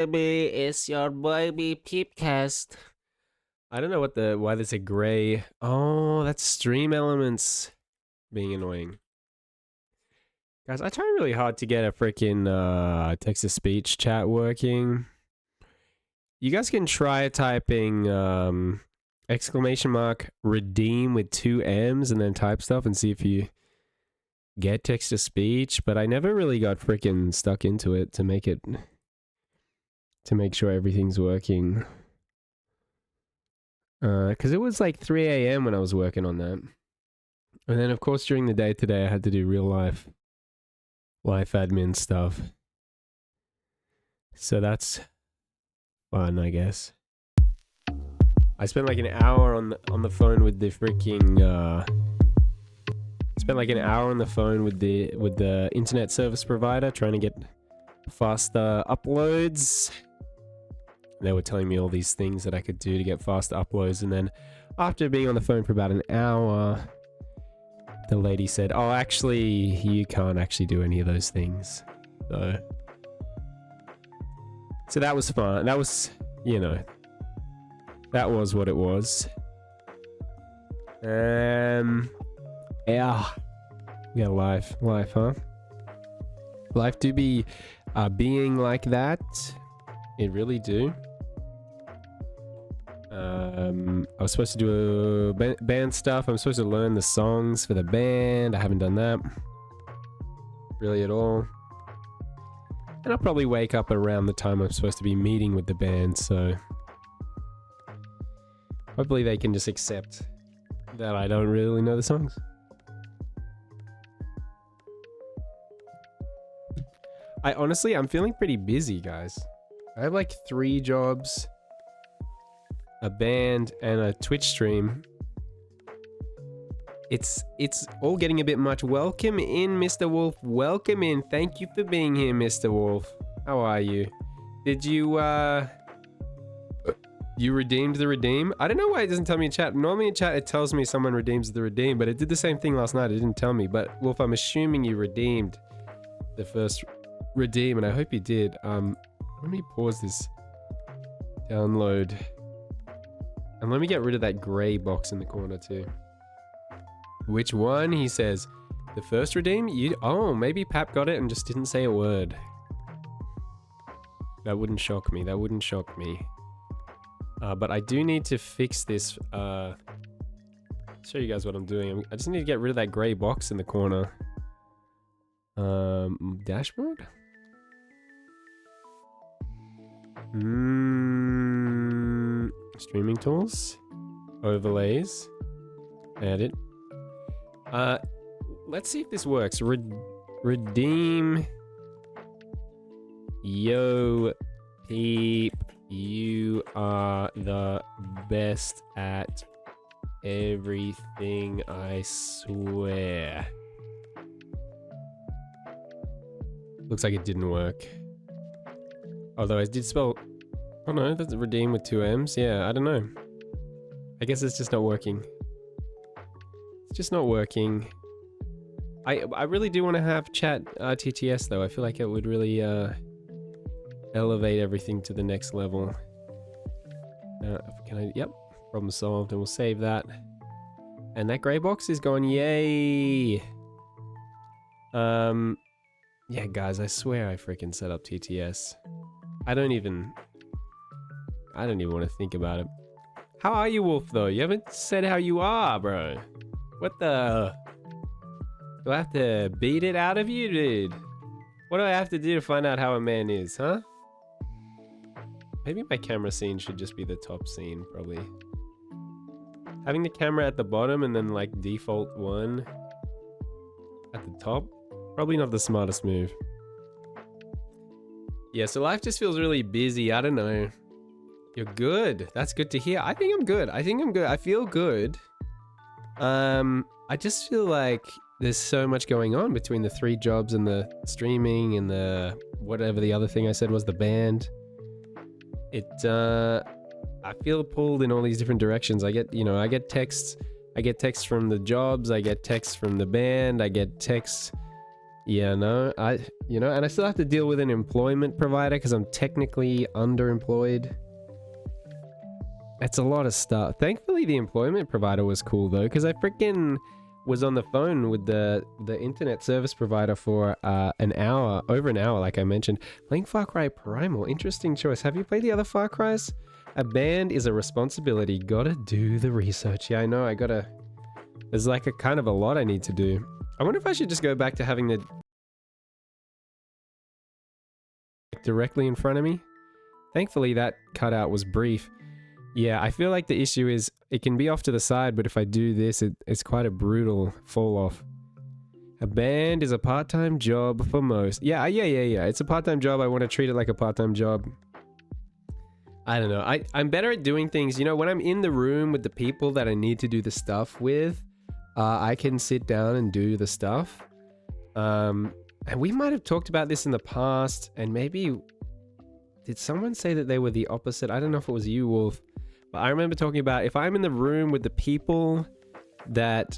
baby, it's your baby Peepcast. I don't know why there's a gray. Oh, that's stream elements being annoying. Guys, I try really hard to get a freaking text to speech chat working. You guys can try typing exclamation mark redeem with 2 M's and then type stuff and see if you get text to speech, but I never really got freaking stuck into it to make sure everything's working. Because it was like 3 a.m. when I was working on that. And then, of course, during the day today, I had to do real life admin stuff. So that's fun, I guess. I spent like an hour on the phone with the freaking spent like an hour on the phone with the internet service provider trying to get faster uploads. They were telling me all these things that I could do to get faster uploads, and then after being on the phone for about an hour, the lady said, "Oh, actually, you can't actually do any of those things." So that was fun. That was, that was what it was. Yeah, life, huh? Life do be being like that. It really do. I was supposed to do band stuff. I'm supposed to learn the songs for the band. I haven't done that really at all. And I'll probably wake up around the time I'm supposed to be meeting with the band, so hopefully they can just accept that I don't really know the songs. I'm feeling pretty busy, guys. I have like 3 jobs, a band, and a Twitch stream. It's all getting a bit much. Welcome in, Mr. Wolf. Welcome in. Thank you for being here, Mr. Wolf. How are you? Did you, you redeemed the redeem? I don't know why it doesn't tell me in chat. Normally in chat it tells me someone redeems the redeem, but it did the same thing last night. It didn't tell me. But Wolf, I'm assuming you redeemed the first redeem, and I hope you did. Let me pause this download. And let me get rid of that gray box in the corner too. Which one? He says, the first redeem? Oh, maybe Pap got it and just didn't say a word. That wouldn't shock me. But I do need to fix this. Show you guys what I'm doing. I just need to get rid of that gray box in the corner. Dashboard? Streaming tools, overlays, edit. Let's see if this works. Redeem. Yo, peep, you are the best at everything, I swear. Looks like it didn't work. Although I did spell... Oh no, that's redeem with 2 M's. Yeah, I don't know. I guess it's just not working. It's just not working. I really do want to have chat TTS though. I feel like it would really elevate everything to the next level. Yep, problem solved, and we'll save that. And that grey box is gone. Yay! Yeah, guys, I swear I freaking set up TTS. I don't even want to think about it. How are you, Wolf, though? You haven't said how you are, bro. What the... Do I have to beat it out of you, dude? What do I have to do to find out how a man is, huh? Maybe my camera scene should just be the top scene, probably. Having the camera at the bottom and then, like, default one at the top? Probably not the smartest move. Yeah, so life just feels really busy. I don't know. You're good. That's good to hear. I think I'm good. I feel good. I just feel like there's so much going on between the 3 jobs and the streaming and the whatever the other thing I said was, the band. I feel pulled in all these different directions. I get texts from the jobs, I get texts from the band, I get texts Yeah, no, and I still have to deal with an employment provider because I'm technically underemployed. It's a lot of stuff. Thankfully, the employment provider was cool though, because I freaking was on the phone with the internet service provider for an hour, over an hour, like I mentioned, playing Far Cry Primal. Interesting choice. Have you played the other Far Cries? A band is a responsibility. Gotta do the research. Yeah, I know. I gotta. There's like a kind of a lot I need to do. I wonder if I should just go back to having the directly in front of me. Thankfully, that cutout was brief. Yeah, I feel like the issue is it can be off to the side, but if I do this, it's quite a brutal fall off. A band is a part-time job for most. Yeah. It's a part-time job. I want to treat it like a part-time job. I don't know. I'm better at doing things. You know, when I'm in the room with the people that I need to do the stuff with, I can sit down and do the stuff. And we might have talked about this in the past, and maybe... Did someone say that they were the opposite? I don't know if it was you, Wolf. But I remember talking about if I'm in the room with the people that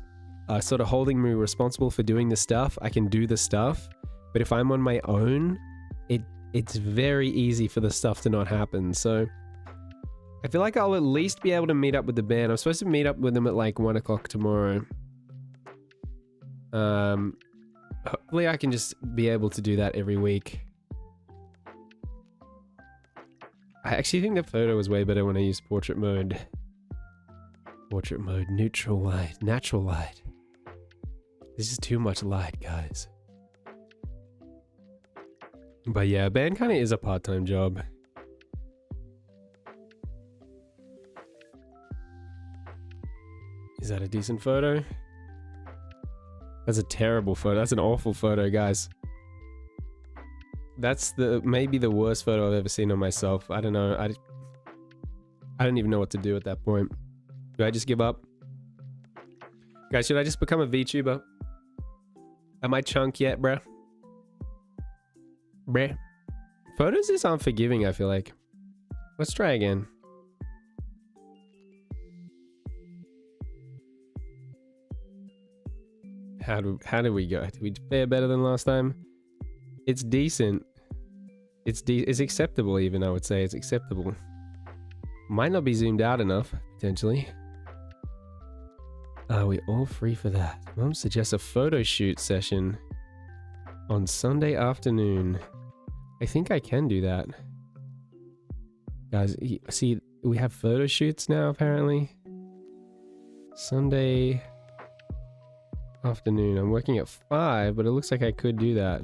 are sort of holding me responsible for doing the stuff, I can do the stuff. But if I'm on my own, it's very easy for the stuff to not happen. So I feel like I'll at least be able to meet up with the band. I'm supposed to meet up with them at like 1 o'clock tomorrow. Hopefully I can just be able to do that every week. I actually think the photo is way better when I use portrait mode. Portrait mode, neutral light, natural light. This is too much light, guys. But yeah, band kind of is a part-time job. Is that a decent photo? That's a terrible photo. That's an awful photo, guys. That's maybe the worst photo I've ever seen of myself. I don't know. I don't even know what to do at that point. Do I just give up? Guys, should I just become a VTuber? Am I chunk yet, bruh? Bruh. Photos just aren't forgiving, I feel like. Let's try again. How do we go? Did we fare better than last time? It's decent. It's acceptable even, I would say. It's acceptable. Might not be zoomed out enough, potentially. Are we all free for that? Mom suggests a photo shoot session on Sunday afternoon. I think I can do that. Guys, see, we have photo shoots now, apparently. Sunday afternoon. I'm working at 5, but it looks like I could do that.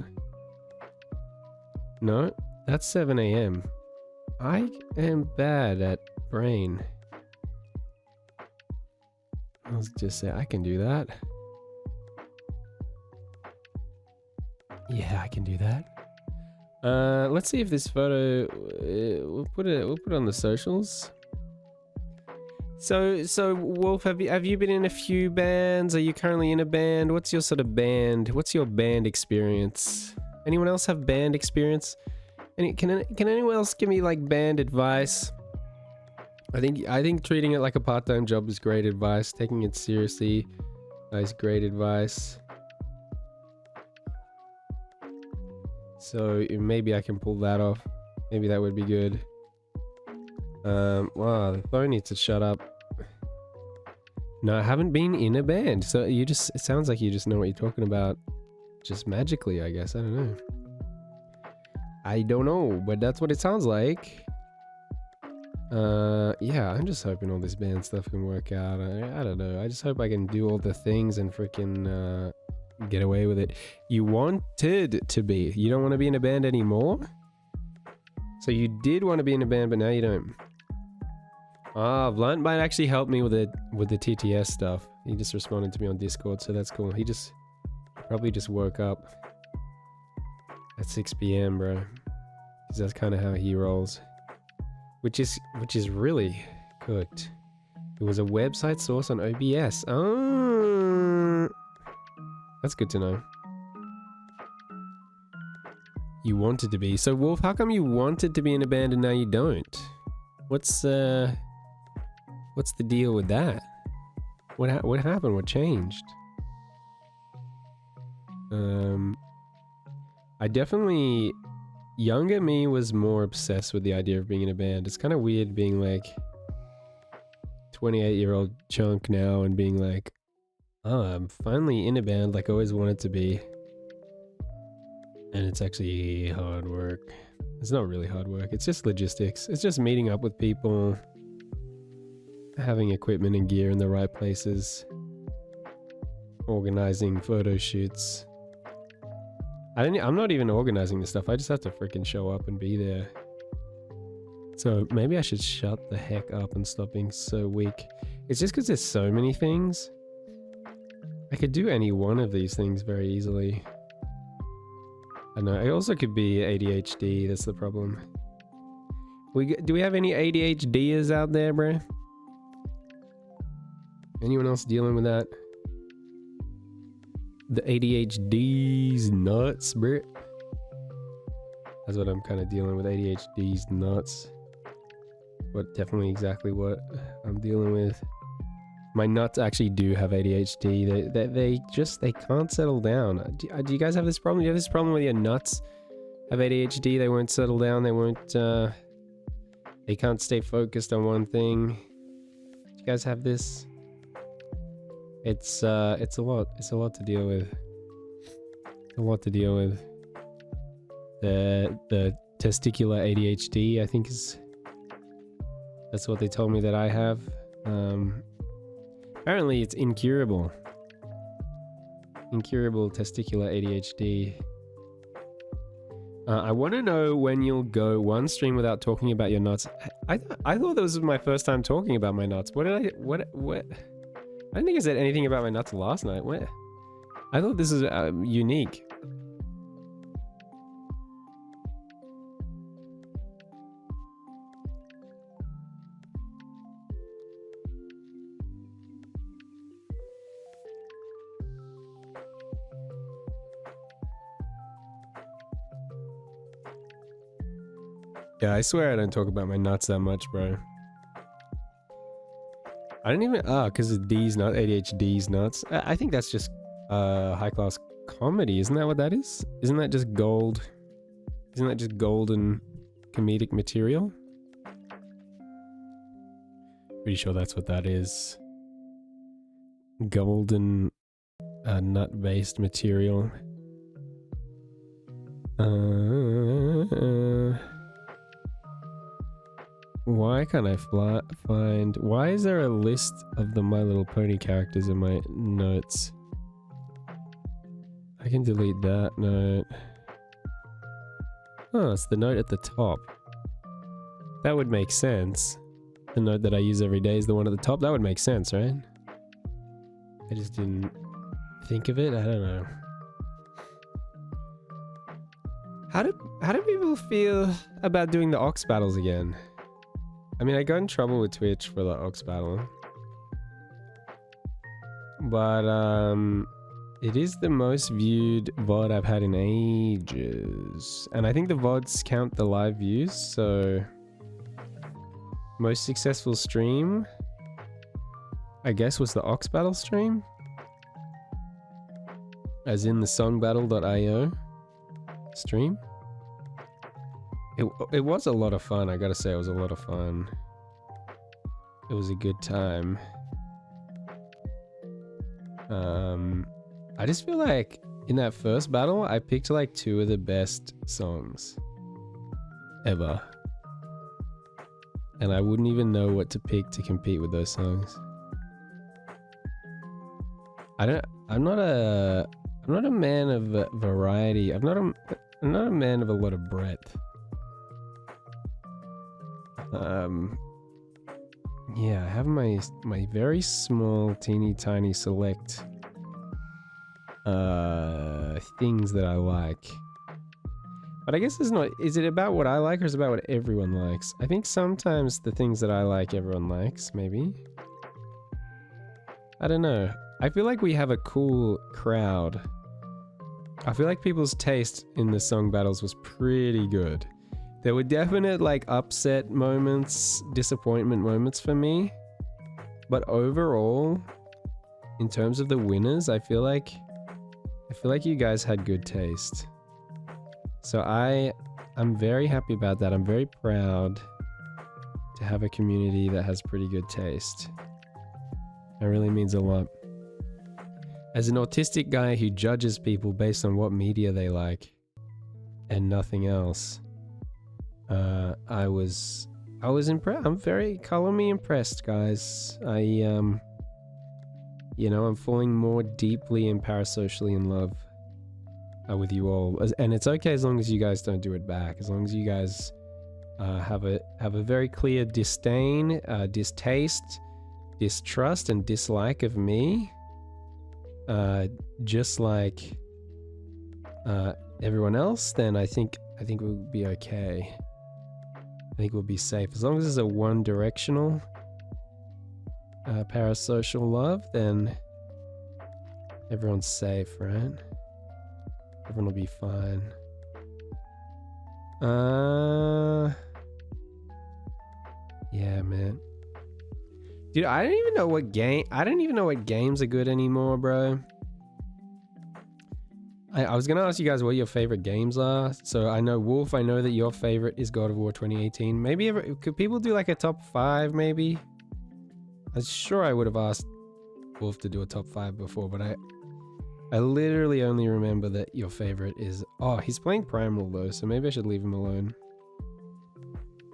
No, that's 7 a.m. I am bad at brain. I'll just say I can do that. Yeah, I can do that. Let's see if this photo we'll put it on the socials. So Wolf, have you been in a few bands? Are you currently in a band? What's your sort of band? What's your band experience? Anyone else have band experience? Can anyone else give me like band advice? I think treating it like a part-time job is great advice. Taking it seriously is great advice. So maybe I can pull that off. Maybe that would be good. Wow, the phone needs to shut up. No, I haven't been in a band. So it sounds like you just know what you're talking about. Just magically, I guess. I don't know. I don't know, but that's what it sounds like. Yeah, I'm just hoping all this band stuff can work out. I don't know. I just hope I can do all the things and freaking get away with it. You wanted to be. You don't want to be in a band anymore? So you did want to be in a band, but now you don't. Ah, Blunt might actually help me with the TTS stuff. He just responded to me on Discord, so that's cool. He probably just woke up at 6 p.m, bro. Because that's kind of how he rolls. Which is really cooked. It was a website source on OBS. Oh, that's good to know. You wanted to be. So Wolf, how come you wanted to be in a band and now you don't? What's the deal with that? What happened? What changed? I definitely... Younger me was more obsessed with the idea of being in a band. It's kind of weird being like 28-year-old chunk now and being like, oh, I'm finally in a band like I always wanted to be. And it's actually hard work. It's not really hard work. It's just logistics. It's just meeting up with people, having equipment and gear in the right places, organizing photo shoots. I'm not even organizing this stuff. I just have to freaking show up and be there. So maybe I should shut the heck up and stop being so weak. It's just because there's so many things. I could do any one of these things very easily. I know. I also could be ADHD. That's the problem. Do we have any ADHDers out there, bro? Anyone else dealing with that? The ADHD's nuts, bro. That's what I'm kind of dealing with. ADHD's nuts. Definitely exactly what I'm dealing with. My nuts actually do have ADHD. They can't settle down. Do you guys have this problem? Do you have this problem with your nuts have ADHD? They won't settle down. They can't stay focused on one thing. Do you guys have this? It's a lot. It's a lot to deal with. A lot to deal with. The testicular ADHD, I think that's what they told me that I have. Apparently it's incurable. Incurable testicular ADHD. I want to know when you'll go one stream without talking about your nuts. I thought that was my first time talking about my nuts. What? I don't think I said anything about my nuts last night. What? I thought this is unique. Yeah, I swear I don't talk about my nuts that much, bro. I don't even... because of D's nuts, ADHD's nuts. I think that's just high-class comedy. Isn't that what that is? Isn't that just gold? Isn't that just golden comedic material? Pretty sure that's what that is. Golden nut-based material. Why can't I find... Why is there a list of the My Little Pony characters in my notes? I can delete that note. Oh, it's the note at the top. That would make sense. The note that I use every day is the one at the top. That would make sense, right? I just didn't think of it. I don't know. How do people feel about doing the Ox battles again? I mean, I got in trouble with Twitch for the Ox battle. But, it is the most viewed VOD I've had in ages. And I think the VODs count the live views, so... Most successful stream, I guess, was the Ox battle stream? As in the songbattle.io stream? It was a lot of fun, I gotta say, it was a lot of fun. It was a good time. I just feel like in that first battle, I picked like 2 of the best songs ever. And I wouldn't even know what to pick to compete with those songs. I'm not a man of variety. I'm not a man of a lot of breadth. Yeah, I have my very small, teeny tiny select things that I like. But I guess it's not... Is it about what I like or is it about what everyone likes? I think sometimes the things that I like, everyone likes, maybe. I don't know. I feel like we have a cool crowd. I feel like people's taste in the song battles was pretty good. There were definite, like, upset moments, disappointment moments for me. But overall, in terms of the winners, I feel like you guys had good taste. So I'm very happy about that. I'm very proud to have a community that has pretty good taste. It really means a lot. As an autistic guy who judges people based on what media they like and nothing else, I was impressed. I'm very color me impressed, guys. I'm falling more deeply and parasocially in love with you all, and it's okay as long as you guys don't do it back. As long as you guys have a very clear disdain, distaste, distrust, and dislike of me, just like everyone else, then I think we'll be okay. I think we'll be safe. As long as it's a one-directional parasocial love, then everyone's safe, right? Everyone will be fine. Yeah, man. Dude, I don't even know what games are good anymore, bro. I was gonna ask you guys what your favorite games are. So I know, Wolf, I know that your favorite is God of War 2018. Maybe could people do like a top 5 maybe? I'm sure I would have asked Wolf to do a top 5 before, but I literally only remember that your favorite is... Oh, he's playing Primal though, so maybe I should leave him alone.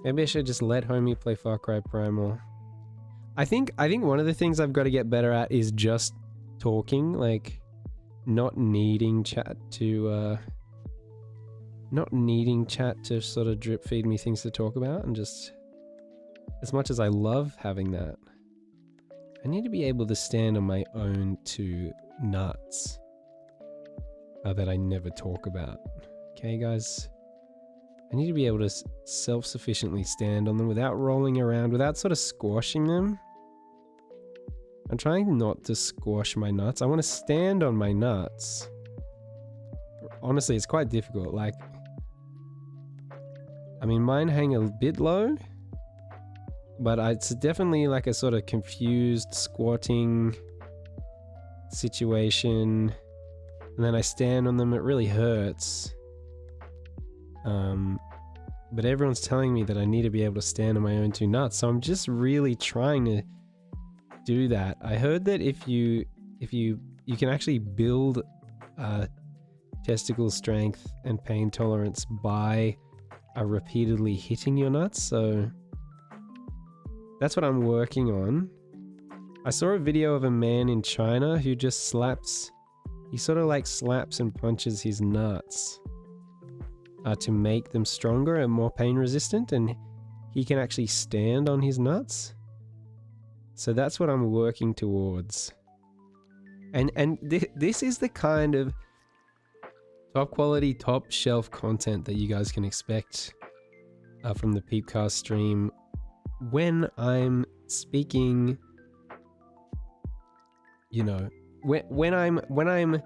Maybe I should just let homie play Far Cry Primal. I think one of the things I've got to get better at is just talking, like not needing chat to sort of drip feed me things to talk about, and just, as much as I love having that, I need to be able to stand on my own two nuts that I never talk about. Okay, guys? I need to be able to self-sufficiently stand on them without rolling around, without sort of squashing them. I'm trying not to squash my nuts. I want to stand on my nuts. Honestly, it's quite difficult. Like, I mean, mine hang a bit low, but it's definitely like a sort of confused squatting situation. And then I stand on them. It really hurts. But everyone's telling me that I need to be able to stand on my own two nuts. So I'm just really trying to do that. I heard that if you can actually build testicle strength and pain tolerance by repeatedly hitting your nuts. So that's what I'm working on. I saw a video of a man in China who just slaps and punches his nuts to make them stronger and more pain resistant, and he can actually stand on his nuts. So that's what I'm working towards. And this is the kind of top quality, top shelf content that you guys can expect from the Peepcast stream when I'm speaking, you know, when I'm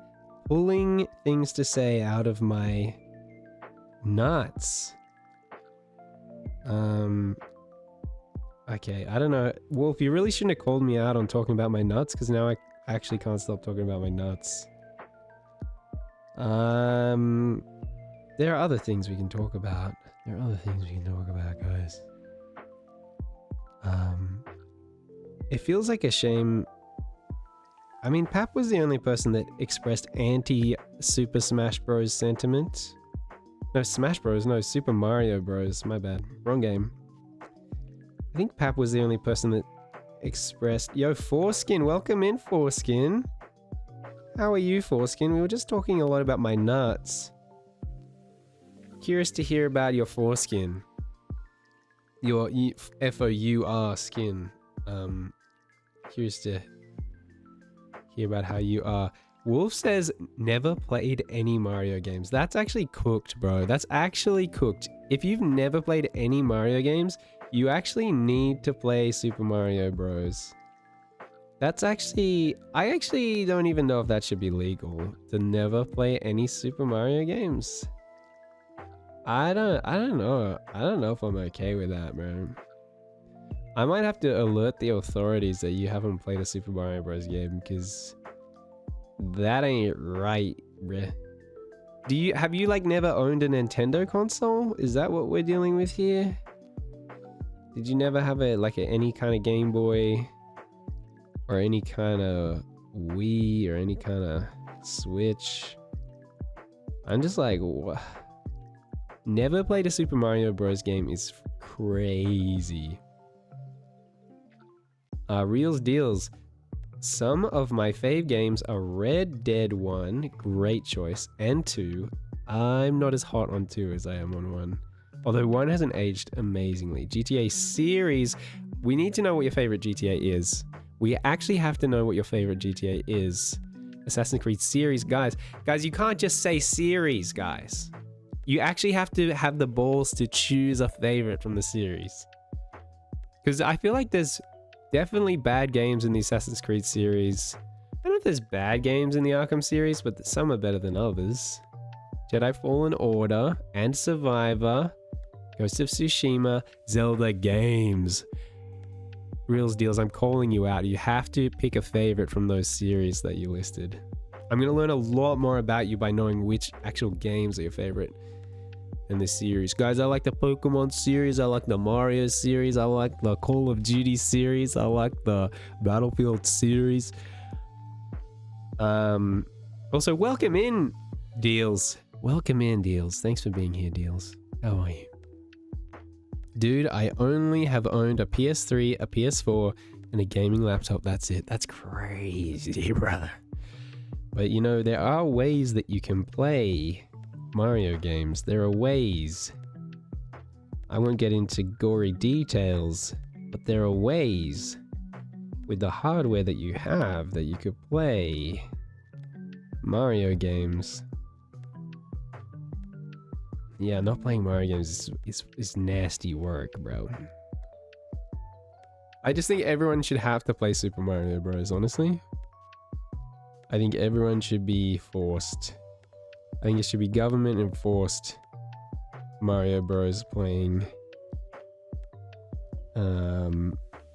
pulling things to say out of my nuts. Okay, I don't know. Wolf, you really shouldn't have called me out on talking about my nuts, because now I actually can't stop talking about my nuts. There are other things we can talk about. Guys. It feels like a shame. I mean, Pap was the only person that expressed anti-Super Smash Bros. Sentiment. No, Smash Bros. No, Super Mario Bros. My bad. Wrong game. I think Pap was the only person that expressed... Yo, Foreskin, welcome in, Foreskin. How are you, Foreskin? We were just talking a lot about my nuts. Curious to hear about your foreskin. Your F-O-U-R skin. Curious to hear about how you are. Wolf says, never played any Mario games. That's actually cooked, bro. That's actually cooked. If you've never played any Mario games, you actually need to play Super Mario Bros. That's actually... I actually don't even know if that should be legal, to never play any Super Mario games. I don't know. I don't know if I'm okay with that, bro. I might have to alert the authorities that you haven't played a Super Mario Bros. Game, because that ain't right, bruh. Have you like never owned a Nintendo console? Is that what we're dealing with here? Did you never have any kind of Game Boy or any kind of Wii or any kind of Switch? I'm just like, what? Never played a Super Mario Bros. Game is crazy. Reels Deals. Some of my fave games are Red Dead 1, great choice, and 2. I'm not as hot on 2 as I am on 1. Although 1 hasn't aged amazingly. GTA series, we need to know what your favorite GTA is. We actually have to know what your favorite GTA is. Assassin's Creed series, guys, you can't just say series, guys. You actually have to have the balls to choose a favorite from the series. Because I feel like there's definitely bad games in the Assassin's Creed series. I don't know if there's bad games in the Arkham series, but some are better than others. Jedi Fallen Order and Survivor, Ghost of Tsushima, Zelda games. Reels Deals, I'm calling you out. You have to pick a favorite from those series that you listed. I'm going to learn a lot more about you by knowing which actual games are your favorite in this series. Guys, I like the Pokemon series, I like the Mario series, I like the Call of Duty series, I like the Battlefield series. Also, welcome in, Deals. Welcome in, Deals. Thanks for being here, Deals. How are you? Dude, I only have owned a PS3, a PS4, and a gaming laptop. That's it. That's crazy, brother. But you know, there are ways that you can play Mario games. There are ways. I won't get into gory details, but there are ways with the hardware that you have that you could play Mario games. Yeah, not playing Mario games is nasty work, bro. I just think everyone should have to play Super Mario Bros, honestly. I think everyone should be forced. I think it should be government enforced Mario Bros playing.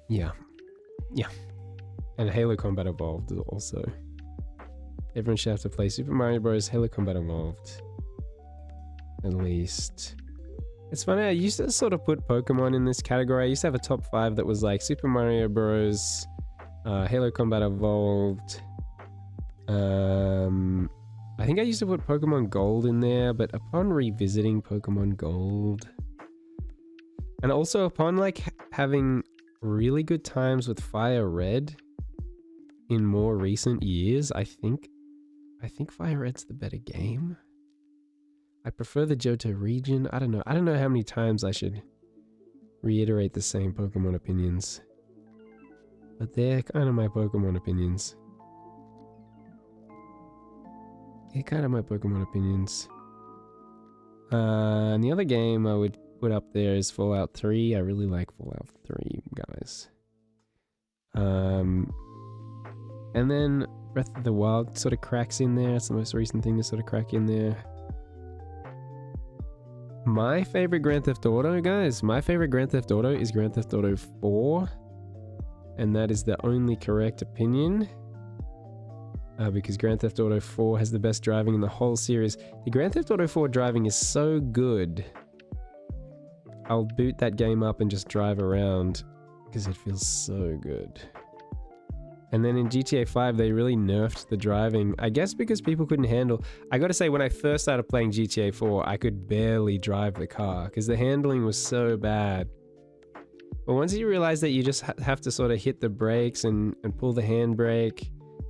Yeah. And Halo Combat Evolved also. Everyone should have to play Super Mario Bros. Halo Combat Evolved. At least. It's funny, I used to sort of put Pokemon in this category. I used to have a top 5 that was like Super Mario Bros, Halo Combat Evolved. I think I used to put Pokemon Gold in there, but upon revisiting Pokemon Gold, and also upon like having really good times with Fire Red in more recent years, I think Fire Red's the better game. I prefer the Johto region. I don't know how many times I should reiterate the same Pokemon opinions, but they're kind of my Pokemon opinions. And the other game I would put up there is Fallout 3. I really like Fallout 3, guys. And then Breath of the Wild sort of cracks in there. It's the most recent thing to sort of crack in there. My favorite Grand Theft Auto, guys, is Grand Theft Auto 4. And that is the only correct opinion. Because Grand Theft Auto 4 has the best driving in the whole series. The Grand Theft Auto 4 driving is so good. I'll boot that game up and just drive around because it feels so good. And then in GTA 5, they really nerfed the driving. I guess because people couldn't handle... I gotta say, when I first started playing GTA 4, I could barely drive the car because the handling was so bad. But once you realize that you just have to sort of hit the brakes and pull the handbrake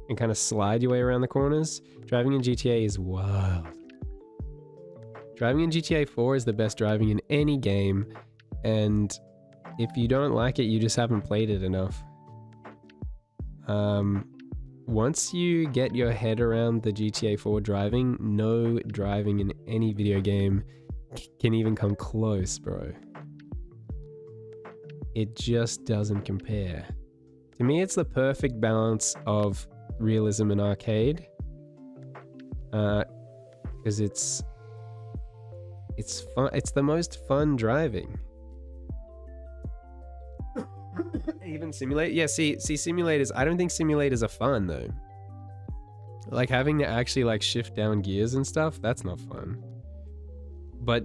and kind of slide your way around the corners, driving in GTA is wild. Driving in GTA 4 is the best driving in any game, and if you don't like it, you just haven't played it enough. Once you get your head around the GTA 4 driving, no driving in any video game can even come close, bro. It just doesn't compare. To me, it's the perfect balance of realism and arcade. Because it's fun. It's the most fun driving. Even simulate, yeah. See, simulators. I don't think simulators are fun though. Like having to actually like shift down gears and stuff, that's not fun. But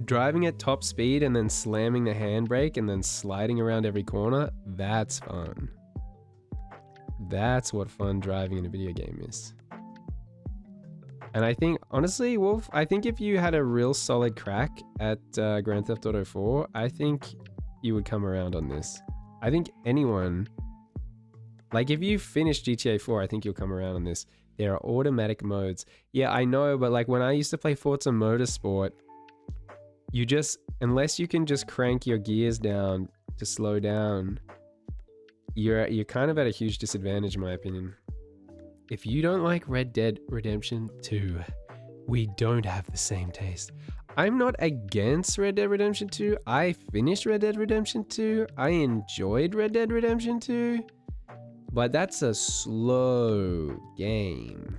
driving at top speed and then slamming the handbrake and then sliding around every corner, that's fun. That's what fun driving in a video game is. And I think, honestly, Wolf, I think if you had a real solid crack at Grand Theft Auto 4, I think you would come around on this. I think anyone, like if you finish GTA 4, I think you'll come around on this. There are automatic modes. Yeah, I know, but like when I used to play Forza Motorsport, you just, unless you can just crank your gears down to slow down, you're kind of at a huge disadvantage in my opinion. If you don't like Red Dead Redemption 2, we don't have the same taste. I'm not against Red Dead Redemption 2. I finished Red Dead Redemption 2. I enjoyed Red Dead Redemption 2. But that's a slow game.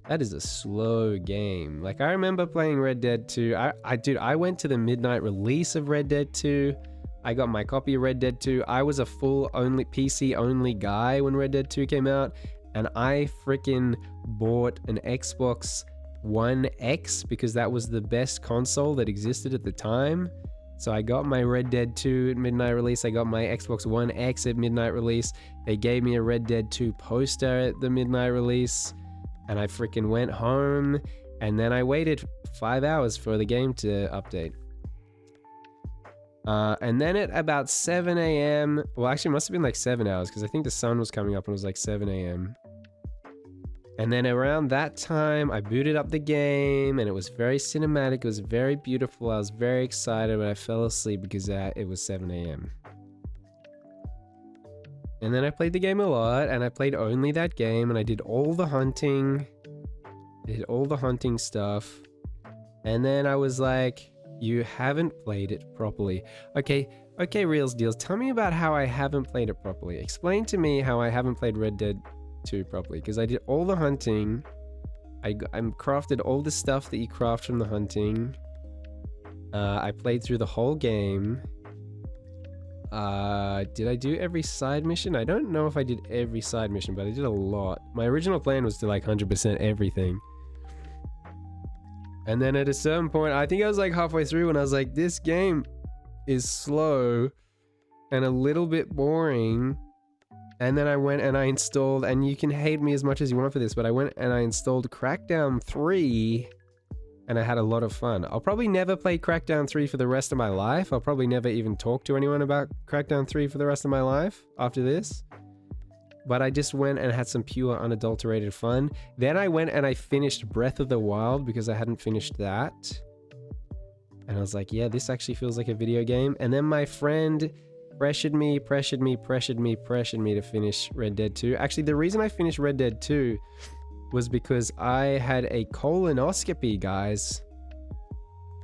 That is a slow game. Like I remember playing Red Dead 2. I went to the midnight release of Red Dead 2. I got my copy of Red Dead 2. I was a full only PC only guy when Red Dead 2 came out. And I freaking bought an Xbox One X because that was the best console that existed at the time. So I got my Red Dead 2 at midnight release. I got my Xbox One X at midnight release. They gave me a Red Dead 2 poster at the midnight release. And I freaking went home. And then I waited 5 hours for the game to update. And then at about 7 a.m. Well, actually it must have been like 7 hours because I think the sun was coming up and it was like 7 a.m. And then around that time, I booted up the game and it was very cinematic. It was very beautiful. I was very excited, but I fell asleep because it was 7 a.m. And then I played the game a lot and I played only that game and I did all the hunting. I did all the hunting stuff. And then I was like, you haven't played it properly. Okay, Reels Deals, tell me about how I haven't played it properly. Explain to me how I haven't played Red Dead 2 properly, because I did all the hunting. I crafted all the stuff that you craft from the hunting. I played through the whole game. Did I do every side mission? I don't know if I did every side mission, but I did a lot. My original plan was to like 100% everything. And then at a certain point, I think I was like halfway through when I was like, this game is slow and a little bit boring. And then I went and I installed, and you can hate me as much as you want for this, but I went and I installed Crackdown 3 and I had a lot of fun. I'll probably never play Crackdown 3 for the rest of my life. I'll probably never even talk to anyone about Crackdown 3 for the rest of my life after this. But I just went and had some pure unadulterated fun. Then I went and I finished Breath of the Wild because I hadn't finished that. And I was like, yeah, this actually feels like a video game. And then my friend pressured me to finish Red Dead 2. Actually, the reason I finished Red Dead 2 was because I had a colonoscopy, guys.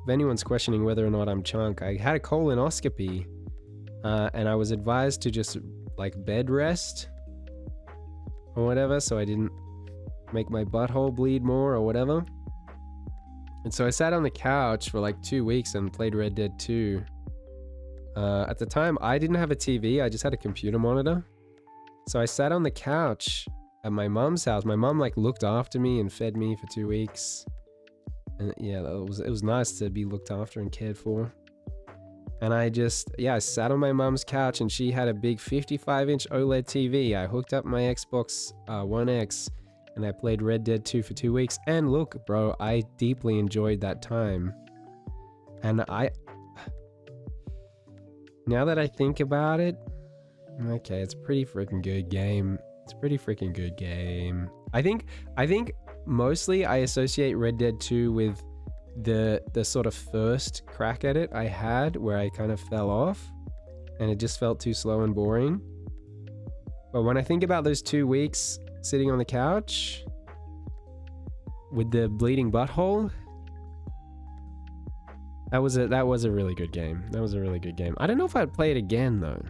If anyone's questioning whether or not I'm chunk, I had a colonoscopy. And I was advised to just like bed rest or whatever, so I didn't make my butthole bleed more or whatever. And so I sat on the couch for like 2 weeks and played Red Dead 2. At the time, I didn't have a TV, I just had a computer monitor. So I sat on the couch at my mom's house. My mom like looked after me and fed me for 2 weeks. And yeah, it was nice to be looked after and cared for. And I sat on my mom's couch and she had a big 55-inch OLED TV. I hooked up my Xbox One X and I played Red Dead 2 for 2 weeks. And look, bro, I deeply enjoyed that time. And now that I think about it, okay, it's a pretty freaking good game. It's a pretty freaking good game. I think mostly I associate Red Dead 2 with the sort of first crack at it I had where I kind of fell off and it just felt too slow and boring. But when I think about those 2 weeks sitting on the couch with the bleeding butthole, that was a really good game. That was a really good game. I don't know if I'd play it again though.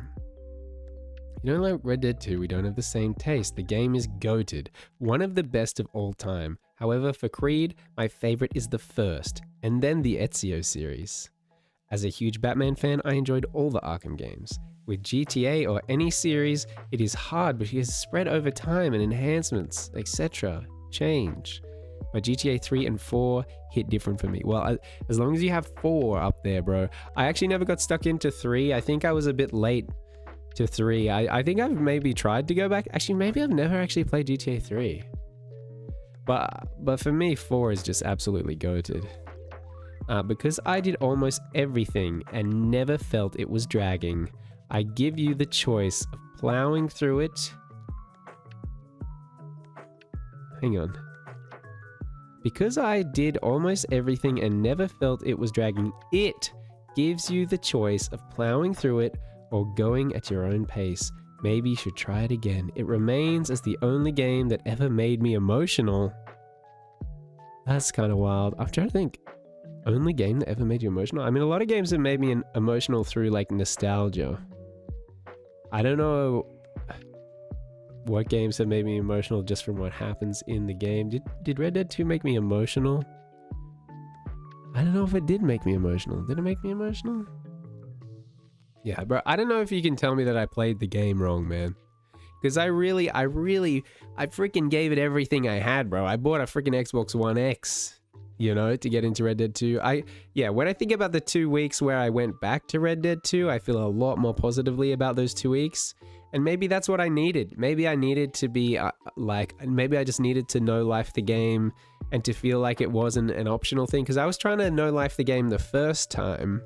You know, like Red Dead 2, we don't have the same taste. The game is goated, one of the best of all time. However, for Creed, my favorite is the first, and then the Ezio series. As a huge Batman fan, I enjoyed all the Arkham games. With GTA or any series, it is hard because it's spread over time and enhancements, etc. change. But GTA 3 and 4 hit different for me. Well, as long as you have 4 up there, bro. I actually never got stuck into 3. I think I was a bit late to 3. I think I've maybe tried to go back. Actually, maybe I've never actually played GTA 3. But for me, 4 is just absolutely goated. Because I did almost everything and never felt it was dragging, I give you the choice of plowing through it. Hang on. Because I did almost everything and never felt it was dragging, it gives you the choice of plowing through it or going at your own pace. Maybe you should try it again. It remains as the only game that ever made me emotional. That's kind of wild. I'm trying to think. Only game that ever made you emotional? I mean, a lot of games have made me emotional through like nostalgia. I don't know what games have made me emotional just from what happens in the game. Did Red Dead 2 make me emotional? I don't know if it did make me emotional. Did it make me emotional? Yeah, bro. I don't know if you can tell me that I played the game wrong, man. Because I freaking gave it everything I had, bro. I bought a freaking Xbox One X, you know, to get into Red Dead 2. When I think about the 2 weeks where I went back to Red Dead 2, I feel a lot more positively about those 2 weeks. And maybe that's what I needed. Maybe I needed to be maybe I just needed to know life the game and to feel like it wasn't an optional thing. Because I was trying to know life the game the first time,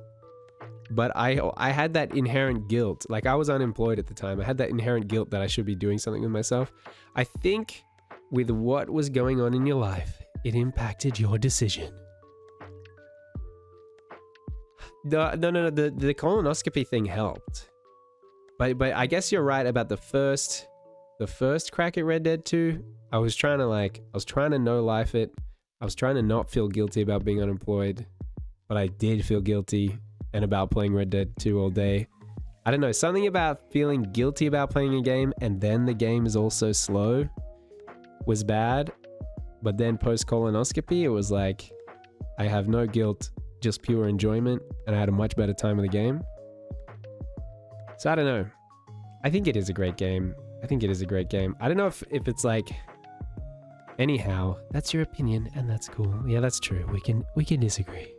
but I had that inherent guilt. Like, I was unemployed at the time. I had that inherent guilt that I should be doing something with myself. I think with what was going on in your life, it impacted your decision. No. The colonoscopy thing helped. But I guess you're right about the first crack at Red Dead 2. I was trying to know life it. I was trying to not feel guilty about being unemployed, but I did feel guilty and about playing Red Dead 2 all day. I don't know, something about feeling guilty about playing a game and then the game is also slow was bad. But then post colonoscopy, it was like, I have no guilt, just pure enjoyment, and I had a much better time with the game. So I don't know. I think it is a great game. I don't know if it's like... Anyhow, that's your opinion, and that's cool. Yeah, that's true. We can disagree.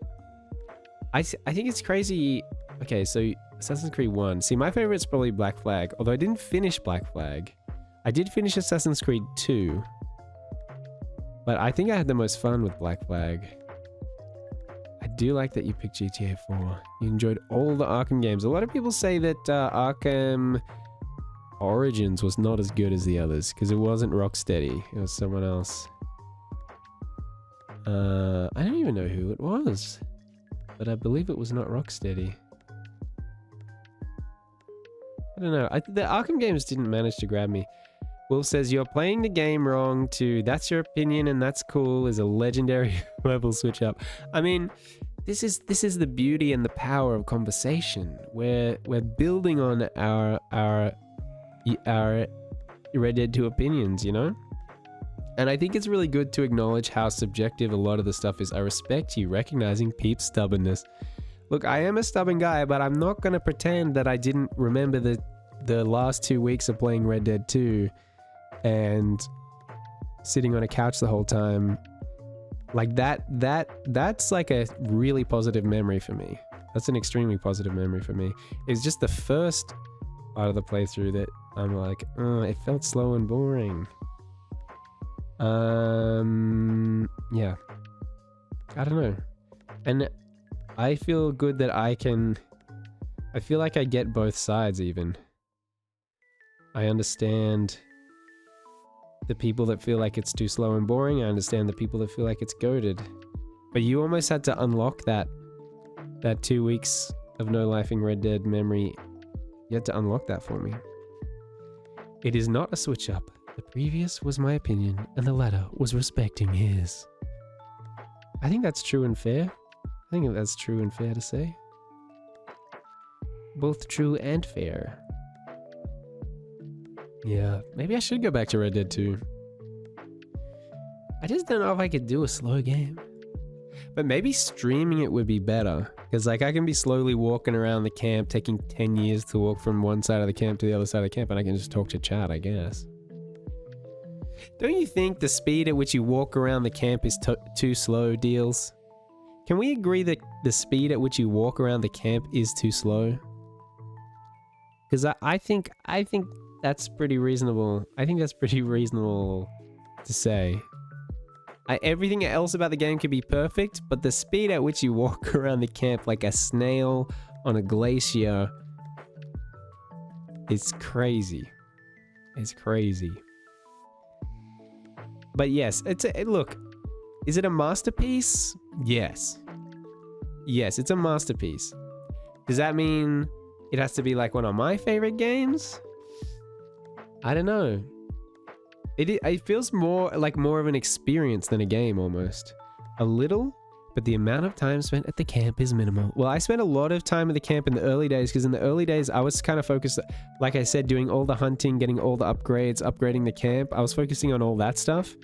I think it's crazy. Okay, so Assassin's Creed 1. See, my favorite's probably Black Flag, although I didn't finish Black Flag. I did finish Assassin's Creed 2, but I think I had the most fun with Black Flag. I do like that you picked GTA 4. You enjoyed all the Arkham games. A lot of people say that Arkham Origins was not as good as the others because it wasn't Rocksteady. It was someone else. I don't even know who it was, but I believe it was not Rocksteady. I don't know. The Arkham games didn't manage to grab me. Will says, you're playing the game wrong too. That's your opinion and that's cool. Is a legendary level switch up. I mean, this is the beauty and the power of conversation. We're building on our Red Dead 2 opinions, you know? And I think it's really good to acknowledge how subjective a lot of the stuff is. I respect you recognizing Peep's stubbornness. Look, I am a stubborn guy, but I'm not going to pretend that I didn't remember the last 2 weeks of playing Red Dead 2 and sitting on a couch the whole time. Like that's like a really positive memory for me. That's an extremely positive memory for me. It's just the first part of the playthrough that I'm like, oh, it felt slow and boring. Yeah. I don't know. And I feel good that I feel like I get both sides even. I understand the people that feel like it's too slow and boring. I understand the people that feel like it's goated. But you almost had to unlock that 2 weeks of no lifing Red Dead memory. You had to unlock that for me. It is not a switch up. The previous was my opinion, and the latter was respecting his. I think that's true and fair. I think that's true and fair to say. Both true and fair. Yeah, maybe I should go back to Red Dead 2. I just don't know if I could do a slow game. But maybe streaming it would be better. Because like I can be slowly walking around the camp, taking 10 years to walk from one side of the camp to the other side of the camp, and I can just talk to chat, I guess. Don't you think the speed at which you walk around the camp is too slow, Deals? Can we agree that the speed at which you walk around the camp is too slow? Because I think that's pretty reasonable. I think that's pretty reasonable to say. Everything else about the game could be perfect, but the speed at which you walk around the camp like a snail on a glacier is crazy. It's crazy. But yes, look, is it a masterpiece? Yes. Yes, it's a masterpiece. Does that mean it has to be like one of my favorite games? I don't know. It feels more of an experience than a game almost. A little, but the amount of time spent at the camp is minimal. Well, I spent a lot of time at the camp in the early days because in the early days I was kind of focused, like I said, doing all the hunting, getting all the upgrades, upgrading the camp. I was focusing on all that stuff,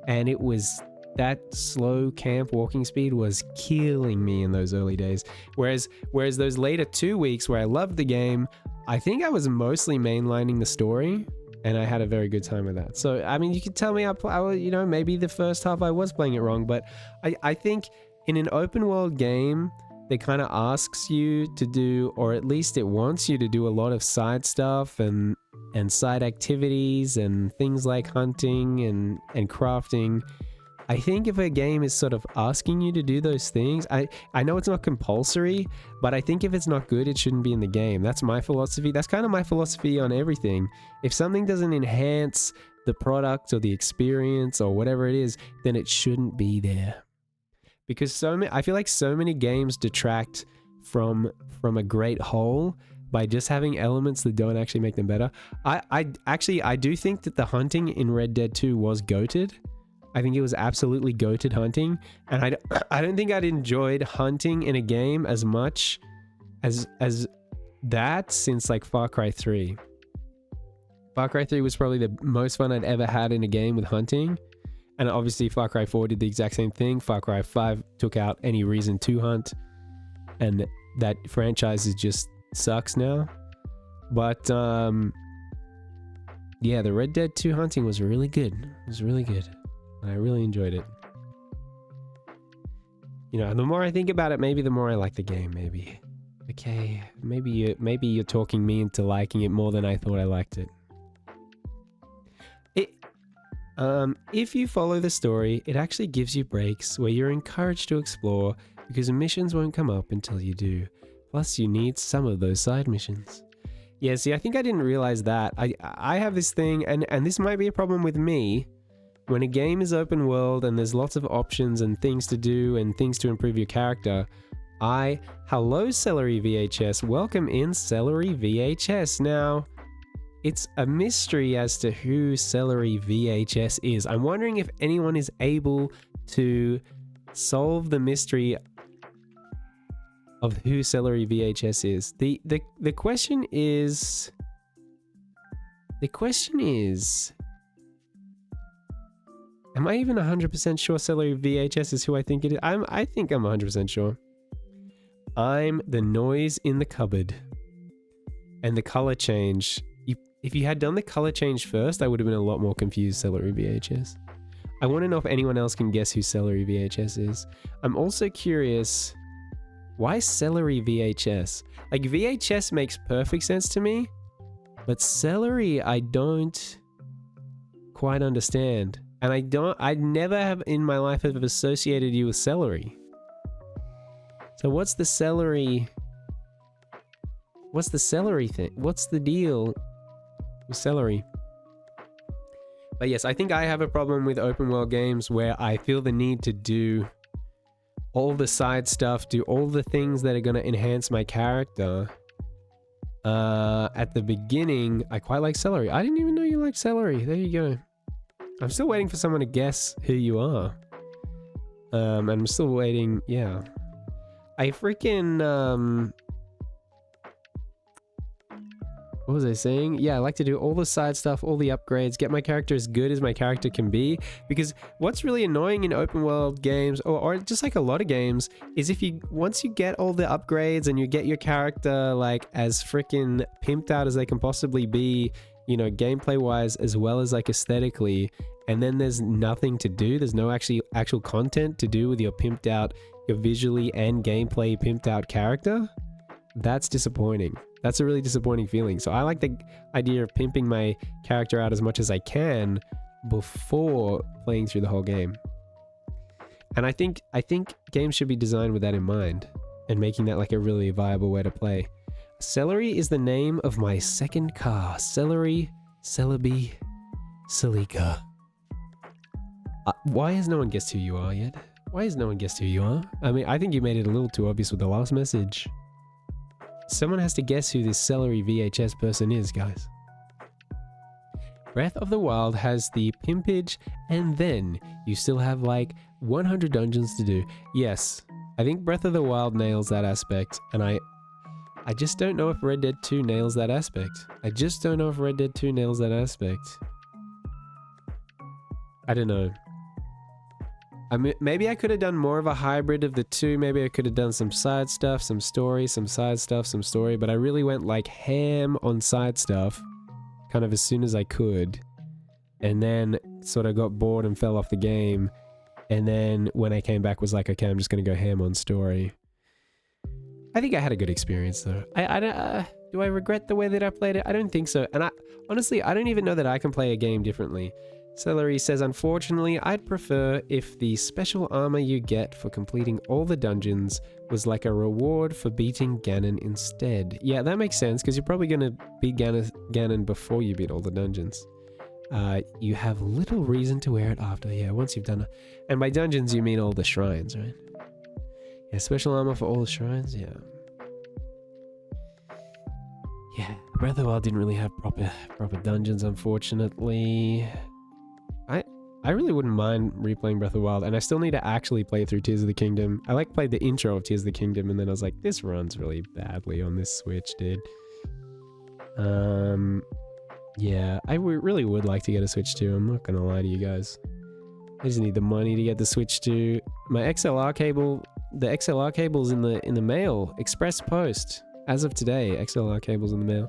and it was that slow camp walking speed was killing me in those early days. Whereas those later 2 weeks where I loved the game, I think I was mostly mainlining the story. And I had a very good time with that. So, I mean, you could tell me, maybe the first half I was playing it wrong, but I think in an open world game, they kind of asks you to do, or at least it wants you to do a lot of side stuff and side activities and things like hunting and crafting. I think if a game is sort of asking you to do those things, I know it's not compulsory, but I think if it's not good, it shouldn't be in the game. That's my philosophy. That's kind of my philosophy on everything. If something doesn't enhance the product or the experience or whatever it is, then it shouldn't be there. Because I feel like so many games detract from a great whole by just having elements that don't actually make them better. I do think that the hunting in Red Dead 2 was goated. I think it was absolutely goated hunting, and I don't think I'd enjoyed hunting in a game as much as that since like Far Cry 3. Far Cry 3 was probably the most fun I'd ever had in a game with hunting, and obviously Far Cry 4 did the exact same thing. Far Cry 5 took out any reason to hunt, and that franchise just sucks now. But yeah, the Red Dead 2 hunting was really good. It was really good. I really enjoyed it. You know, the more I think about it, maybe the more I like the game, maybe. Okay, maybe you're talking me into liking it more than I thought I liked it. If you follow the story, it actually gives you breaks where you're encouraged to explore because missions won't come up until you do. Plus, you need some of those side missions. Yeah, see, I think I didn't realize that. I have this thing, and this might be a problem with me. When a game is open world and there's lots of options and things to do and things to improve your character, hello Celery VHS, welcome in Celery VHS. Now, it's a mystery as to who Celery VHS is. I'm wondering if anyone is able to solve the mystery of who Celery VHS is. The question is... Am I even 100% sure Celery VHS is who I think it is? I think I'm 100% sure. I'm the noise in the cupboard. And the color change. If you had done the color change first, I would have been a lot more confused, Celery VHS. I want to know if anyone else can guess who Celery VHS is. I'm also curious, why Celery VHS? Like, VHS makes perfect sense to me, but Celery I don't quite understand. And I never have in my life have associated you with celery. So what's the celery thing? What's the deal with celery? But yes, I think I have a problem with open world games where I feel the need to do all the side stuff, do all the things that are going to enhance my character. At the beginning, I quite like celery. I didn't even know you liked celery. There you go. I'm still waiting for someone to guess who you are. And I'm still waiting, yeah. I freaking, What was I saying? Yeah, I like to do all the side stuff, all the upgrades, get my character as good as my character can be. Because what's really annoying in open world games, or just like a lot of games, is if you once you get all the upgrades and you get your character like as freaking pimped out as they can possibly be, you know, gameplay wise as well as like aesthetically, and then there's nothing to do. There's no actual content to do with your pimped out, your visually and gameplay pimped out character. That's disappointing. That's a really disappointing feeling. So I like the idea of pimping my character out as much as I can before playing through the whole game. And I think games should be designed with that in mind and making that like a really viable way to play. Celery is the name of my second car. Celery, Celebi, Celica. Why has no one guessed who you are yet? Why has no one guessed who you are? I mean, I think you made it a little too obvious with the last message. Someone has to guess who this Celery VHS person is, guys. Breath of the Wild has the pimpage, and then you still have like 100 dungeons to do. Yes, I think Breath of the Wild nails that aspect, and I just don't know if Red Dead 2 nails that aspect. I just don't know if Red Dead 2 nails that aspect. I don't know. I mean, maybe I could have done more of a hybrid of the two. Maybe I could have done some side stuff, some story, some side stuff, some story. But I really went like ham on side stuff kind of as soon as I could. And then sort of got bored and fell off the game. And then when I came back was like, okay, I'm just going to go ham on story. I think I had a good experience though. Do I regret the way that I played it? I don't think so. And honestly, I don't even know that I can play a game differently. Celery says, unfortunately, I'd prefer if the special armor you get for completing all the dungeons was like a reward for beating Ganon instead. Yeah, that makes sense, because you're probably going to beat Ganon before you beat all the dungeons. You have little reason to wear it after. Yeah, once you've done it. And by dungeons, you mean all the shrines, right? Yeah, special armor for all the shrines, yeah. Yeah, Breath of the Wild didn't really have proper dungeons, unfortunately. I really wouldn't mind replaying Breath of the Wild, and I still need to actually play through Tears of the Kingdom. I played the intro of Tears of the Kingdom, and then I was like, this runs really badly on this Switch, dude. Yeah, I really would like to get a Switch 2. I'm not gonna lie to you guys. I just need the money to get the Switch 2. My XLR cable, the XLR cable's in the mail, express post. As of today, XLR cable's in the mail.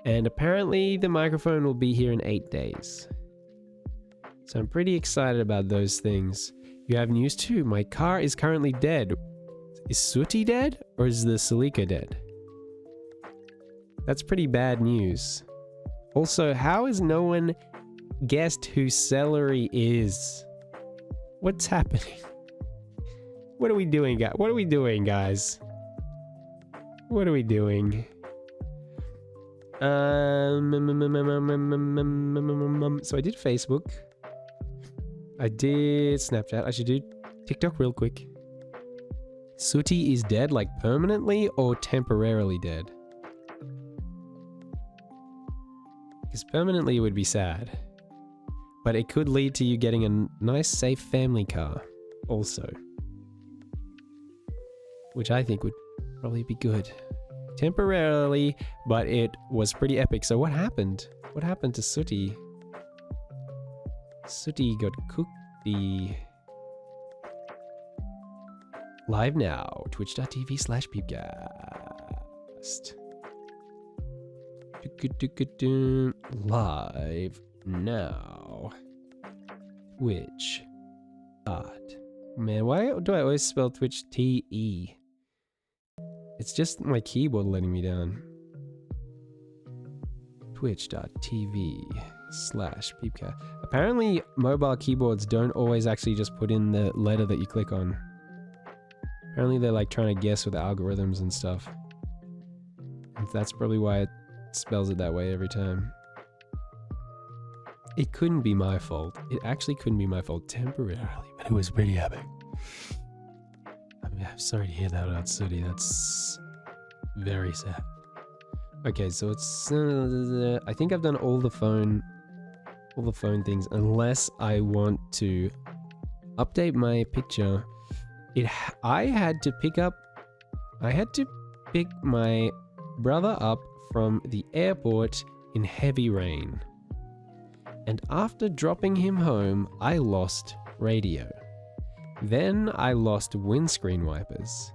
And apparently the microphone will be here in 8 days. So I'm pretty excited about those things. You have news too. My car is currently dead. Is Sooty dead? Or is the Celica dead? That's pretty bad news. Also, how has no one guessed who Celery is? What's happening? What are we doing, guys? What are we doing, guys? What are we doing? So I did Facebook. I did Snapchat. I should do TikTok real quick. Sooty is dead, like permanently or temporarily dead? Because permanently would be sad. But it could lead to you getting a nice, safe family car also. Which I think would probably be good. Temporarily, but it was pretty epic. So what happened? What happened to Sooty? Sooty got cooked. Live now. Twitch.tv/peepcast. Live now. Twitch. Man, why do I always spell Twitch T-E? It's just my keyboard letting me down. Twitch.tv/peepcast. Apparently, mobile keyboards don't always actually just put in the letter that you click on. Apparently, they're like trying to guess with the algorithms and stuff. And that's probably why it spells it that way every time. It couldn't be my fault. It actually couldn't be my fault temporarily, but it was pretty epic. I'm sorry to hear that about Sooty. That's very sad. Okay, so it's I think I've done all the phone things, unless I want to update my picture. I had to pick my brother up from the airport in heavy rain. And after dropping him home, I lost radio. Then I lost windscreen wipers.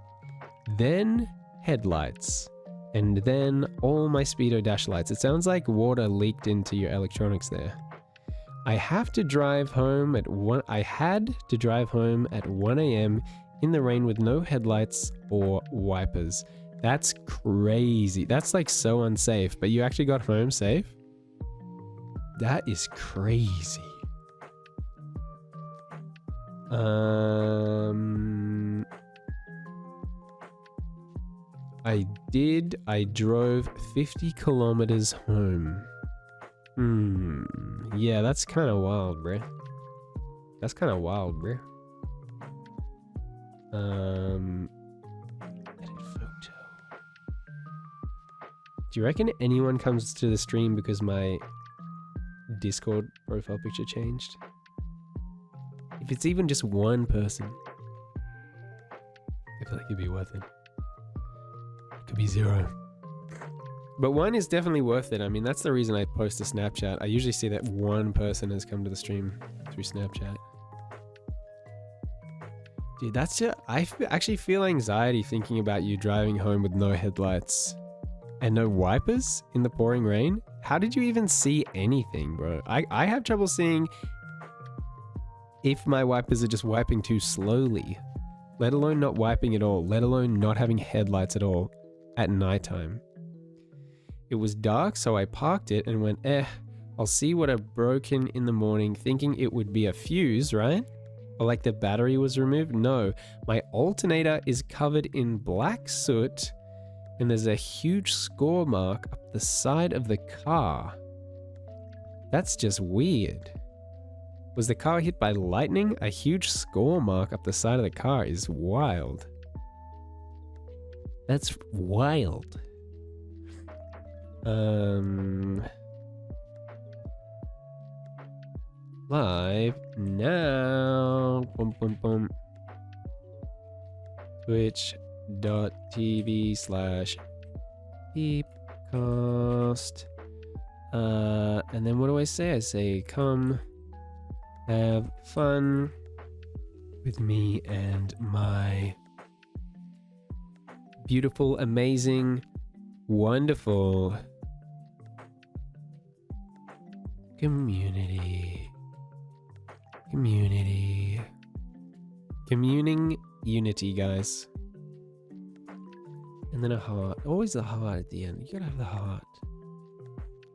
Then headlights. And then all my Speedo dash lights. It sounds like water leaked into your electronics there. I had to drive home at 1 a.m. in the rain with no headlights or wipers. That's crazy. That's like so unsafe, but you actually got home safe? That is crazy. I drove 50 kilometers home. Yeah, that's kind of wild, bruh. That's kind of wild, bruh. Edit photo. Do you reckon anyone comes to the stream because my Discord profile picture changed? If it's even just one person, I feel like it'd be worth it. It could be 0. But 1 is definitely worth it. I mean, that's the reason I post to Snapchat. I usually see that one person has come to the stream through Snapchat. Dude, that's just... I actually feel anxiety thinking about you driving home with no headlights and no wipers in the pouring rain. How did you even see anything, bro? I have trouble seeing if my wipers are just wiping too slowly, let alone not wiping at all, let alone not having headlights at all at nighttime. It was dark, so I parked it and went, I'll see what I've broken in the morning, thinking it would be a fuse, right? Or like the battery was removed. No, my alternator is covered in black soot and there's a huge score mark up the side of the car. That's just weird. Was the car hit by lightning? A huge score mark up the side of the car is wild. That's wild. Live now. Twitch.tv/peepcast. And then what do I say? I say, come have fun with me and my beautiful, amazing, wonderful community. Communing unity, guys. And then a heart. Always a heart at the end. You gotta have the heart.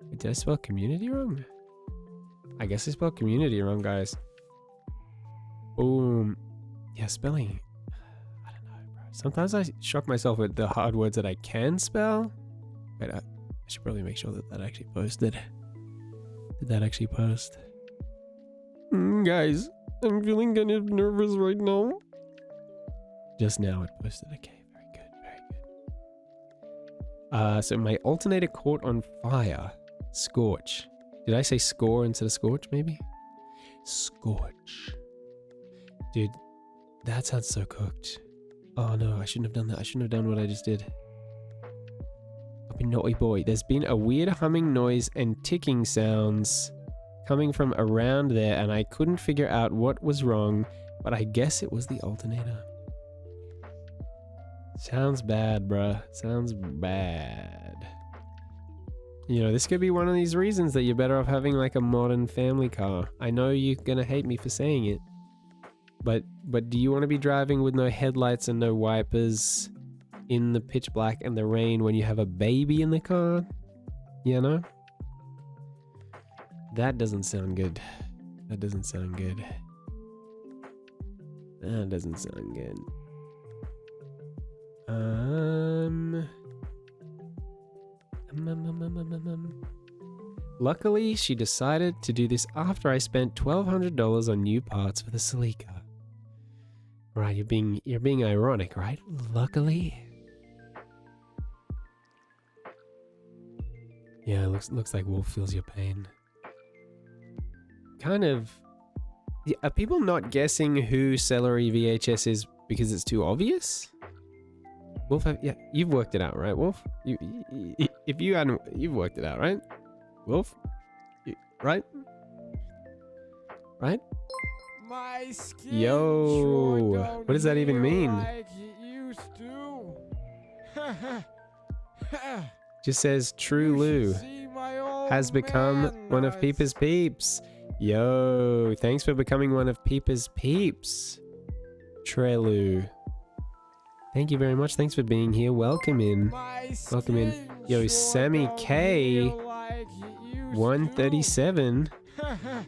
Wait, did I spell community wrong? I guess I spelled community wrong, guys. Boom. Yeah, spelling. I don't know, bro. Sometimes I shock myself with the hard words that I can spell. Wait, I should probably make sure that that actually posted. Did that actually post? Guys, I'm feeling kind of nervous right now. Just now it posted. Okay, very good, very good. So my alternator caught on fire. Scorch. Did I say score instead of scorch, maybe? Scorch. Dude, that sounds so cooked. Oh no, I shouldn't have done that. I shouldn't have done what I just did. I've been naughty boy. There's been a weird humming noise and ticking sounds coming from around there, and I couldn't figure out what was wrong, but I guess it was the alternator. Sounds bad, bruh. Sounds bad. You know, this could be one of these reasons that you're better off having like a modern family car. I know you're gonna hate me for saying it, but do you want to be driving with no headlights and no wipers in the pitch black and the rain when you have a baby in the car? You know? That doesn't sound good. That doesn't sound good. That doesn't sound good. Luckily, she decided to do this after I spent $1,200 on new parts for the Celica. Right, you're being ironic, right? Luckily. Yeah, it looks like Wolf feels your pain. Kind of. Are people not guessing who Celery VHS is because it's too obvious? Wolf, yeah, you've worked it out, right, Wolf? If you hadn't, you've worked it out, right? Wolf? Right? Right? My skin Yo, sure don't what does that even heal mean? like it used to. Just says True You Lou should see my old has become man one of nuts. Peeper's peeps. Yo, thanks for becoming one of Peeper's peeps. Trelu. Thank you very much. Thanks for being here. Welcome in. My Welcome in. skin Yo, sure Sammy don't K. heal like it used 137. to.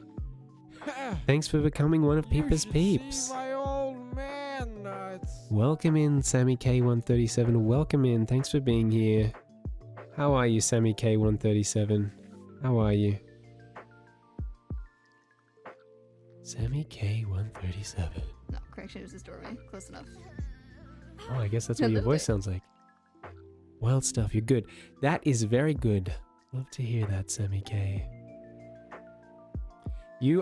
Thanks for becoming one of Peeper's You should peeps. see my old man nuts. Welcome in, Sammy K137. Welcome in. Thanks for being here. How are you, Sammy K137? How are you? Sammy K137. No, correction, it was this doorway. Close enough. Oh, I guess that's what your voice sounds like. Wild stuff. You're good. That is very good. Love to hear that, Sammy K.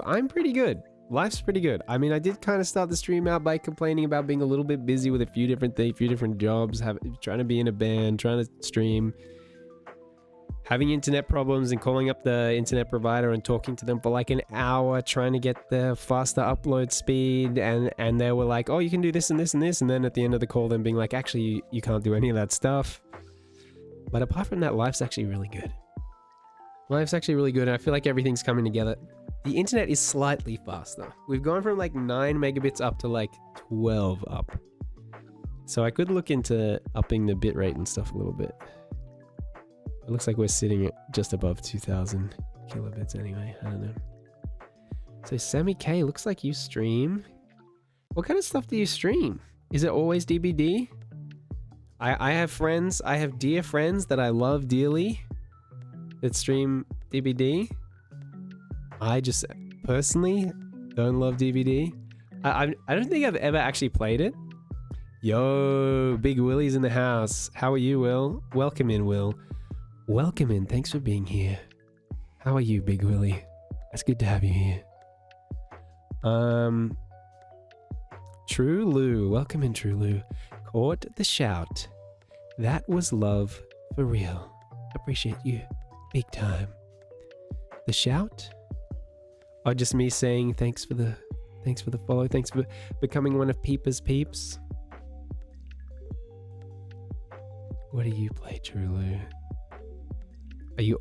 I'm pretty good. Life's pretty good. I mean, I did kind of start the stream out by complaining about being a little bit busy with a few different things, few different jobs, trying to be in a band, trying to stream, having internet problems and calling up the internet provider and talking to them for like an hour, trying to get the faster upload speed. And they were like, oh, you can do this and this and this. And then at the end of the call, them being like, actually, you can't do any of that stuff. But apart from that, life's actually really good. Life's actually really good. I feel like everything's coming together. The internet is slightly faster. We've gone from like 9 megabits up to like 12 up. So I could look into upping the bitrate and stuff a little bit. It looks like we're sitting at just above 2000 kilobits anyway. I don't know. So Sammy K, looks like you stream. What kind of stuff do you stream? Is it always DBD? I have friends, I have dear friends that I love dearly that stream DBD. I just personally don't love DVD. I don't think I've ever actually played it. Yo, Big Willie's in the house. How are you, Will? Welcome in, Will. Welcome in. Thanks for being here. How are you, Big Willie? It's good to have you here. True Lou. Welcome in, True Lou. Caught the shout. That was love for real. Appreciate you. Big time. The shout? Or just me saying thanks for the follow. Thanks for becoming one of Peeper's peeps. What do you play, Trulu? Are you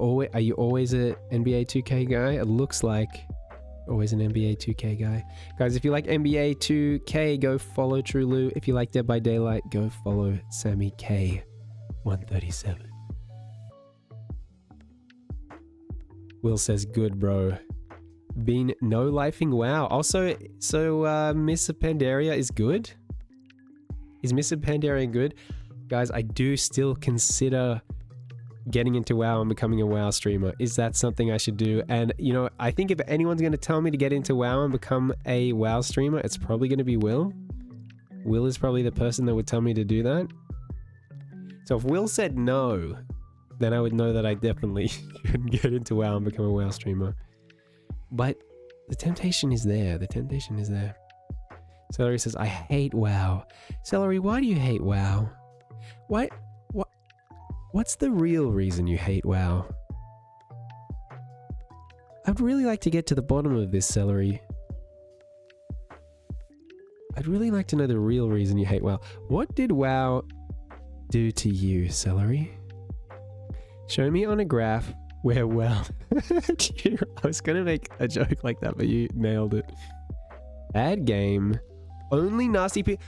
always a NBA 2K guy? It looks like always an NBA 2K guy. Guys, if you like NBA 2K, go follow Trulu. If you like Dead by Daylight, go follow Sammy K 137. Will says good, bro. Been no lifing. Wow. Also, so Miss Pandaria is good. Is Miss Pandaria good? Guys, I do still consider getting into WoW and becoming a WoW streamer. Is that something I should do? And you know, I think if anyone's going to tell me to get into WoW and become a WoW streamer, it's probably going to be Will. Will is probably the person that would tell me to do that. So if Will said no, then I would know that I definitely shouldn't get into WoW and become a WoW streamer. But the temptation is there. The temptation is there. Celery says, I hate WoW. Celery, why do you hate WoW? What's the real reason you hate WoW? I'd really like to get to the bottom of this, Celery. I'd really like to know the real reason you hate WoW. What did WoW do to you, Celery? Show me on a graph where WoW... I was going to make a joke like that, but you nailed it. Bad game. Only nasty people...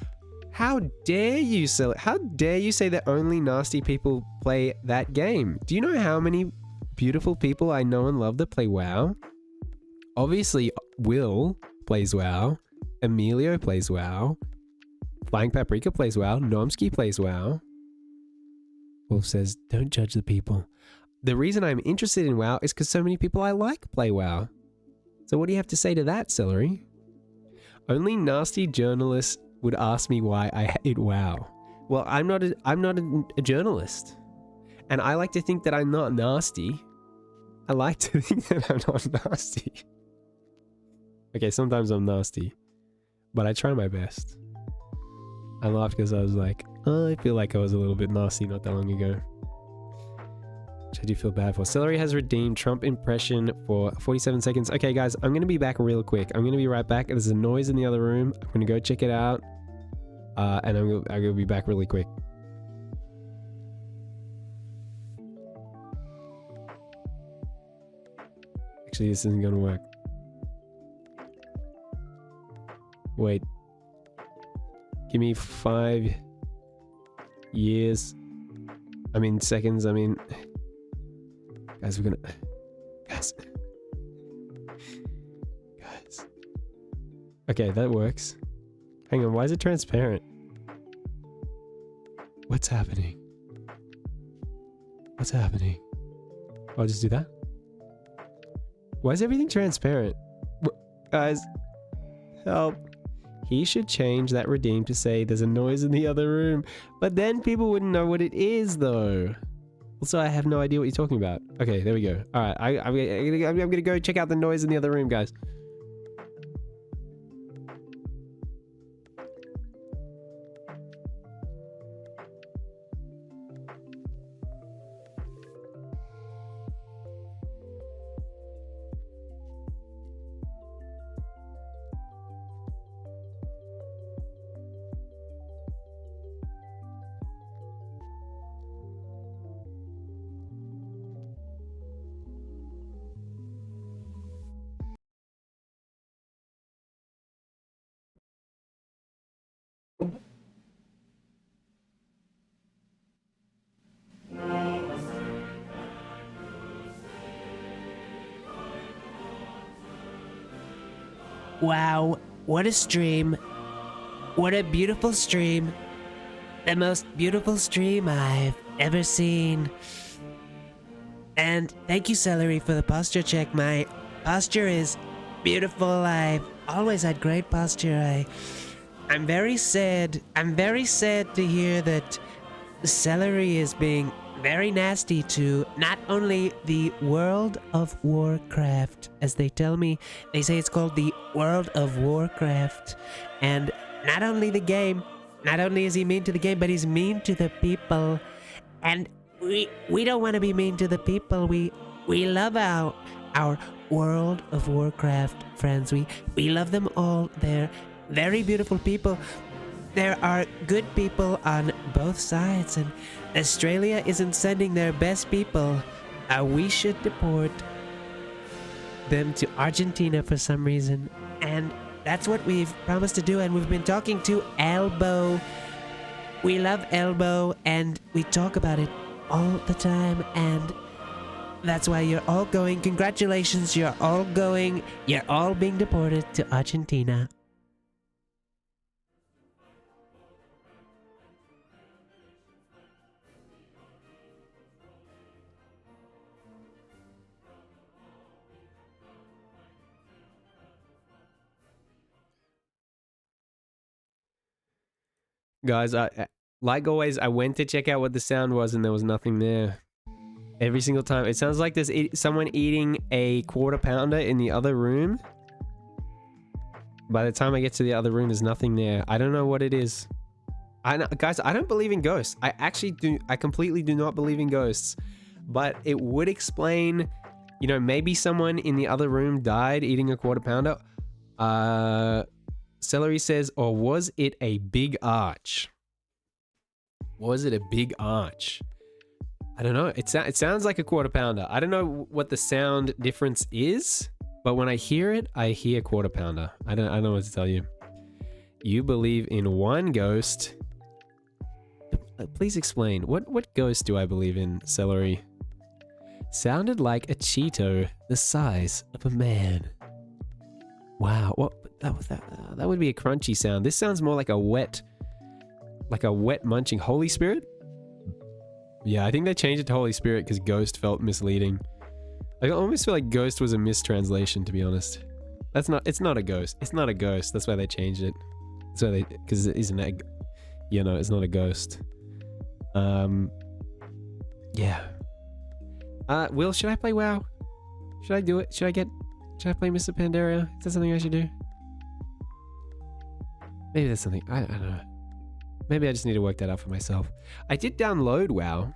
How dare you sell it? How dare you say that only nasty people play that game? Do you know how many beautiful people I know and love that play WoW? Obviously, Will plays WoW. Emilio plays WoW. Flying Paprika plays WoW. Nomsky plays WoW. Wolf says, don't judge the people. The reason I'm interested in WoW is because so many people I like play WoW. So what do you have to say to that, Celery? Only nasty journalists would ask me why I hate WoW. Well, I'm not a journalist. And I like to think that I'm not nasty. I like to think that I'm not nasty. Okay, sometimes I'm nasty. But I try my best. I laughed because I was like, I feel like I was a little bit nasty not that long ago. Which I do feel bad for. Celery has redeemed Trump impression for 47 seconds. Okay, guys, I'm going to be back real quick. I'm going to be right back. There's a noise in the other room. I'm going to go check it out. And I'm going to be back really quick. Actually, this isn't going to work. Wait. Give me 5 years. I mean, seconds. I mean... Guys, we're gonna... Guys. Okay, that works. Hang on, why is it transparent? What's happening? What's happening? Oh, I'll just do that? Why is everything transparent? Guys, help. He should change that redeem to say there's a noise in the other room. But then people wouldn't know what it is, though. Also, I have no idea what you're talking about. Okay, there we go. All right, I'm gonna go check out the noise in the other room, guys. Wow, what a stream. What a beautiful stream. The most beautiful stream I've ever seen. And thank you, Celery, for the posture check. My posture is beautiful. I've always had great posture. I'm very sad. I'm very sad to hear that Celery is being very nasty to not only the World of Warcraft, as they tell me. They say it's called the World of Warcraft. And not only the game, not only is he mean to the game, but he's mean to the people. And we don't want to be mean to the people. We love our World of Warcraft friends. We love them all. They're very beautiful people. There are good people on both sides, and Australia isn't sending their best people. We should deport them to Argentina for some reason, and that's what we've promised to do. And we've been talking to Elbow. We love Elbow, and we talk about it all the time, and that's why you're all going. Congratulations, you're all going. You're all being deported to Argentina. Guys, like always, I went to check out what the sound was and there was nothing there. Every single time. It sounds like there's someone eating a quarter pounder in the other room. By the time I get to the other room, there's nothing there. I don't know what it is. Guys, I don't believe in ghosts. I completely do not believe in ghosts. But it would explain, you know, maybe someone in the other room died eating a quarter pounder. Celery says, or was it a big arch? Was it a big arch? I don't know. It sounds like a quarter pounder. I don't know what the sound difference is, but when I hear it, I hear quarter pounder. I don't know what to tell you. You believe in one ghost. Please explain. What ghost do I believe in, Celery? Sounded like a Cheeto the size of a man. Wow, what that would be a crunchy sound. This sounds more like a wet munching. Holy Spirit? Yeah, I think they changed it to Holy Spirit because Ghost felt misleading. I almost feel like Ghost was a mistranslation, to be honest. It's not a ghost. It's not a ghost. That's why they changed it. That's why because it is an egg. You know, it's not a ghost. Yeah. Will, should I play WoW? Should I do it? Should I play Mr. Pandaria? Is that something I should do? Maybe that's something. I don't know. Maybe I just need to work that out for myself. I did download WoW.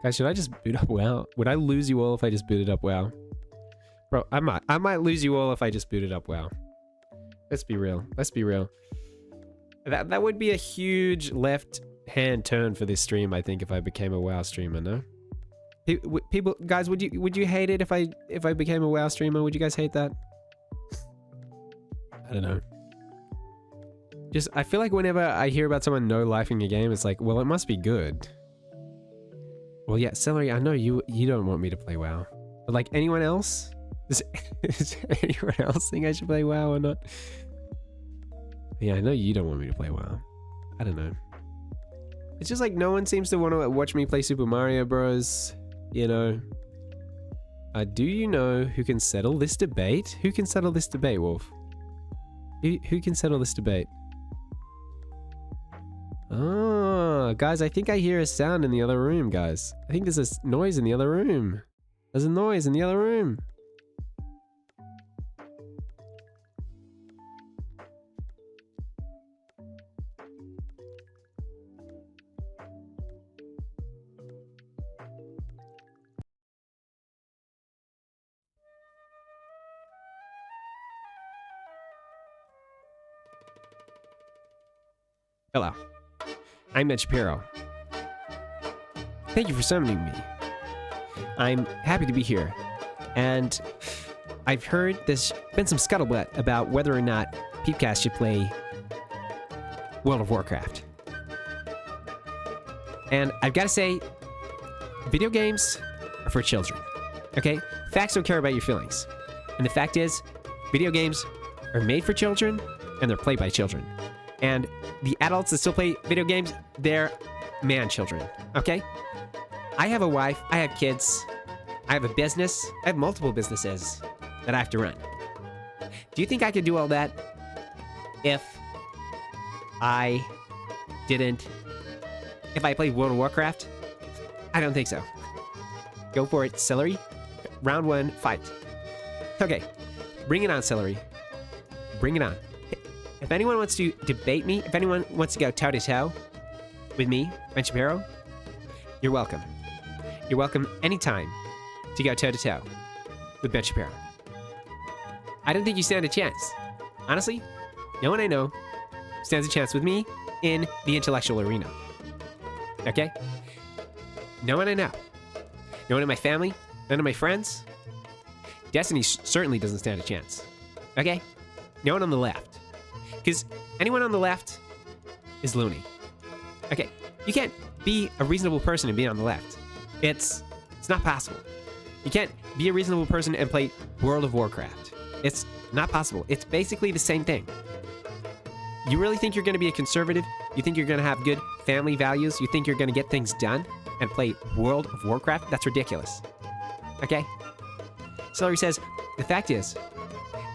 Guys, should I just boot up WoW? Would I lose you all if I just booted up WoW? Bro, I might lose you all if I just booted up WoW. Let's be real. Let's be real. That would be a huge left-hand turn for this stream, I think, if I became a WoW streamer, no? People, guys, would you hate it if I became a WoW streamer? Would you guys hate that? I don't know. Just, I feel like whenever I hear about someone no-lifing a game, it's like, well, it must be good. Well, yeah, Celery, I know you don't want me to play WoW. But like, anyone else? Is anyone else think I should play WoW or not? Yeah, I know you don't want me to play WoW. I don't know. It's just like no one seems to want to watch me play Super Mario Bros. You know. Do you know who can settle this debate? Who can settle this debate, Wolf? Who can settle this debate? Oh, guys, I think I hear a sound in the other room, guys. I think there's a noise in the other room. There's a noise in the other room. Hello. I'm Ben Shapiro. Thank you for summoning me. I'm happy to be here. And I've heard there's been some scuttlebutt about whether or not Peepcast should play World of Warcraft. And I've got to say, video games are for children. Okay? Facts don't care about your feelings. And the fact is, video games are made for children and they're played by children. And the adults that still play video games, they're man children, okay? I have a wife, I have kids, I have a business, I have multiple businesses that I have to run. Do you think I could do all that if I played World of Warcraft? I don't think so. Go for it, Celery. Round 1, fight. Okay, bring it on, Celery. Bring it on. If anyone wants to debate me, if anyone wants to go toe-to-toe with me, Ben Shapiro, you're welcome. You're welcome anytime to go toe-to-toe with Ben Shapiro. I don't think you stand a chance. Honestly, no one I know stands a chance with me in the intellectual arena. Okay? No one I know. No one in my family, none of my friends. Destiny certainly doesn't stand a chance. Okay? No one on the left. Because anyone on the left is loony. Okay, you can't be a reasonable person and be on the left. It's not possible. You can't be a reasonable person and play World of Warcraft. It's not possible. It's basically the same thing. You really think you're going to be a conservative? You think you're going to have good family values? You think you're going to get things done and play World of Warcraft? That's ridiculous. Okay? Celery says, the fact is,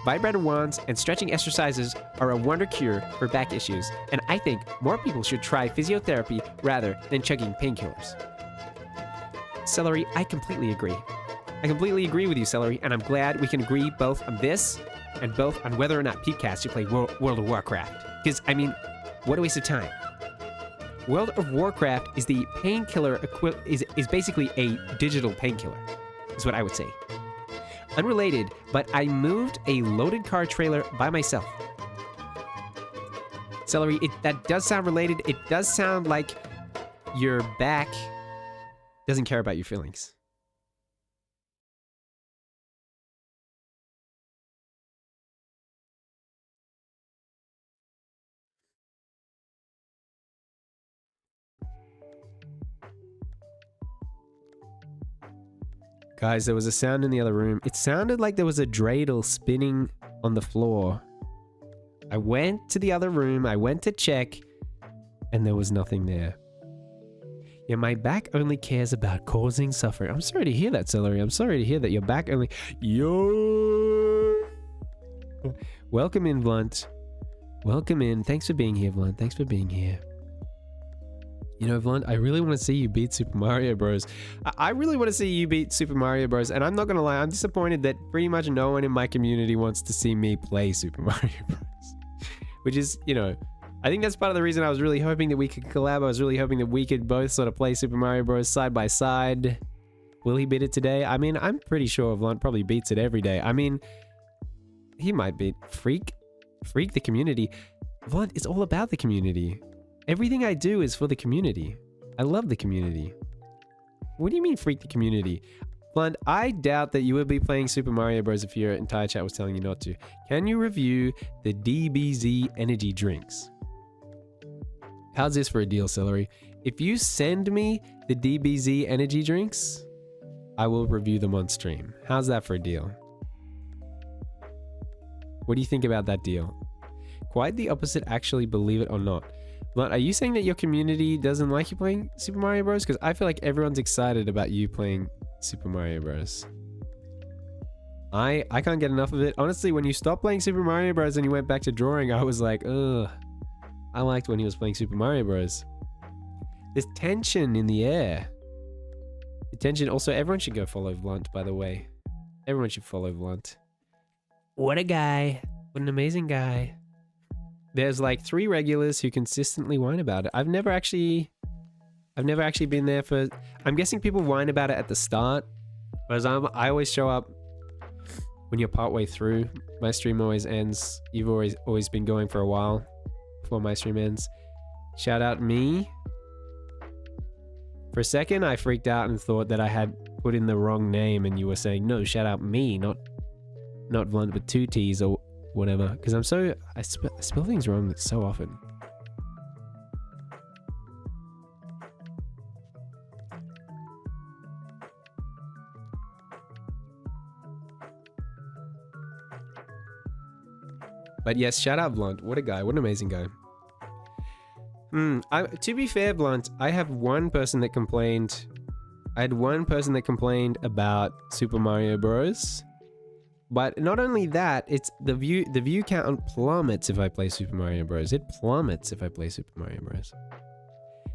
vibrator wands and stretching exercises are a wonder cure for back issues, and I think more people should try physiotherapy rather than chugging painkillers. Celery, I completely agree. I completely agree with you, Celery, and I'm glad we can agree both on this and both on whether or not Peepcast should play World of Warcraft. Because, I mean, what a waste of time. World of Warcraft is the painkiller is basically a digital painkiller, is what I would say. Unrelated, but I moved a loaded car trailer by myself. Celery, that does sound related. It does sound like your back doesn't care about your feelings. Guys, there was a sound in the other room. It sounded like there was a dreidel spinning on the floor. I went to the other room, I went to check, and there was nothing there. Yeah, my back only cares about causing suffering. I'm sorry to hear that, Celery. I'm sorry to hear that your back only... Yo! Welcome in, Blunt. Welcome in. Thanks for being here, Blunt. Thanks for being here. You know, Vlon, I really want to see you beat Super Mario Bros. I really want to see you beat Super Mario Bros. And I'm not going to lie, I'm disappointed that pretty much no one in my community wants to see me play Super Mario Bros. Which is, you know, I think that's part of the reason I was really hoping that we could collab. I was really hoping that we could both sort of play Super Mario Bros. Side by side. Will he beat it today? I mean, I'm pretty sure Vlant probably beats it every day. I mean, he might beat Freak the community. Vlant is all about the community. Everything I do is for the community. I love the community. What do you mean Freak the community? Vlant, I doubt that you would be playing Super Mario Bros. If your entire chat was telling you not to. Can you review the DBZ energy drinks? How's this for a deal, Celery? If you send me the DBZ energy drinks, I will review them on stream. How's that for a deal? What do you think about that deal? Quite the opposite, actually, believe it or not. But are you saying that your community doesn't like you playing Super Mario Bros? Because I feel like everyone's excited about you playing Super Mario Bros. I can't get enough of it. Honestly, when you stopped playing Super Mario Bros. And you went back to drawing, I was like, ugh. I liked when he was playing Super Mario Bros. There's tension in the air. The tension. Also, everyone should go follow Vlant, by the way. Everyone should follow Vlant. What a guy. What an amazing guy. There's like 3 regulars who consistently whine about it. I've never actually been there for... I'm guessing people whine about it at the start. Whereas I always show up when you're partway through. My stream always ends. You've always been going for a while before my stream ends. Shout out me. For a second, I freaked out and thought that I had put in the wrong name and you were saying, no, shout out me, not Vlant with 2 T's or whatever. Because I spell things wrong so often. But yes, shout out Vlant. What a guy. What an amazing guy. To be fair, Vlant, I have one person that complained. I had one person that complained about Super Mario Bros. But not only that, it's the view count plummets if I play Super Mario Bros. It plummets if I play Super Mario Bros.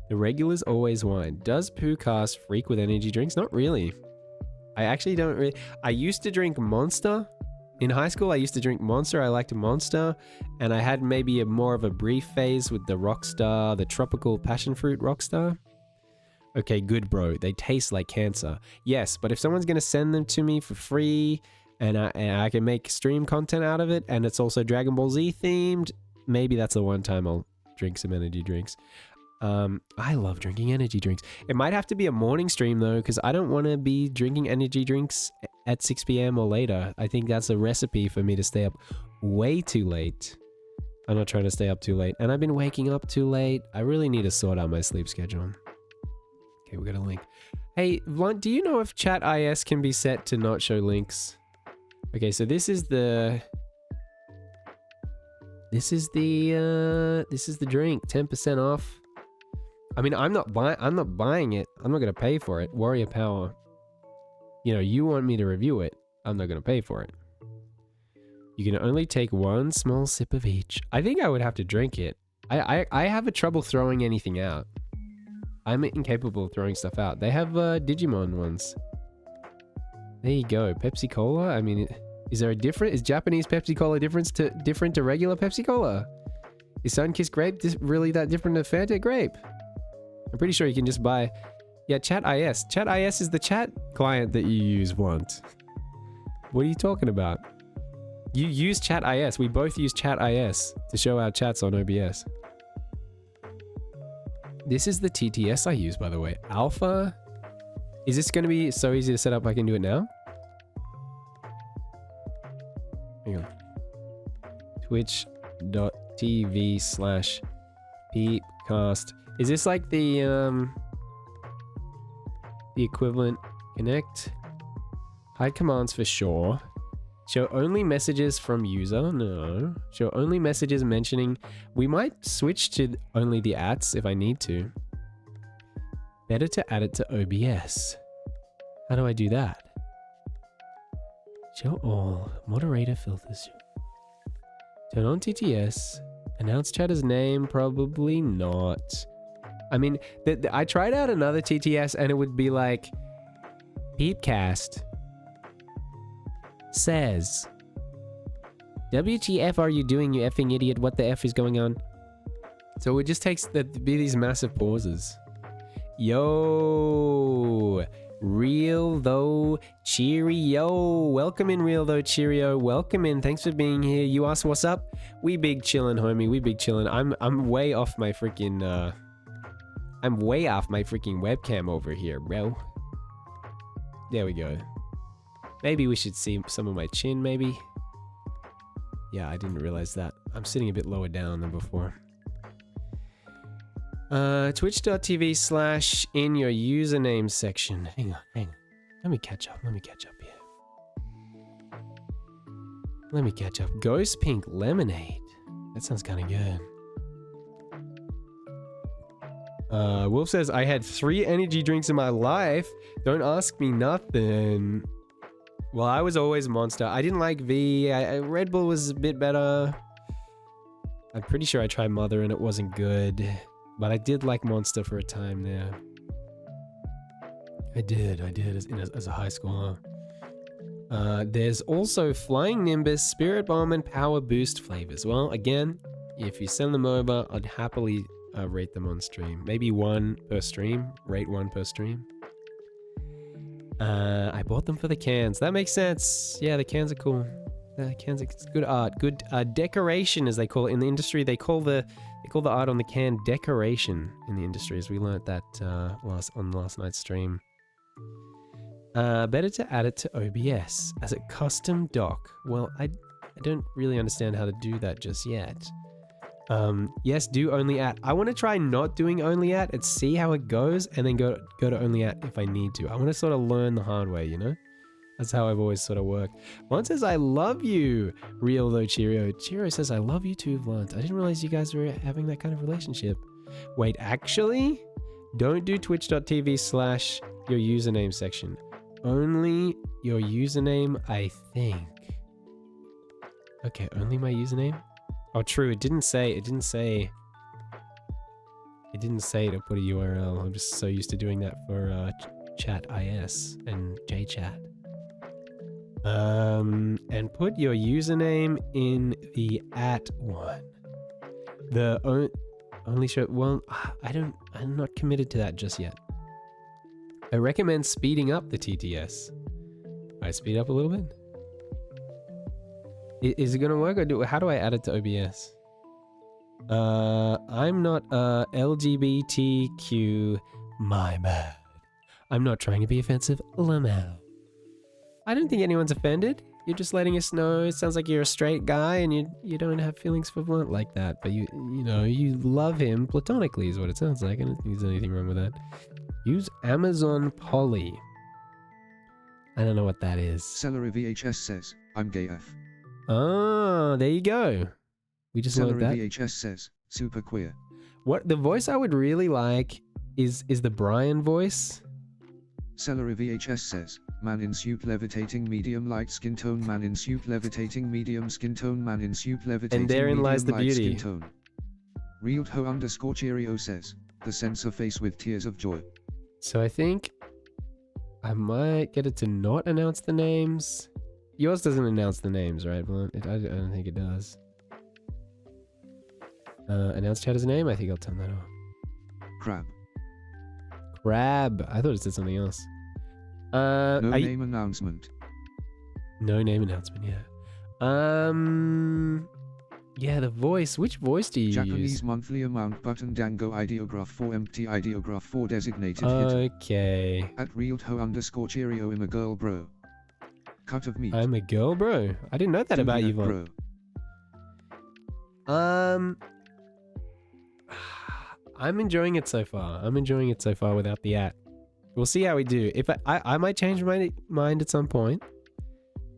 The regulars always whine. Does Poocast freak with energy drinks? Not really. I actually don't really. I used to drink Monster. In high school, I used to drink Monster. I liked Monster. And I had maybe more of a brief phase with the Rockstar, the tropical passion fruit Rockstar. Okay, good, bro. They taste like cancer. Yes, but if someone's going to send them to me for free and I can make stream content out of it and it's also Dragon Ball Z themed, maybe that's the one time I'll drink some energy drinks. I love drinking energy drinks. It might have to be a morning stream though, because I don't want to be drinking energy drinks at 6 p.m. or later. I think that's a recipe for me to stay up way too late. I'm not trying to stay up too late. And I've been waking up too late. I really need to sort out my sleep schedule. Okay, we got a link. Hey, Vlant, do you know if chat IS can be set to not show links? Okay, so this is the drink, 10% off. I mean, I'm not buying it. I'm not gonna pay for it. Warrior Power. You know, you want me to review it. I'm not gonna pay for it. You can only take one small sip of each. I think I would have to drink it. I have a trouble throwing anything out. I'm incapable of throwing stuff out. They have Digimon ones. There you go. Pepsi Cola. I mean, is Japanese Pepsi Cola different to regular Pepsi Cola? Is Sunkissed Grape really that different to Fanta Grape? I'm pretty sure you can just buy... Yeah, Chat IS. Chat IS is the chat client that you use, Vlant. What are you talking about? You use Chat IS. We both use Chat IS to show our chats on OBS. This is the TTS I use, by the way. Alpha. Is this going to be so easy to set up I can do it now? Hang on. Twitch.tv/peepcast. Is this like the equivalent? Connect. Hide commands for sure. Show only messages from user. No. Show only messages mentioning. We might switch to only the ats if I need to. Better to add it to OBS. How do I do that? Show all. Moderator filters. Turn on TTS. Announce chatter's name. Probably not. I mean, I tried out another TTS and it would be like Peepcast says, WTF are you doing, you effing idiot? What the F is going on? So it just takes be these massive pauses. Yo, Real Though Cheerio. Welcome in, Real Though Cheerio. Welcome in. Thanks for being here. You asked what's up? We big chillin', homie. We big chillin'. I'm way off my freaking webcam over here, bro. There we go. Maybe we should see some of my chin, maybe. Yeah, I didn't realize that. I'm sitting a bit lower down than before. Twitch.tv/ in your username section. Hang on. Let me catch up here. Ghost Pink Lemonade. That sounds kind of good. Wolf says, I had 3 energy drinks in my life. Don't ask me nothing. Well, I was always Monster. I didn't like V. Red Bull was a bit better. I'm pretty sure I tried Mother and it wasn't good. But I did like Monster for a time there. I did as a high schooler. There's also Flying Nimbus, Spirit Bomb, and Power Boost flavors. Well, again, if you send them over, I'd happily rate them on stream. Maybe 1 per stream. Rate 1 per stream. I bought them for the cans. That makes sense. Yeah, the cans are cool. The cans are good art. Good decoration, as they call it in the industry. They call the art on the can decoration in the industry, as we learnt that on last night's stream. Better to add it to OBS as a custom doc. Well, I don't really understand how to do that just yet. Yes, do only at. I want to try not doing only at and see how it goes, and then go to only at if I need to. I want to sort of learn the hard way, you know? That's how I've always sort of worked. Vlant says, I love you. Real Though Cheerio. Cheerio says, I love you too, Vlant. I didn't realize you guys were having that kind of relationship. Wait, actually? Don't do twitch.tv/ your username section. Only your username, I think. Okay, only my username? Oh, true. It didn't say to put a URL. I'm just so used to doing that for chat IS and JChat. And put your username in the @one. The only show. Well, I'm not committed to that just yet. I recommend speeding up the TTS. I speed up a little bit. Is it gonna work, or how do I add it to OBS? I'm not LGBTQ. My bad. I'm not trying to be offensive. Lamau. I don't think anyone's offended. You're just letting us know. It sounds like you're a straight guy and you don't have feelings for Blunt like that. But you love him platonically is what it sounds like. I don't think there's anything wrong with that. Use Amazon Polly. I don't know what that is. Celery VHS says, I'm gay F. Oh, there you go. We just learned that. Celery VHS says, super queer. What the voice I would really like is the Brian voice. Celery VHS says, man in suit levitating medium light skin tone, man in suit levitating medium skin tone, man in suit levitating and therein lies the beauty. Skin tone. Realtho_Cheerio says, the sensor face with tears of joy. So I think I might get it to not announce the names. Yours doesn't announce the names, right, Blunt? I don't think it does. Announce chat as a name? I think I'll turn that off. Crab. I thought it said something else. No name announcement. No name announcement, yeah. Yeah, the voice. Which voice do you Japanese use? monthly amount button dango ideograph 4 empty ideograph 4 designated hit. Okay. At Realtho_Cheerio I'm a girl bro. Cut of meat. I'm a girl, bro. I didn't know that about you, bro. I'm enjoying it so far. Without the at. We'll see how we do. If I might change my mind at some point,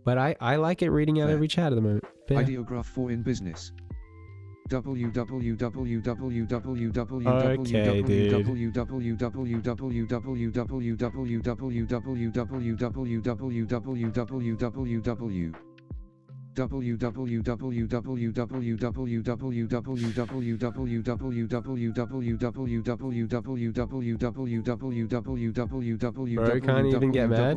but I like it reading out every chat at the moment. Fair. Ideograph 4 in business. Bro, can't even get mad.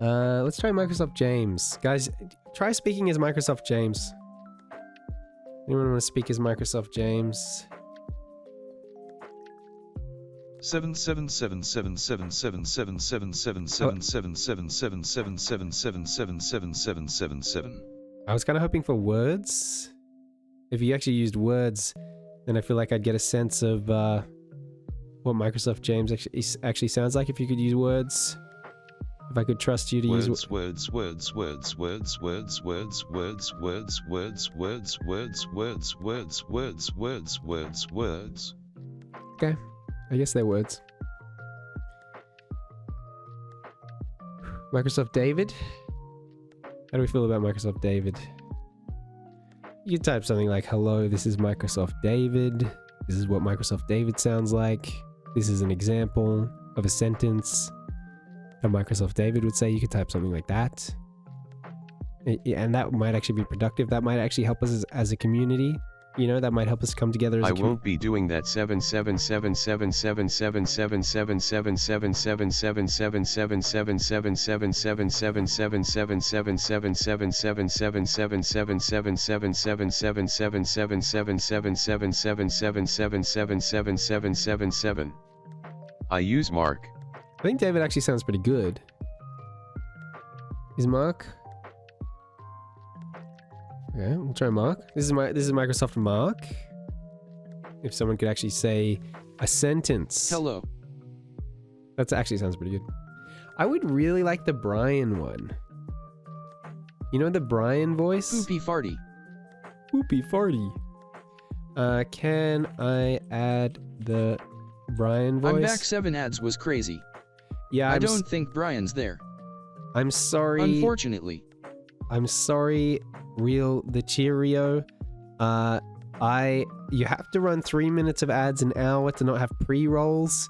Let's try Microsoft James. Guys, try speaking as Microsoft James. Anyone want to speak as Microsoft James? 777777777777777777777. I was kind of hoping for words. If you actually used words, then I feel like I'd get a sense of what Microsoft James actually sounds like if you could use words. If I could trust you to use words. Okay, I guess they're words. Microsoft David? How do we feel about Microsoft David? You could type something like, hello, this is Microsoft David. This is what Microsoft David sounds like. This is an example of a sentence that Microsoft David would say. You could type something like that. And that might actually be productive. That might actually help us as a community. You know, that might help us come together as a I won't be doing that. 7777777777777777777777777777777777777777777777777777777777777777777777777777777777777777777777777777777777777777777777777777777777777777777777777777777777777777777. I use Mark. I think David actually sounds pretty good. Is Mark? Okay, we'll try Mark. This is Microsoft Mark. If someone could actually say a sentence. Hello. That actually sounds pretty good. I would really like the Brian one. You know the Brian voice? Poopy farty. Poopy farty. Can I add the Brian voice? I'm back. 7 ads was crazy. Yeah, I don't think Brian's there. I'm sorry. Unfortunately. I'm sorry, Real the Cheerio. You have to run 3 minutes of ads an hour to not have pre-rolls.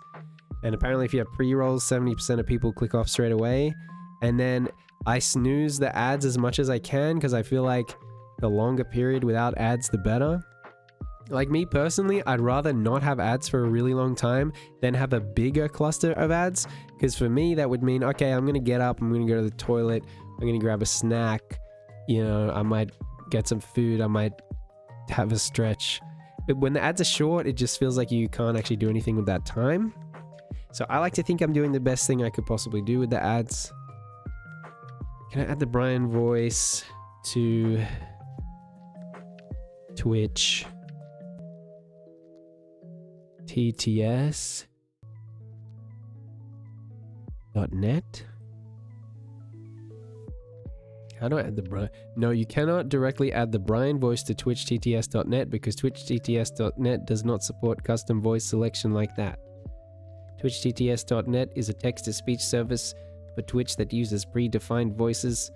And apparently if you have pre-rolls, 70% of people click off straight away. And then I snooze the ads as much as I can because I feel like the longer period without ads, the better. Like me personally, I'd rather not have ads for a really long time than have a bigger cluster of ads. Because for me, that would mean, okay, I'm going to get up, I'm going to go to the toilet, I'm going to grab a snack, you know, I might get some food, I might have a stretch. But when the ads are short, it just feels like you can't actually do anything with that time. So I like to think I'm doing the best thing I could possibly do with the ads. Can I add the Brian voice to Twitch? TTS.net? How do I add the Brian? No, you cannot directly add the Brian voice to twitch.tts.net because twitch.tts.net does not support custom voice selection like that. Twitch.tts.net is a text-to-speech service for Twitch that uses predefined voices.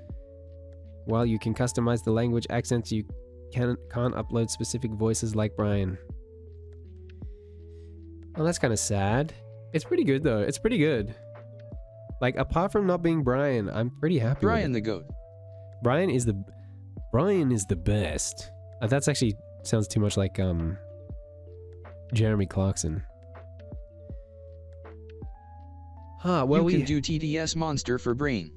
While you can customize the language accents, you can't upload specific voices like Brian. Oh, that's kind of sad. It's pretty good though. It's pretty good. Like, apart from not being Brian, I'm pretty happy Brian with the GOAT. Brian is the best. That's actually sounds too much like Jeremy Clarkson. Huh, well, you can do TDS Monster for Brain.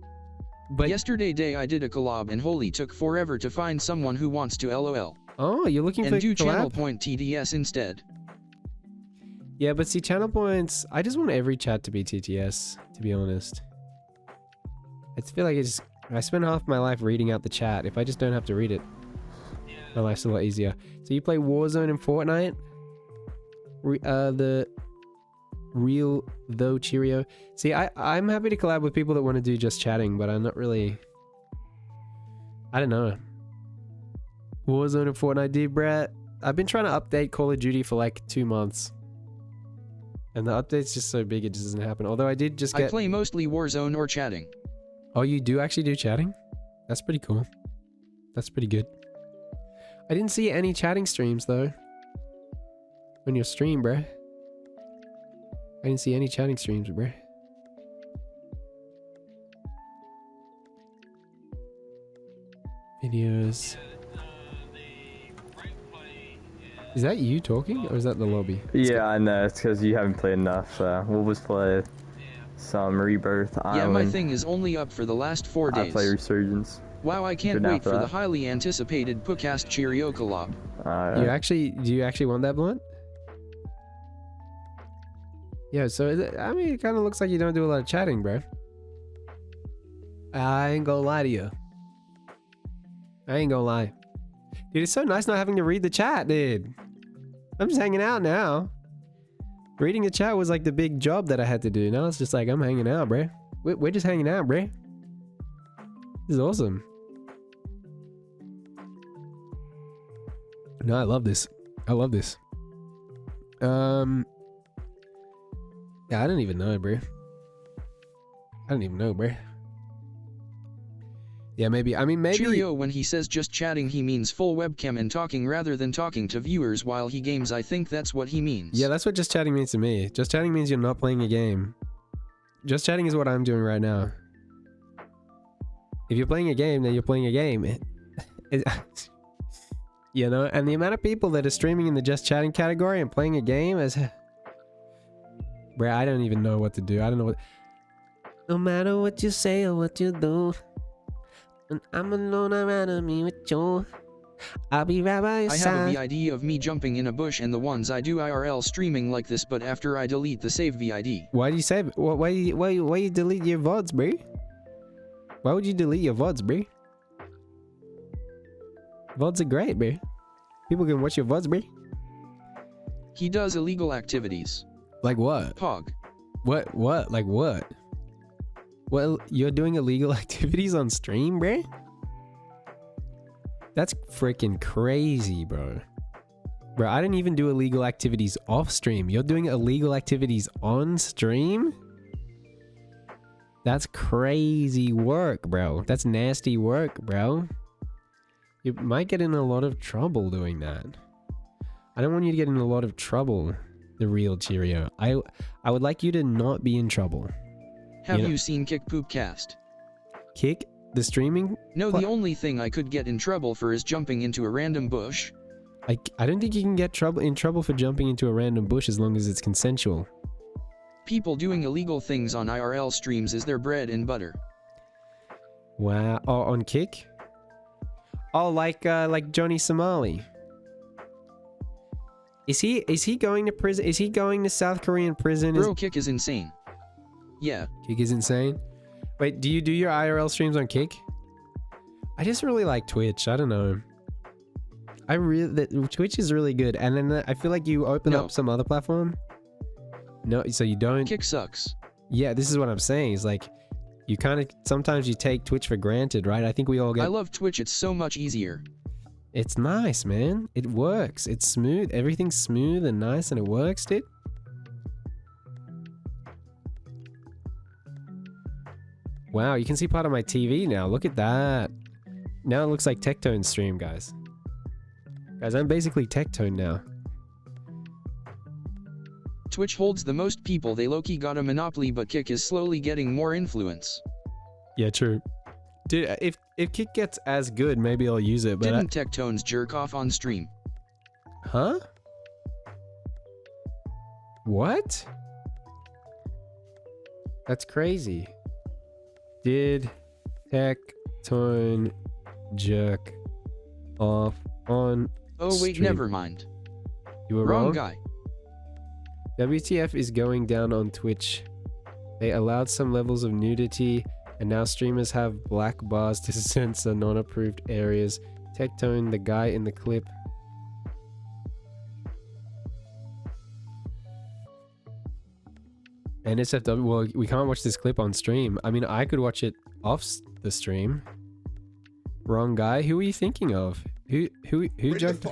But yesterday I did a collab and holy took forever to find someone who wants to LOL. Oh, you're looking for and do collab? channel point TDS instead. Yeah, but see, channel points, I just want every chat to be TTS, to be honest. I feel like I spend half my life reading out the chat. If I just don't have to read it, my life's a lot easier. So you play Warzone and Fortnite? The Real though Cheerio. See, I'm happy to collab with people that want to do just chatting, but I'm not really... I don't know. Warzone and Fortnite, dude, Brett. I've been trying to update Call of Duty for like 2 months. And the update's just so big it just doesn't happen. Although I did just get... I play mostly Warzone or chatting. Oh, you do actually do chatting? That's pretty cool. That's pretty good. I didn't see any chatting streams though. On your stream, bruh. I didn't see any chatting streams, bruh. Videos. Is that you talking, or is that the lobby? Yeah, I know. It's because you haven't played enough. What was played? some Rebirth Yeah, Island. my thing is only up for the last 4 I days. play Resurgence. Wow, I can't Good wait after for the that. highly anticipated Podcast Cheerio collab. Do you actually want that blunt? Yeah, so I mean, it kind of looks like you don't do a lot of chatting, bro. I ain't gonna lie to you. I ain't gonna lie. Dude, it's so nice not having to read the chat, dude. I'm just hanging out now. Reading the chat was like the big job that I had to do. Now it's just like, I'm hanging out, bro. We're just hanging out, bro. This is awesome. No, I love this. I love this. Yeah, I don't even know, bro. I don't even know, bro. Yeah, maybe. I mean, maybe. Cheerio, when he says just chatting, he means full webcam and talking rather than talking to viewers while he games. I think that's what he means. Yeah, that's what just chatting means to me. Just chatting means you're not playing a game. Just chatting is what I'm doing right now. If you're playing a game, then you're playing a game. You know, and the amount of people that are streaming in the just chatting category and playing a game is... Bruh, I don't even know what to do. I don't know what... No matter what you say or what you do, when I'm alone around me with you, I'll be right by your I side. have a VID of me jumping in a bush and the ones I do IRL streaming like this, but after I delete the save VID. Why do you save it? Why you delete your VODs, bro? Why would you delete your VODs, bro? VODs are great, bro. People can watch your VODs, bro. He does illegal activities. Like what? Pog. What? Like what? Well, you're doing illegal activities on stream, bro? That's freaking crazy, bro. Bro, I didn't even do illegal activities off stream. You're doing illegal activities on stream? That's crazy work, bro. That's nasty work, bro. You might get in a lot of trouble doing that. I don't want you to get in a lot of trouble, the real Cheerio. I would like you to not be in trouble. Have You know- you seen Kick Poopcast? Kick the streaming? No, What? the only thing I could get in trouble for is jumping into a random bush. I don't think you can get in trouble for jumping into a random bush as long as it's consensual. People doing illegal things on IRL streams is their bread and butter. Wow. Oh, on Kick? Oh, like Johnny Somali. Is he going to prison? Is he going to South Korean prison? Bro, Kick is insane. Yeah. Kick is insane. Wait, do you do your IRL streams on Kick? I just really like Twitch. I don't know. Twitch is really good, and then I feel like you open No. up some other platform. No, so you don't. Kick sucks. Yeah, this is what I'm saying. It's like you kind of sometimes you take Twitch for granted, right? I think we all get. I love Twitch, it's so much easier. It's nice, man. It works. It's smooth. Everything's smooth and nice, and it works, dude. Wow, you can see part of my TV now. Look at that. Now it looks like Tectone's stream, guys. Guys, I'm basically Tectone now. Twitch holds the most people, they low-key got a monopoly, but Kick is slowly getting more influence. Yeah, true. Dude, if Kick gets as good, maybe I'll use it, but Didn't Tectones jerk off on stream? Huh? What? That's crazy. Did Tectone jerk off on Oh wait, stream? never mind. You were Wrong wrong? guy. WTF is going down on Twitch. They allowed some levels of nudity, and now streamers have black bars to censor non-approved areas. Tectone, the guy in the clip. NSFW, well, we can't watch this clip on stream. I mean, I could watch it off the stream. Wrong guy. Who are you thinking of? Who jumped?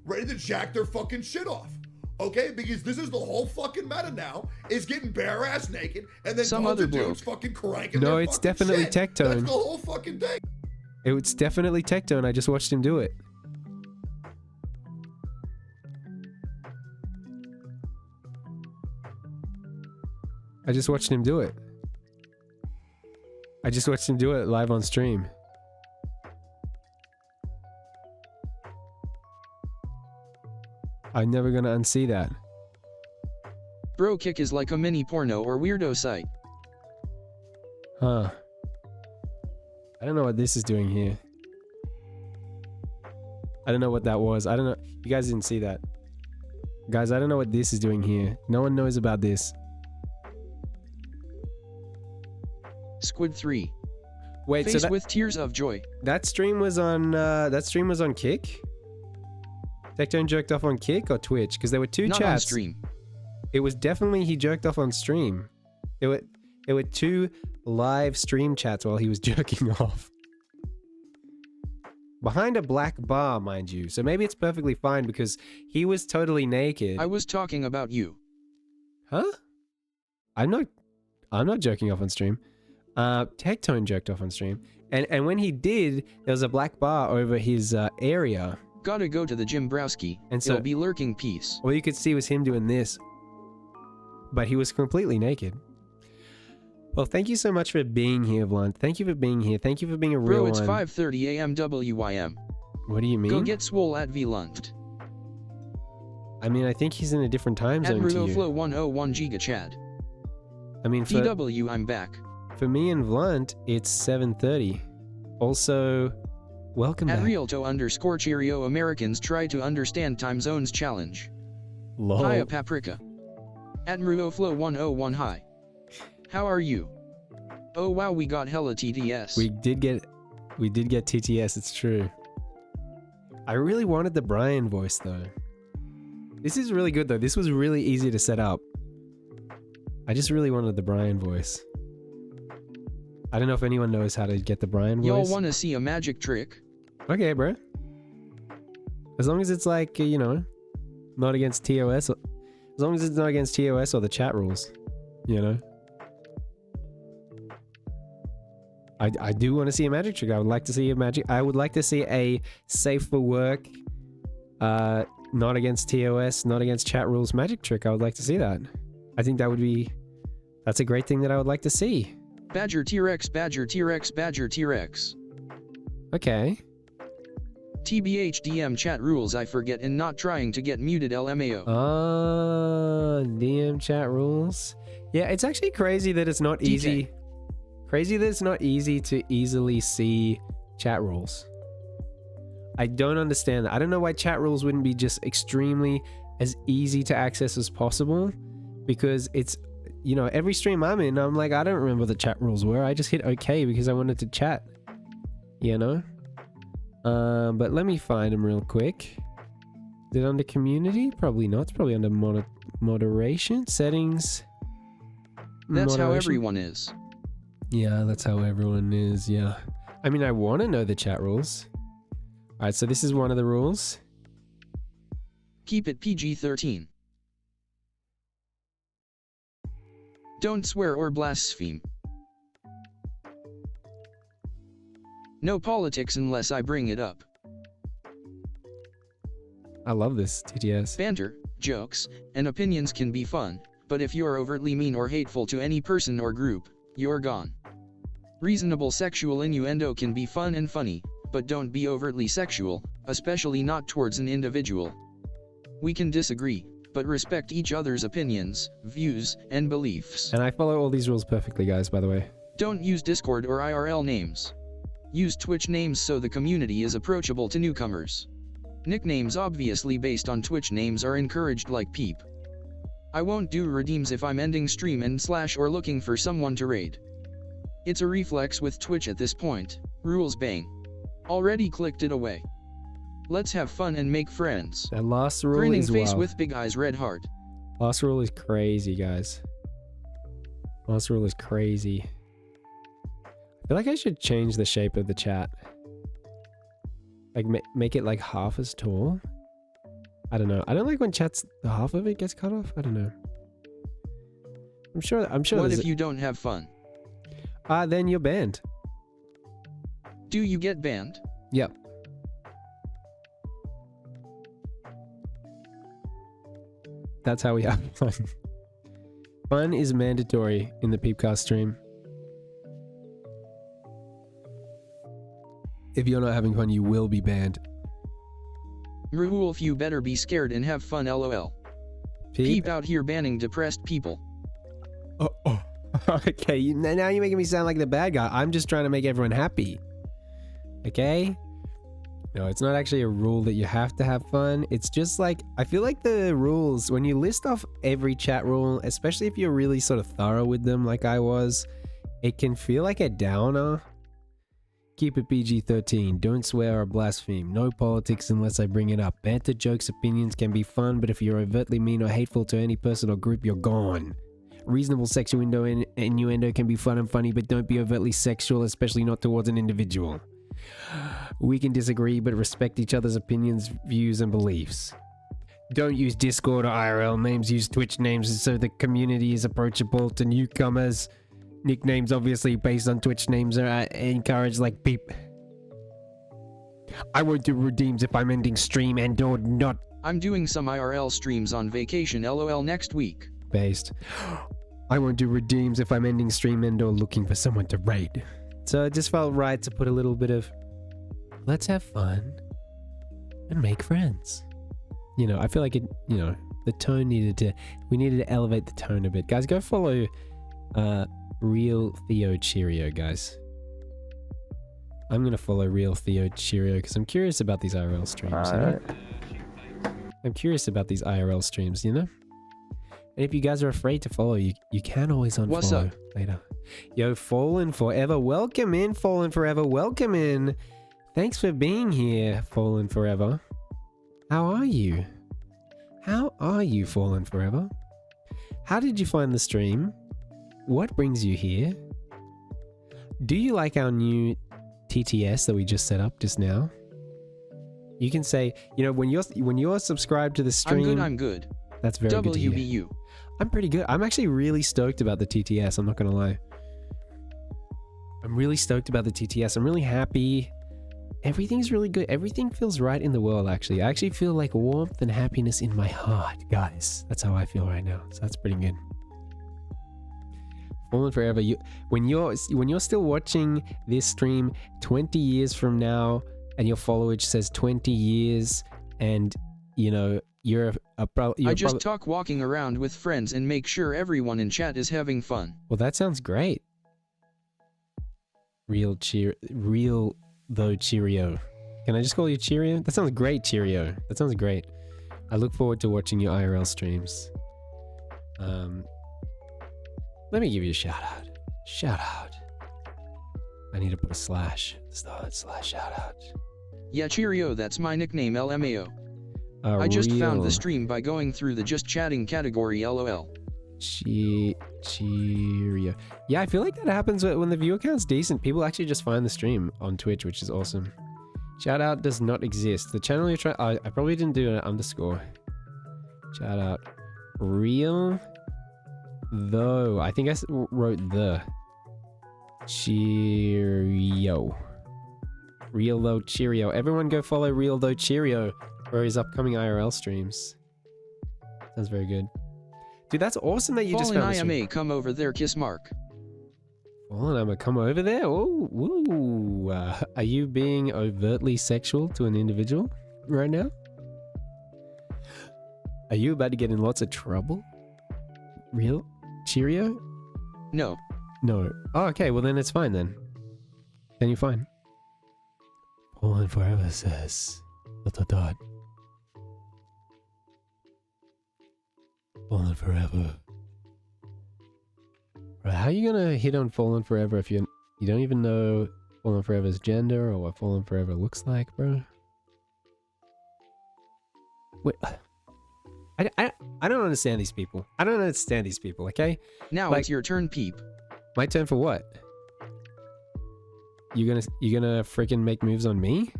Ready to jack their fucking shit off. Okay, because this is the whole fucking meta now, is getting bare ass naked and then Some tons other of dudes bloke. fucking cranking No, their it's fucking definitely shit. Tectone. That's the whole fucking thing. It's definitely Tectone. I just watched him do it. I just watched him do it. I just watched him do it live on stream. I'm never gonna unsee that. Bro, Kick is like a mini porno or weirdo site. Huh. I don't know what this is doing here. I don't know what that was. I don't know. You guys didn't see that. Guys, I don't know what this is doing here. No one knows about this. Squid 3. Wait, Face so with tears of joy. that stream was on Kick? Tectone jerked off on Kick or Twitch? Because there were two Not chats. on stream. It was definitely he jerked off on stream. There were two live stream chats while he was jerking off. Behind a black bar, mind you. So maybe it's perfectly fine because he was totally naked. I was talking about you. Huh? I'm not jerking off on stream. Tectone jerked off on stream. And when he did, there was a black bar over his area. Gotta go to the gym, browski. And so- It'll be lurking peace. All you could see was him doing this. But he was completely naked. Well, thank you so much for being here, Blunt. Thank you for being here. Thank you for being a real Bro, it's one. 5:30 a.m. WYM. What do you mean? Go get swole at VLunt. I mean, I think he's in a different time At zone to you. Flow 101 Giga Chad. I mean, for DW, I'm back. me and Blunt, it's 7:30. Also, welcome At back. Realto_Cheerio, Americans try to understand time zones challenge. Lol. Hiya Paprika. At Flow 101 hi. How are you? Oh wow, we got hella TTS. We did get TTS, it's true. I really wanted the Brian voice though. This is really good though. This was really easy to set up. I just really wanted the Brian voice. I don't know if anyone knows how to get the Brian Y'all voice. wanna see a magic trick? Okay, bro. As long as it's like, you know, not against TOS. As long as it's not against TOS or the chat rules, you know. I do want to see a magic trick. I would like to see a magic. I would like to see a safe for work, not against TOS, not against chat rules magic trick. I would like to see that. I think that's a great thing that I would like to see. Badger T-Rex, Badger T-Rex, Badger T-Rex. Okay. TBH DM chat rules I forget and not trying to get muted LMAO. DM chat rules. Yeah, it's actually crazy that it's not DK. easy. Crazy that it's not easy to easily see chat rules. I don't understand that. I don't know why chat rules wouldn't be just extremely as easy to access as possible, because it's, you know, every stream I'm in, I'm like, I don't remember what the chat rules were. I just hit OK because I wanted to chat, you know? But let me find them real quick. Is it under community? Probably not. It's probably under moderation, settings. That's how moderation. everyone is. Yeah, that's how everyone is, yeah. I mean, I want to know the chat rules. Alright, so this is one of the rules. Keep it PG-13. Don't swear or blaspheme. No politics unless I bring it up. I love this, TTS. Banter, jokes, and opinions can be fun, but if you're overtly mean or hateful to any person or group, you're gone. Reasonable sexual innuendo can be fun and funny, but don't be overtly sexual, especially not towards an individual. We can disagree, but respect each other's opinions, views, and beliefs. And I follow all these rules perfectly, guys, by the way. Don't use Discord or IRL names. Use Twitch names so the community is approachable to newcomers. Nicknames obviously based on Twitch names are encouraged, like Peep. I won't do redeems if I'm ending stream and / or looking for someone to raid. It's a reflex with Twitch at this point. Rules bang. Already clicked it away. Let's have fun and make friends. That last rule Grinning is face wild. with big eyes, red heart. Last rule is crazy, guys. Last rule is crazy. I feel like I should change the shape of the chat. Like, make it like half as tall. I don't know. I don't like when chat's half of it gets cut off. I don't know. I'm sure. What there's if you don't have fun? then you're banned. Do you get banned? Yep. That's how we have fun. Fun is mandatory in the Peepcast stream. If you're not having fun, you will be banned. Rahulf, you better be scared and have fun, lol. Peep out here banning depressed people. Oh. Okay, now you're making me sound like the bad guy. I'm just trying to make everyone happy. Okay? No, it's not actually a rule that you have to have fun. It's just like, I feel like the rules, when you list off every chat rule, especially if you're really sort of thorough with them like I was, it can feel like a downer. Keep it PG-13. Don't swear or blaspheme. No politics unless I bring it up. Banter, jokes, opinions can be fun, but if you're overtly mean or hateful to any person or group, you're gone. Reasonable sexual innuendo can be fun and funny, but don't be overtly sexual, especially not towards an individual. We can disagree, but respect each other's opinions, views, and beliefs. Don't use Discord or IRL names. Use Twitch names so the community is approachable to newcomers. Nicknames, obviously based on Twitch names, are encouraged like beep. I won't do redeems if I'm ending stream and or not I'm doing some IRL streams on vacation LOL next week. based. I won't do redeems if I'm ending stream and or looking for someone to raid. So it just felt right to put a little bit of let's have fun and make friends. You know, I feel like it, you know, the tone we needed to elevate the tone a bit. Guys, go follow Real Theo Cheerio, guys. I'm gonna follow Real Theo Cheerio because I'm curious about these IRL streams, you know? I'm curious about these IRL streams, you know? And if you guys are afraid to follow, you can always unfollow What's up? later. Yo, Fallen Forever, welcome in, Fallen Forever, welcome in. Thanks for being here, Fallen Forever. How are you? How are you, Fallen Forever? How did you find the stream? What brings you here? Do you like our new TTS that we just set up just now? You can say, you know, when you're subscribed to the stream. I'm good. That's very good to hear. WBU. I'm pretty good. I'm actually really stoked about the TTS. I'm not gonna lie. I'm really stoked about the TTS. I'm really happy. Everything's really good. Everything feels right in the world, actually. I actually feel like warmth and happiness in my heart, guys. That's how I feel right now. So that's pretty good. Fallen Forever, when you're still watching this stream 20 years from now and your followage says 20 years and, you know, I just talk walking around with friends and make sure everyone in chat is having fun. Well, that sounds great. Real though Cheerio. Can I just call you Cheerio? That sounds great, Cheerio. That sounds great. I look forward to watching your IRL streams. Let me give you a shout out. Shout out. I need to put a slash. Slash shout out. Yeah, Cheerio, that's my nickname LMAO. I just found the stream by going through the just chatting category LOL. Cheerio. Yeah, I feel like that happens when the viewer count's decent. People actually just find the stream on Twitch, which is awesome. Shout out does not exist. The channel you're trying... I probably didn't do an underscore. Shout out. Real though. I think I wrote the. Cheerio. Real though Cheerio. Everyone go follow Real though Cheerio for his upcoming IRL streams. Sounds very good. Dude, that's awesome that you just found the stream. Fallen IMA, come over there, kiss Mark. Fallen IMA, come over there. Ooh. Are you being overtly sexual to an individual right now? Are you about to get in lots of trouble? Real Cheerio? No. No. Oh, okay. Well, then it's fine then. Then you're fine. Fallen Forever says... ... Fallen Forever. Right, how are you gonna hit on Fallen Forever if you don't even know Fallen Forever's gender or what Fallen Forever looks like, bro? Wait, I don't understand these people. I don't understand these people. Okay. Now like, it's your turn, Peep. My turn for what? You gonna freaking make moves on me,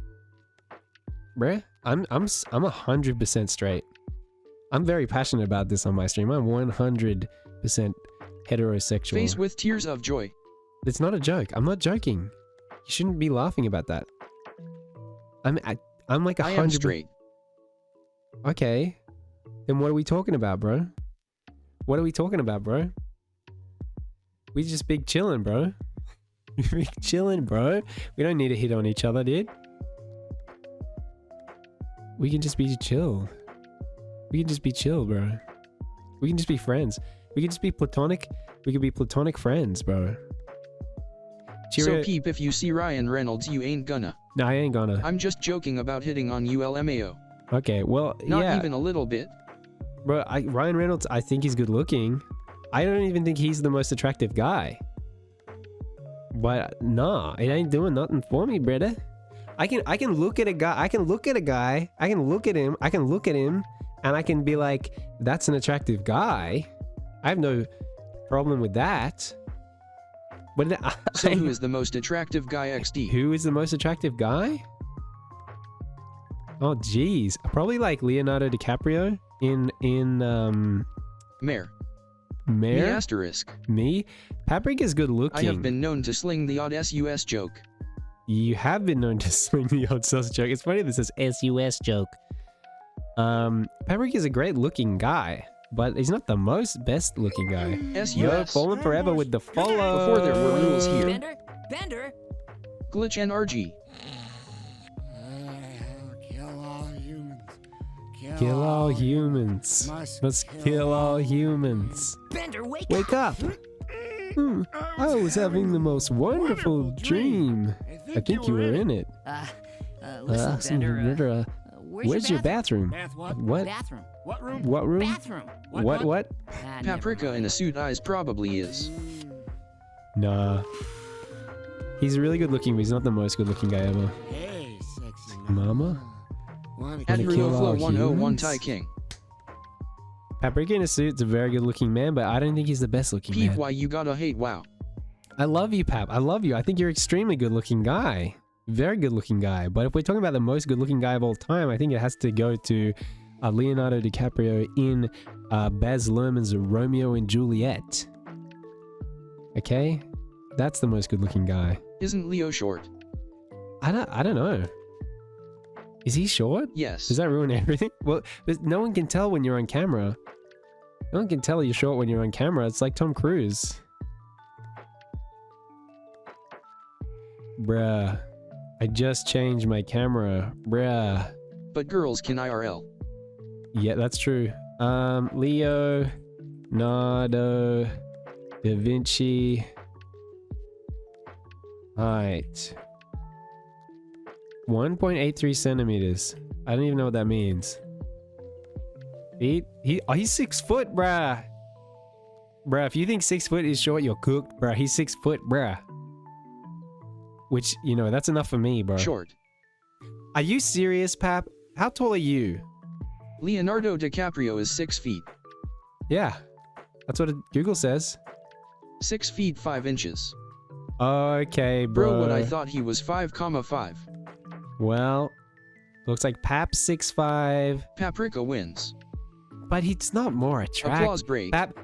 bruh? I'm 100% straight. I'm very passionate about this on my stream. I'm 100% heterosexual. Face with tears of joy. It's not a joke. I'm not joking. You shouldn't be laughing about that. I'm like 100%. I am straight. Okay. Then what are we talking about, bro? What are we talking about, bro? We just big chilling, bro. Big chilling, bro. We don't need to hit on each other, dude. We can just be chill. We can just be chill, bro. We can just be friends. We can just be platonic We could be platonic friends, bro. So Cheerio. peep, if you see Ryan Reynolds, you ain't gonna. No, I ain't gonna. I'm just joking about hitting on you, LMAO. Okay, well, Not yeah. even a little bit. Bro, Ryan Reynolds, I think he's good looking. I don't even think he's the most attractive guy. But nah, it ain't doing nothing for me, brother. I can look at a guy, I can look at him, and I can be like, that's an attractive guy. I have no problem with that. But So who is the most attractive guy XD? who is the most attractive guy? Oh geez, probably like Leonardo DiCaprio in Mare. Me Mare. asterisk. Me? Paprika's good looking. I have been known to sling the odd SUS joke. You have been known to swing the odd sus joke. It's funny this is SUS joke. Paprika's a great looking guy, but he's not the most best looking guy. Yo, SUS. Fallen Forever with the follow. Before there were rules here. Bender. Glitch NRG. Kill all humans. Kill all humans. Let's kill all humans. Bender, Wake up! I was having the most wonderful dream. I think you were in it. Listen, Bender. Where's your bathroom? What? Bathroom. What room? What room? Bathroom. What? Paprika in a suit eyes probably is. Nah. He's really good looking, but he's not the most good looking guy ever. Hey, sexy Mama? Wanna Wanna Adrian kill all Flow 101 humans? Thai King. Paprika in a suit's a very good looking man, but I don't think he's the best looking Peep, man. why you gotta hate, wow. I love you, Pap. I love you. I think you're an extremely good looking guy. Very good looking guy. But if we're talking about the most good looking guy of all time, I think it has to go to Leonardo DiCaprio in Baz Luhrmann's Romeo and Juliet. Okay? That's the most good looking guy. Isn't Leo short? I don't know. Is he short? Yes. Does that ruin everything? Well, but no one can tell when you're on camera. No one can tell you're short when you're on camera. It's like Tom Cruise. Bruh. I just changed my camera. Bruh. But girls can IRL. Yeah, that's true. Leo, Nardo, Da Vinci. Height. 1.83 centimeters. I don't even know what that means. He's 6 foot, bruh. Bruh, if you think 6 foot is short, you're cooked, bruh. He's 6 foot, bruh. Which, you know, that's enough for me, bro. Short. Are you serious, Pap? How tall are you? Leonardo DiCaprio is 6 feet. Yeah. That's what Google says. 6 feet 5 inches. Okay, bro. Bro, what I thought he was 5,5. Well, looks like Pap's 6'5". Paprika wins. But he's not more attractive. Applause break. Pap,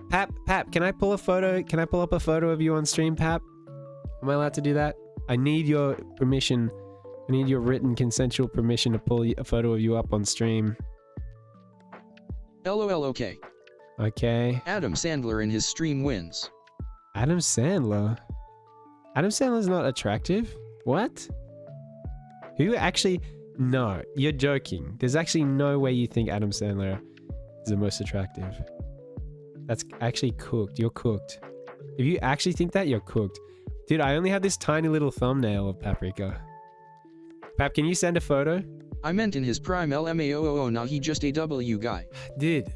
can I pull a photo? Can I pull up a photo of you on stream, Pap? Am I allowed to do that? I need your permission. I need your written consensual permission to pull a photo of you up on stream. LOL okay. Okay. Adam Sandler in his stream wins. Adam Sandler? Adam Sandler's not attractive? What? Who actually... No, you're joking. There's actually no way you think Adam Sandler is the most attractive. That's actually cooked. You're cooked. If you actually think that, you're cooked. Dude, I only have this tiny little thumbnail of Paprika. Pap, can you send a photo? I meant in his prime LMAOO, not he just a W guy. Dude,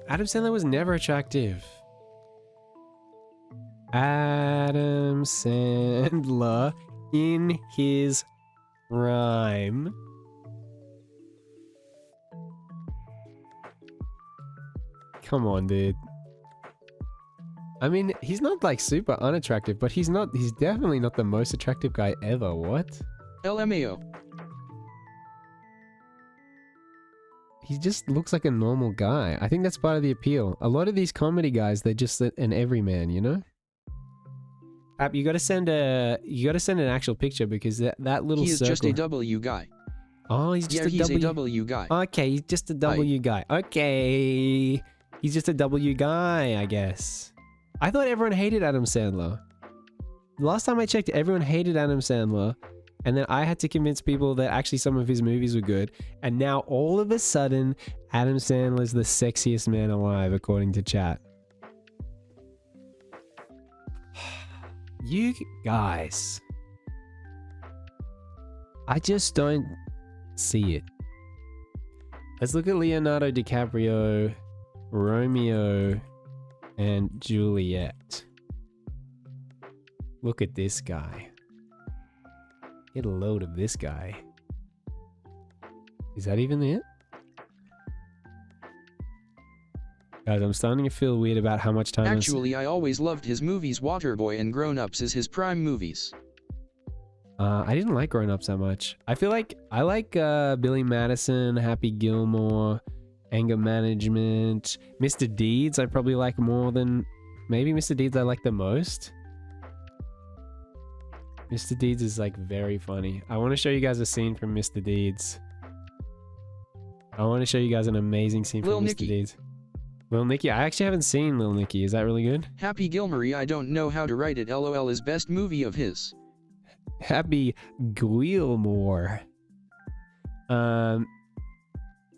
Adam Sandler was never attractive. Adam Sandler in his prime. Come on, dude. I mean, he's not like super unattractive, but he's definitely not the most attractive guy ever. What? LMAO. He just looks like a normal guy. I think that's part of the appeal. A lot of these comedy guys, they're just an everyman, you know? Pap, you gotta send an actual picture because that little He is circle. just a W guy. Oh, he's just Yeah, he's a W guy. Okay, he's just a W guy. Okay. He's just a W guy, I guess. I thought everyone hated Adam Sandler. Last time I checked, everyone hated Adam Sandler. And then I had to convince people that actually some of his movies were good. And now all of a sudden, Adam Sandler's the sexiest man alive, according to chat. You guys. I just don't see it. Let's look at Leonardo DiCaprio, Romeo, and Juliet. Look at this guy. Get a load of this guy. Is that even it? Guys, I'm starting to feel weird about how much time Actually, I always loved his movies. Waterboy and Grown Ups is his prime movies. I didn't like Grown Ups that much. I feel like I like Billy Madison, Happy Gilmore, Anger Management, Mr. Deeds. I probably like more than maybe Mr. Deeds. I like the most. Mr. Deeds is like very funny. I want to show you guys a scene from Mr. Deeds. I want to show you guys an amazing scene from Lil Mr. Nicky. Deeds. Lil Nicky. I actually haven't seen Lil Nicky. Is that really good? Happy Gilmore, I don't know how to write it. LOL is best movie of his. Happy Gilmore.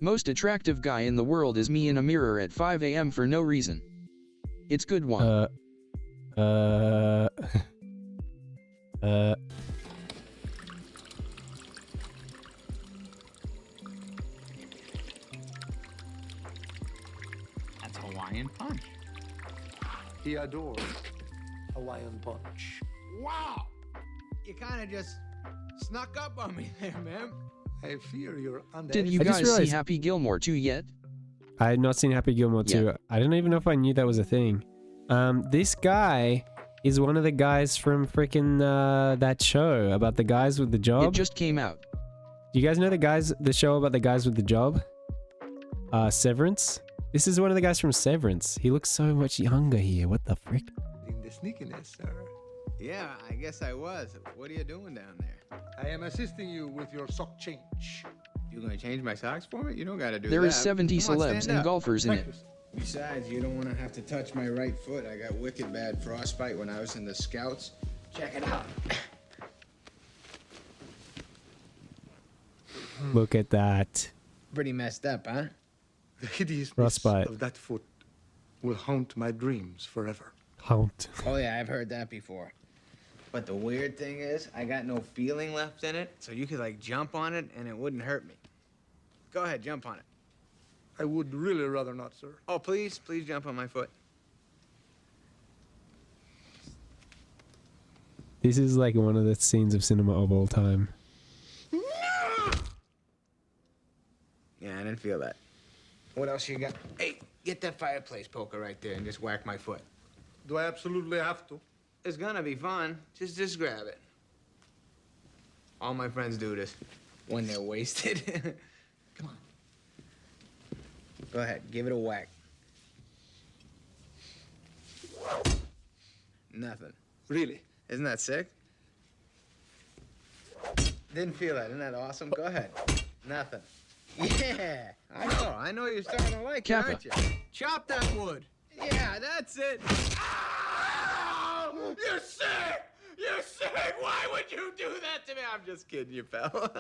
Most attractive guy in the world is me in a mirror at 5 a.m. for no reason. It's good one. That's Hawaiian Punch. He adores Hawaiian Punch. Wow! You kind of just snuck up on me there, man. I fear you're under. Did you I just guys see realized- Happy Gilmore 2 yet? I had not seen Happy Gilmore 2. Yeah. I don't even know if I knew that was a thing. This guy is one of the guys from freaking that show about the guys with the job. It just came out. Do you guys know the show about the guys with the job? Severance? This is one of the guys from Severance. He looks so much younger here. What the frick? In the sneakiness, sir. Yeah, I guess I was. What are you doing down there? I am assisting you with your sock change. You gonna change my socks for me? You don't gotta do that. There is 70 Come on, celebs stand and up. golfers in Thank it. you, sir. Besides, you don't want to have to touch my right foot. I got wicked bad frostbite when I was in the Scouts. Check it out. Look at that. Pretty messed up, huh? The hideousness Frostbite. of that foot will haunt my dreams forever. Haunt. Oh yeah, I've heard that before. But the weird thing is, I got no feeling left in it, so you could like jump on it and it wouldn't hurt me. Go ahead, jump on it. I would really rather not, sir. Oh, please jump on my foot. This is like one of the scenes of cinema of all time. Yeah, I didn't feel that. What else you got? Hey, get that fireplace poker right there and just whack my foot. Do I absolutely have to? It's gonna be fun. Just grab it. All my friends do this when they're wasted. Come on. Go ahead, give it a whack. Nothing. Really? Isn't that sick? Didn't feel that. Isn't that awesome? Go ahead. Nothing. Yeah, I know you're starting to like Kappa. it, aren't you? Chop that wood. Yeah, that's it. Ow! You're sick! You're sick! Why would you do that to me? I'm just kidding you, pal.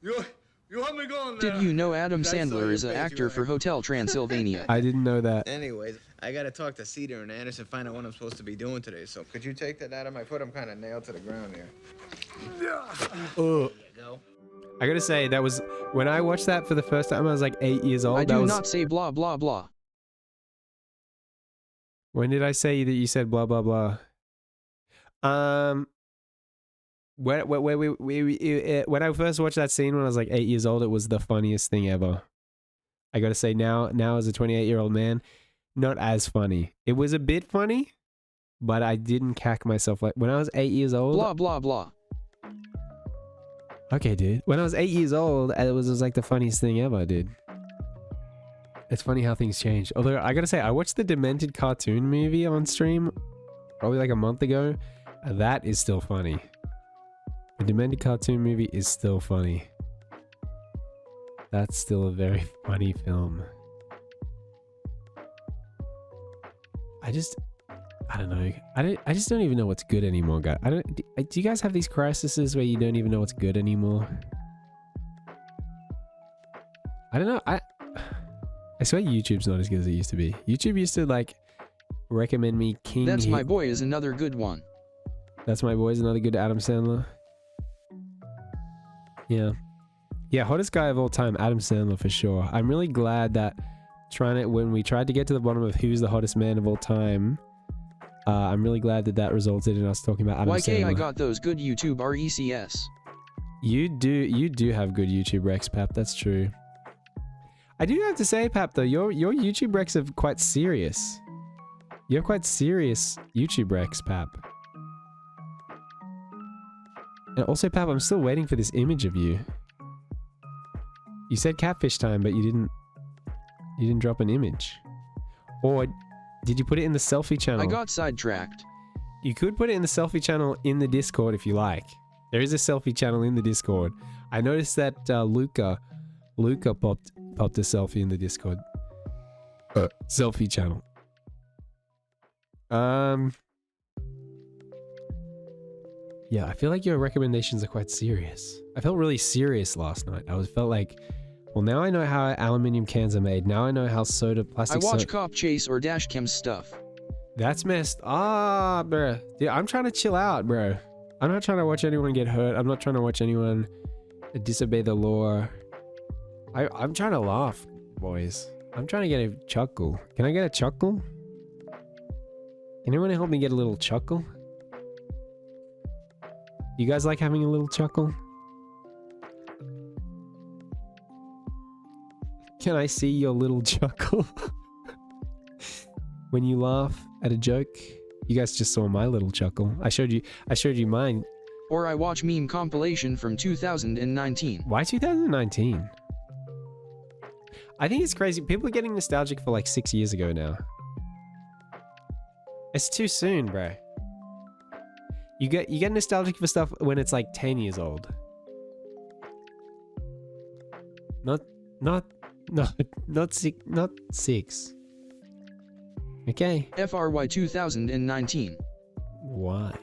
You want me going there? Did you know Adam I saw Sandler your is an face, you actor were for like- Hotel Transylvania? I didn't know that. Anyways, I gotta talk to Cedar and Anderson, find out what I'm supposed to be doing today. So could you take that out of my foot? I'm kind of nailed to the ground here. Ugh. Go. I gotta say, that was when I watched that for the first time. I was like 8 years old. I that do was not say blah blah blah. when did I say that you said blah blah blah? When I first watched that scene when I was like 8 years old, it was the funniest thing ever. I gotta say now as a 28-year-old man, not as funny. It was a bit funny, but I didn't cack myself like when I was 8 years old. Blah blah blah. Okay, dude. When I was 8 years old, it was like the funniest thing ever, dude. It's funny how things change. Although I gotta say, I watched the Demented cartoon movie on stream probably like a month ago. That is still funny. The Demented cartoon movie is still funny. That's still a very funny film. I don't know. I just don't even know what's good anymore, guys. Do you guys have these crises where you don't even know what's good anymore? I don't know. I swear YouTube's not as good as it used to be. YouTube used to like recommend me King. That's My Boy is another good one. That's My Boy is another good Adam Sandler. Yeah. Yeah, hottest guy of all time, Adam Sandler for sure. I'm really glad that when we tried to get to the bottom of who's the hottest man of all time, I'm really glad that resulted in us talking about Adam YK, Sandler. I got those good YouTube RECs. You do have good YouTube recs, Pap. That's true. I do have to say, Pap, though, your YouTube recs are quite serious. You have quite serious YouTube recs, Pap. And also, Pap, I'm still waiting for this image of you. You said catfish time, but you didn't drop an image. Or did you put it in the selfie channel? I got sidetracked. You could put it in the selfie channel in the Discord if you like. There is a selfie channel in the Discord. I noticed that Luca popped a selfie in the Discord. Selfie channel. Yeah, I feel like your recommendations are quite serious. I felt really serious last night. Felt like, well, now I know how aluminium cans are made. Now I know how plastic I watch soda... Cop Chase or Dashcam stuff. That's messed up, bruh. Dude, I'm trying to chill out, bro. I'm not trying to watch anyone get hurt. I'm not trying to watch anyone disobey the law. I'm trying to laugh, boys. I'm trying to get a chuckle. Can I get a chuckle? Can anyone help me get a little chuckle? You guys like having a little chuckle? Can I see your little chuckle? When you laugh at a joke? You guys just saw my little chuckle. I showed you mine. Or I watch meme compilation from 2019. Why 2019? I think it's crazy. People are getting nostalgic for like 6 years ago now. It's too soon, bro. You get nostalgic for stuff when it's like 10 years old. Not six. Okay. FRY 2019. Why?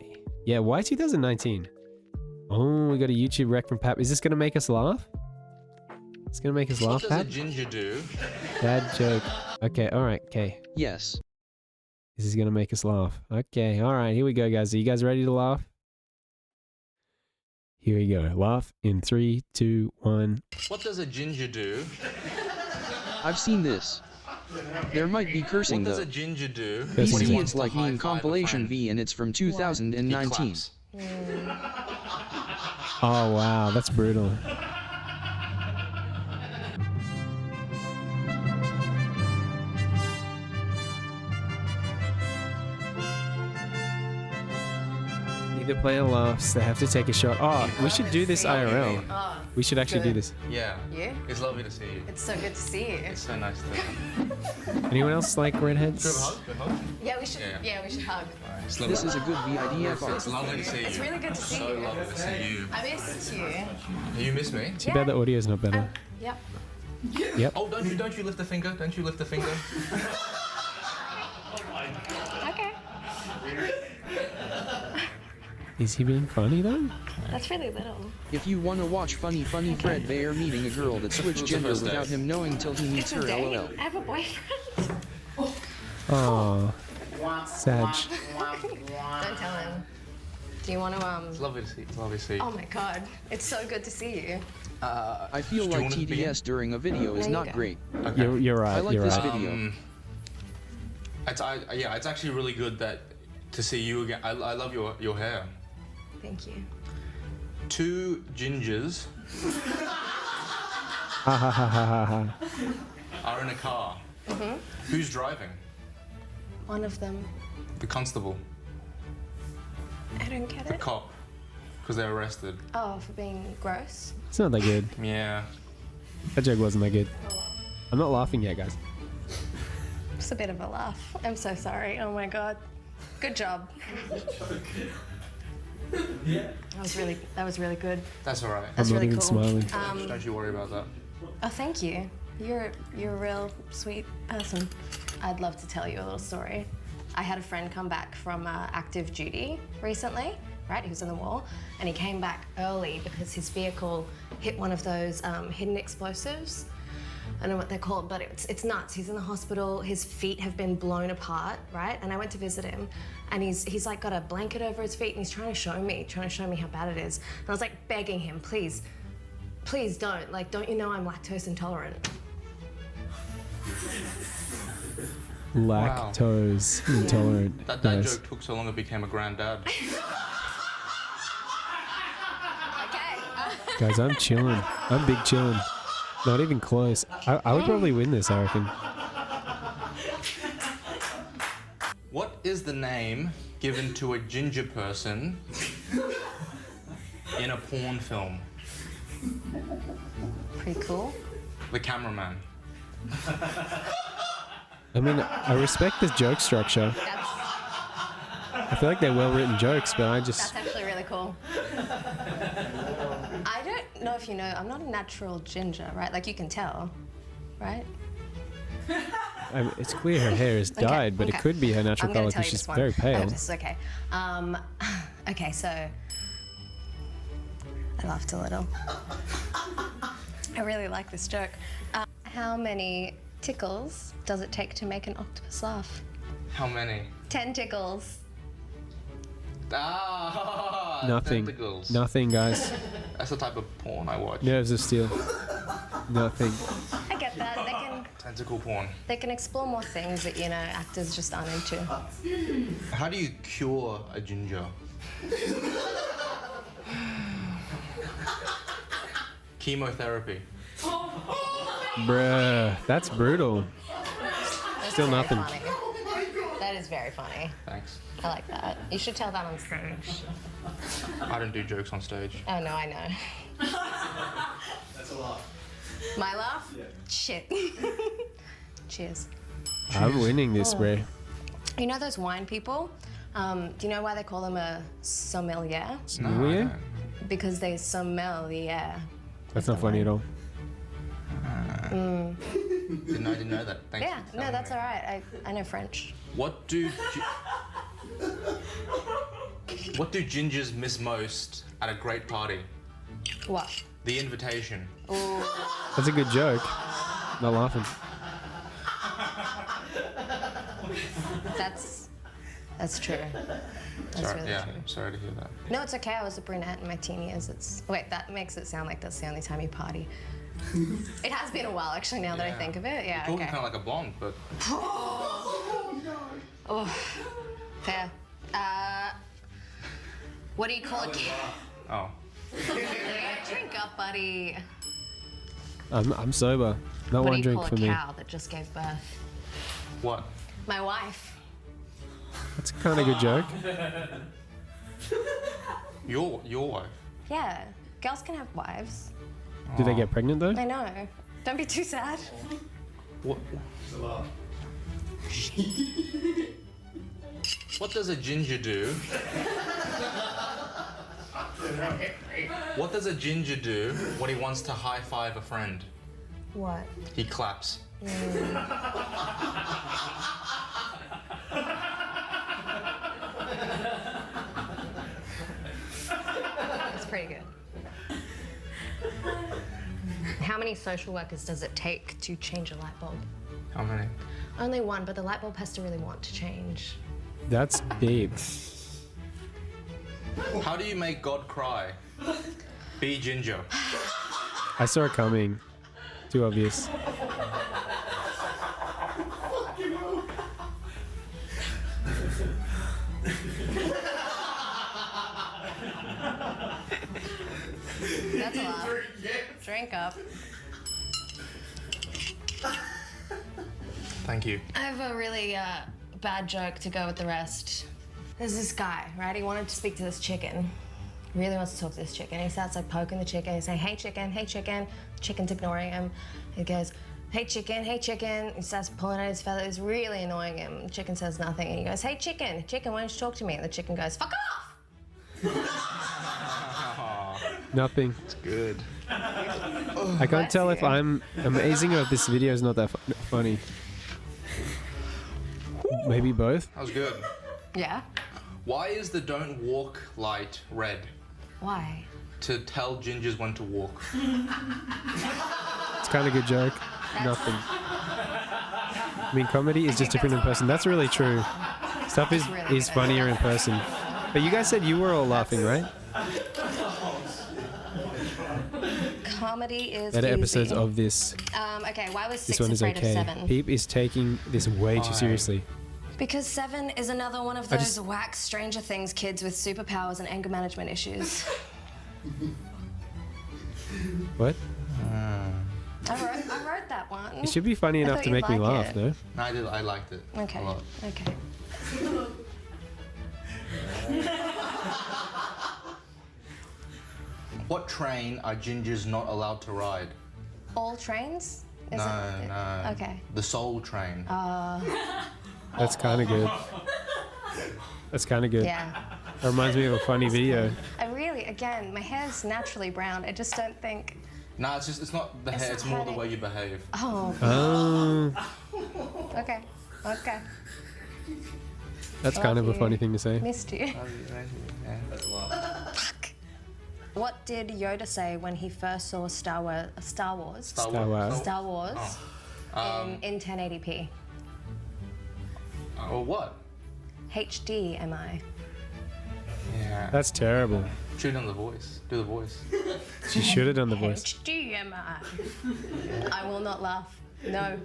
Yeah, why 2019? Oh, we got a YouTube rec from Pap. Is this gonna make us laugh? It's gonna make us laugh, Pap? What does a ginger do? Bad joke. Okay, alright, okay. Yes. This is gonna make us laugh. Okay, alright, here we go, guys. Are you guys ready to laugh? Here we go. Laugh in 3, 2, 1. What does a ginger do? I've seen this. There might be cursing though. though. What does a ginger do? PC, it's like meme compilation V and it's from 2019. Oh wow, that's brutal. Either player laughs, they have to take a shot. Oh, we should do this IRL. Oh, We should actually do this. Yeah. Yeah? It's lovely to see you. It's so good to see you. It's so nice to. Anyone else like redheads? Should we have a hug? Good hug? Yeah, we should. Yeah. Yeah, we should hug. It's lovely. This is a good VIDFR. It's lovely to see you. It's really good to see So you. lovely to see you. I missed you. You miss me? Too bad the audio's not better. Yep. Yep. Oh, don't you lift the finger? Don't you lift the finger? Okay. Is he being funny though? That's really little. If you wanna watch funny Fred Bear meeting a girl that switched gender without him knowing till he meets her, LOL. I have a boyfriend. Oh, Sag. Don't tell him. Do you want to It's lovely to see you. It's lovely to see you. Oh my god, it's so good to see you. I feel Do you like want to be TDS during a video is There you not go. great. Okay. You're right. I like you're this right. video. It's actually really good to see you again. I love your hair. Thank you. 2 gingers Ha ha ha ha ha. are in a car. Who's driving? One of them. The constable. I don't get The it. cop. Because they're arrested. Oh, for being gross. It's not that good. Yeah. That joke wasn't that good. I'm not laughing yet, guys. Just a bit of a laugh. I'm so sorry. Oh my god. Good job. That was really good. That's all right. That's I'm not really even cool. smiling. Don't you worry about that. Oh, thank you. You're a real sweet person. I'd love to tell you a little story. I had a friend come back from active duty recently, right? He was in the war, and he came back early because his vehicle hit one of those hidden explosives. I don't know what they're called, but it's nuts. He's in the hospital. His feet have been blown apart, right? And I went to visit him, and he's like got a blanket over his feet, and he's trying to show me how bad it is. And I was like begging him, please don't. Like, don't you know I'm lactose intolerant? Lactose intolerant. That Nice. joke took so long it became a granddad. Guys, I'm chilling. I'm big chilling. Not even close. I would probably win this, I reckon. What is the name given to a ginger person in a porn film? Pretty cool. The cameraman. I mean, I respect this joke structure. I feel like they're well-written jokes, but That's actually really cool. I don't know if you know, I'm not a natural ginger, right? Like, you can tell, right? It's clear her hair is dyed, but it could be her natural color because she's very pale. Oh, this is okay. Okay, so I laughed a little. I really like this joke. How many tickles does it take to make an octopus laugh? How many? 10 tickles. Ah, Nothing. tentacles. Nothing, guys. That's the type of porn I watch. Nerves of steel. Nothing. I get that. Tentacle porn. They can explore more things that, you know, actors just aren't into. How do you cure a ginger? Chemotherapy. Bruh, that's brutal. Still very nothing. Funny. That is very funny. Thanks. I like that. You should tell that on stage. I don't do jokes on stage. Oh, no, I know. That's a laugh. My laugh? Yeah. Shit. Cheers. I'm winning this, bro. You know those wine people? Do you know why they call them a sommelier? Sommelier? Because they sommelier. That's not funny at all. Didn't know that. Thanks. Yeah, no, that's all right. I know French. What do gingers miss most at a great party? What? The invitation. Ooh. That's a good joke. Not laughing. That's true. That's Sorry, really true. sorry to hear that. No, it's okay. I was a brunette in my teen years. Wait, that makes it sound like that's the only time you party. It has been a while, actually, now that I think of it. Yeah, You're talking okay. kind of like a blonde, but... Oh, fair. What do you call it? Oh. Drink up, buddy. I'm sober. Not What one do you drink call for a me. cow that just gave birth? What? My wife. That's a kind of good joke. Your wife? Yeah, girls can have wives. Do they get pregnant though? I know. Don't be too sad. What? What does a ginger do? What does a ginger do when he wants to high-five a friend? What? He claps. That's pretty good. How many social workers does it take to change a light bulb? How many? Only one, but the light bulb has to really want to change. That's deep. How do you make God cry? Be ginger. I saw it coming. Too obvious. That's a lot. Drink up. Thank you. I have a really bad joke to go with the rest. There's this guy, right? He wanted to speak to this chicken. He really wants to talk to this chicken. He starts like poking the chicken. He's saying, hey chicken, hey chicken. The chicken's ignoring him. He goes, hey chicken, hey chicken. He starts pulling at his feathers, really annoying him. The chicken says nothing. And he goes, hey chicken, chicken, why don't you talk to me? And the chicken goes, fuck off! Nothing. It's good. I can't tell if I'm amazing or if this video is not that funny. Maybe both. That was good. Yeah? Why is the don't walk light red? Why? To tell gingers when to walk. It's kind of a good joke. nothing. I mean, comedy is just different in person. That's really true. Stuff is really is good. funnier in person. But you guys said you were all laughing, right? Comedy is Better easy. episodes of this. Okay, why was This 6 one is afraid okay. of 7? Peep is taking this way too seriously. Because 7 is another one of I those just- whack Stranger Things kids with superpowers and anger management issues. What? I wrote that one. It should be funny I enough thought to you'd make me like laugh, it. though. No, I liked it. Okay. A lot. Okay. What train are gingers not allowed to ride? All trains? Is No. Okay. The Soul Train. That's kind of good. That's kind of good. Yeah. That reminds me of a funny video. I really, again, my hair's naturally brown. I just don't think. No, it's not the It's hair. not It's more the hurting. way you behave. Oh. Oh, Okay. Okay. that's kind of a Love funny you. thing to say. Missed you. Yeah, that's a lot. Fuck. What did Yoda say when he first saw Star Wars? Star Wars. Star Wars in 1080p. Or what? HDMI. Yeah. That's terrible. Shoot on the voice. Do the voice. She should have done the voice. HDMI. I will not laugh. No.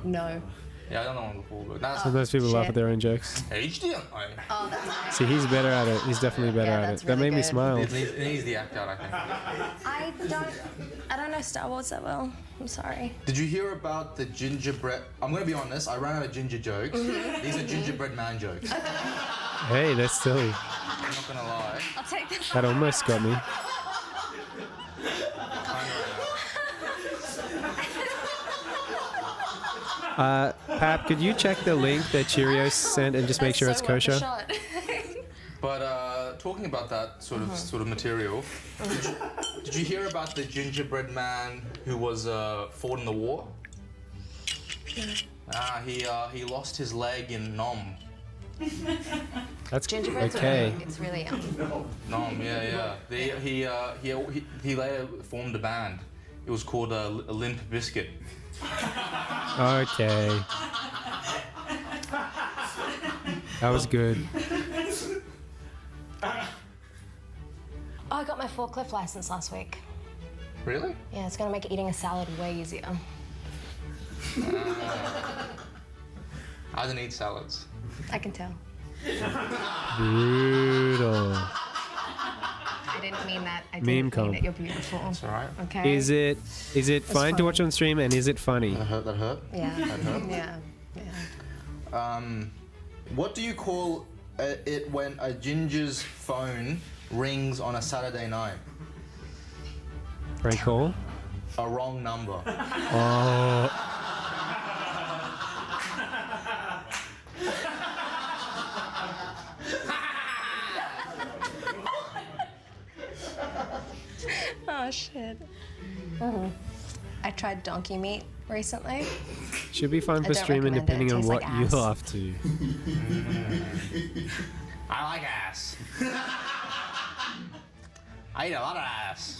No. Yeah, I don't know one before, but that's Sometimes people laugh shit. at their own jokes. HDMI. Oh, that's nice. See, he's better at it. He's definitely better Yeah, at it. that's That really made me good. smile. It needs the act out, I think. I don't know Star Wars that well. I'm sorry. Did you hear about the gingerbread? I'm gonna be honest. I ran out of ginger jokes. These are gingerbread man jokes. Hey, that's silly. I'm not gonna lie. I'll take that. That almost got me. Pap, could you check the link that Cheerios sent and just make sure it's kosher? But talking about that sort of material, did you hear about the gingerbread man who was fought in the war? He lost his leg in Nom. That's Gingerbread's okay. It's really yum. Nom, yeah. He later formed a band. It was called Limp Bizkit. Okay. That was good. Oh, I got my forklift license last week. Really? Yeah, it's gonna make eating a salad way easier. I don't eat salads. I can tell. Brutal. I didn't mean that. I Meme didn't mean com. that. You're beautiful. It's alright. Okay. Is it fine to watch on stream and is it funny? That hurt. Yeah. That hurt. Yeah. What do you call it when a ginger's phone rings on a Saturday night? Prank call? A wrong number. Oh. Oh shit. I tried donkey meat recently. Should be fun I for don't streaming recommend it. depending It on tastes what like you ass. laugh to. I like ass. I eat a lot of ass.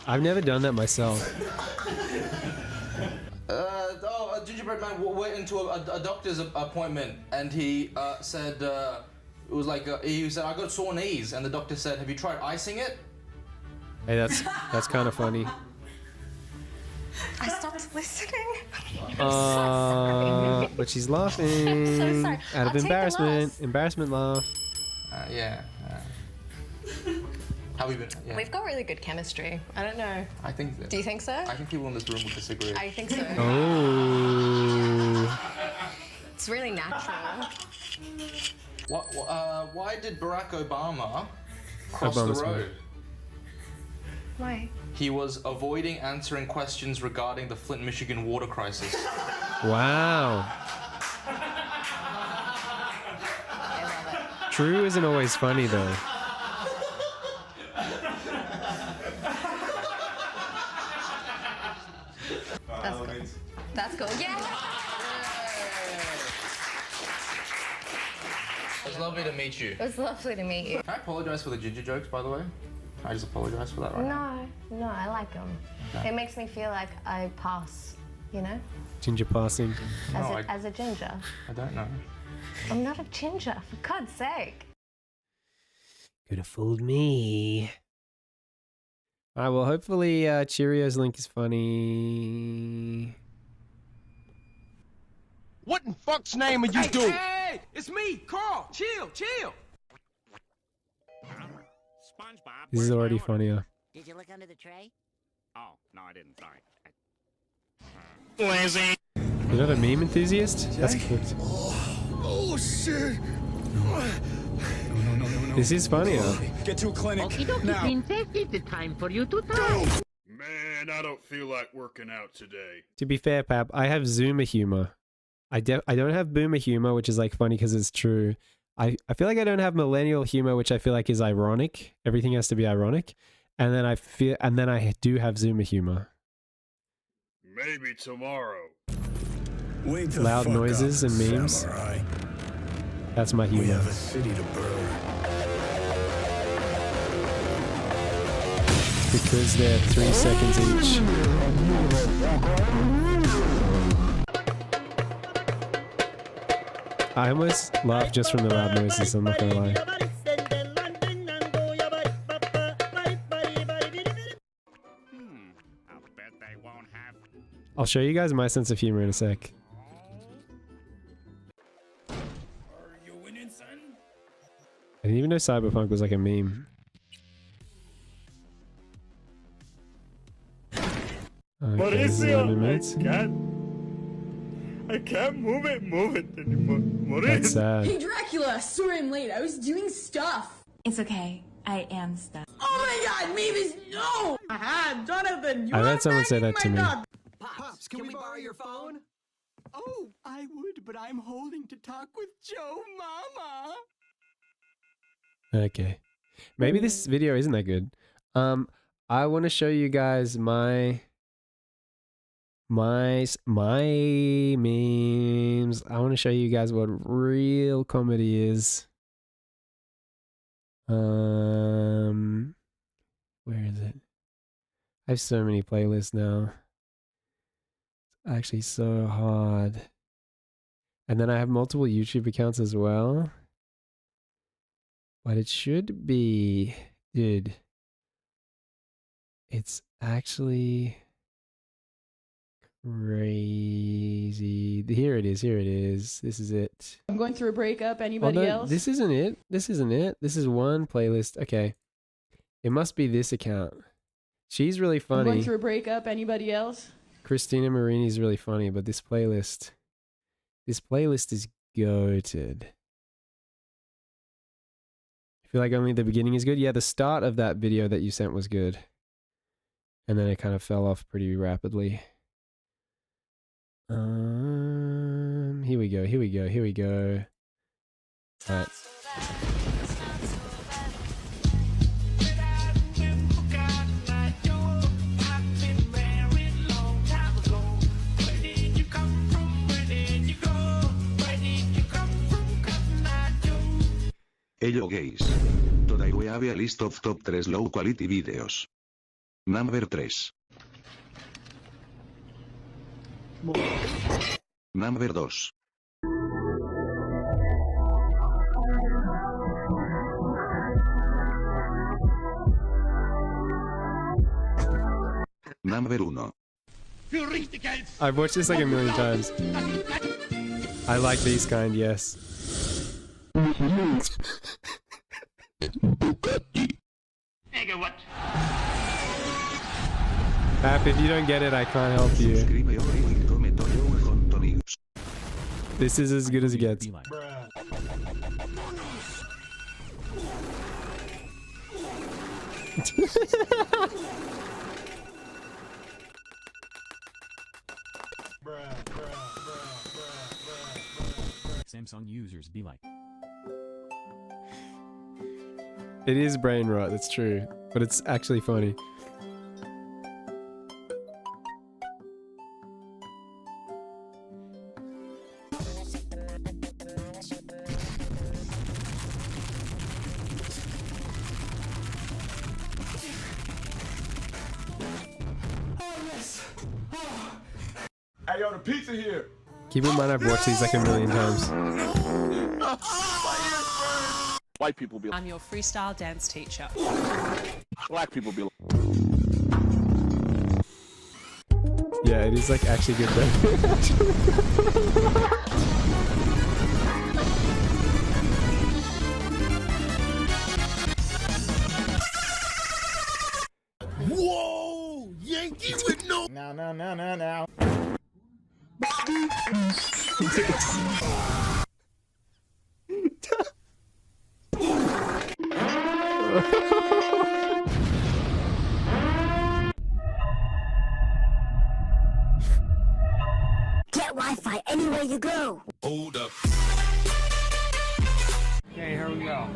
I've never done that myself. A gingerbread man went into a doctor's appointment and he said, it was like, he said, I got sore knees. And the doctor said, have you tried icing it? Hey, that's kind of funny. I stopped listening. But she's laughing I'm so sorry. out I'll of take the embarrassment. loss. Embarrassment laugh. Yeah. How have you been? Yeah. We've got really good chemistry. I don't know. I think that. Do you think so? I think people in this room would disagree. I think so. Oh. It's really natural. Why did Barack Obama cross Obama's the road? Why? He was avoiding answering questions regarding the Flint, Michigan water crisis. Wow. I love it. True isn't always funny though. That's cool. That's cool. Yeah. It was lovely to meet you. It was lovely to meet you. Can I apologize for the ginger jokes, by the way? I just apologize for that right now. No, I like them. Okay. It makes me feel like I pass, you know, Ginger passing. as a ginger. I don't know. I'm not a ginger, for God's sake. Could have fooled me. Alright, well, hopefully Cheerios link is funny. What in fuck's name are you doing? Hey, it's me, Carl. Chill. This is already funnier. Did you look under the tray? Oh, no, I didn't. Sorry. Lazy. You're not a meme enthusiast? That's cooked. Oh shit! This is funnier. Get to a clinic now. Princess, it's time for you to talk. Man, I don't feel like working out today. To be fair, Pap, I have Zoomer humor. I don't have Boomer humor, which is like funny because it's true. I feel like I don't have millennial humor, which I feel like is ironic. Everything has to be ironic. And then I do have Zoomer humor. Maybe tomorrow. Wake the Loud fuck noises up, and memes. Samurai. That's my humor. We have a city to burn. Because they're 3 seconds each. I almost laugh just from the loud noises, I'm not gonna lie. I'll show you guys my sense of humor in a sec. Are you winning, son? I didn't even know Cyberpunk was like a meme. Okay, this is 11 minutes. I can't move it anymore. That's sad. Hey Dracula, sorry I'm late. I was doing stuff. It's okay. I am stuff. Oh my god, Mavis, no! Aha, Jonathan, you I've had someone say that to me. Pops, can we borrow your phone? Oh, I would, but I'm holding to talk with Joe Mama. Okay. Maybe this video isn't that good. I want to show you guys my memes. I want to show you guys what real comedy is. Where is it? I have so many playlists now. It's actually so hard. And then I have multiple YouTube accounts as well. But it should be, dude. It's actually crazy. Here it is. This is it. I'm going through a breakup. Anybody Oh, no, else? this isn't it. This is one playlist. Okay. It must be this account. She's really I'm funny. going through a breakup. Anybody else? Christina Marini's really funny, but this playlist is goated. I feel like only the beginning is good. Yeah, the start of that video that you sent was good. And then it kind of fell off pretty rapidly. Here we go. All right. Hello guys. Today we have a list of top 3 low quality videos. Number 3. Number 2. Number 1. I've watched this like a million times. I like these kind, yes. App, if you don't get it, I can't help you. This is as good as it gets. Samsung users be like. It is brain rot, that's true. But it's actually funny. order pizza here. Keep in mind I've watched these like a million times. White people be I'm your freestyle dance teacher. black people be Yeah, it is like actually good though. Whoa! Yankee with no. Now. Get Wi-Fi anywhere you go. Hold up. Okay, here we go.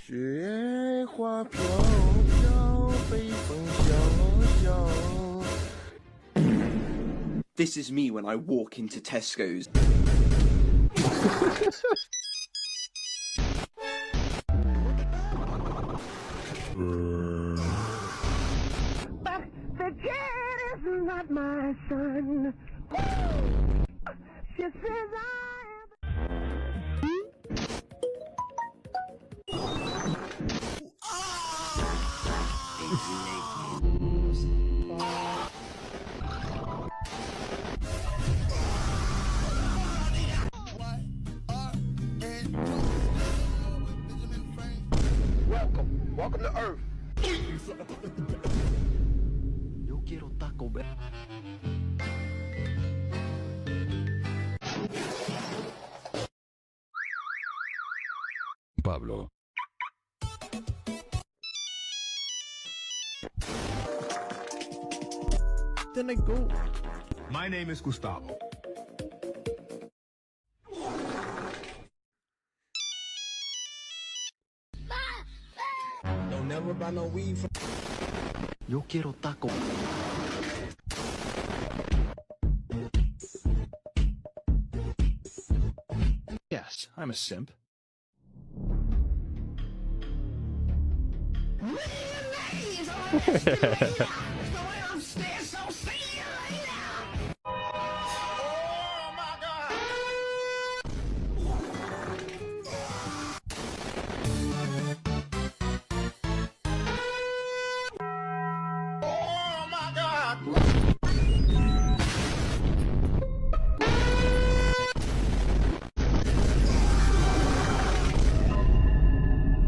雪花飘飘，北风萧萧。 This is me when I walk into Tesco's. But the kid is not my son. She says Welcome to Earth. Yo quiero Taco Bell. Pablo. Then I go. My name is Gustavo. Don't never buy no weed from. Yo quiero Taco. Yes, I'm a simp.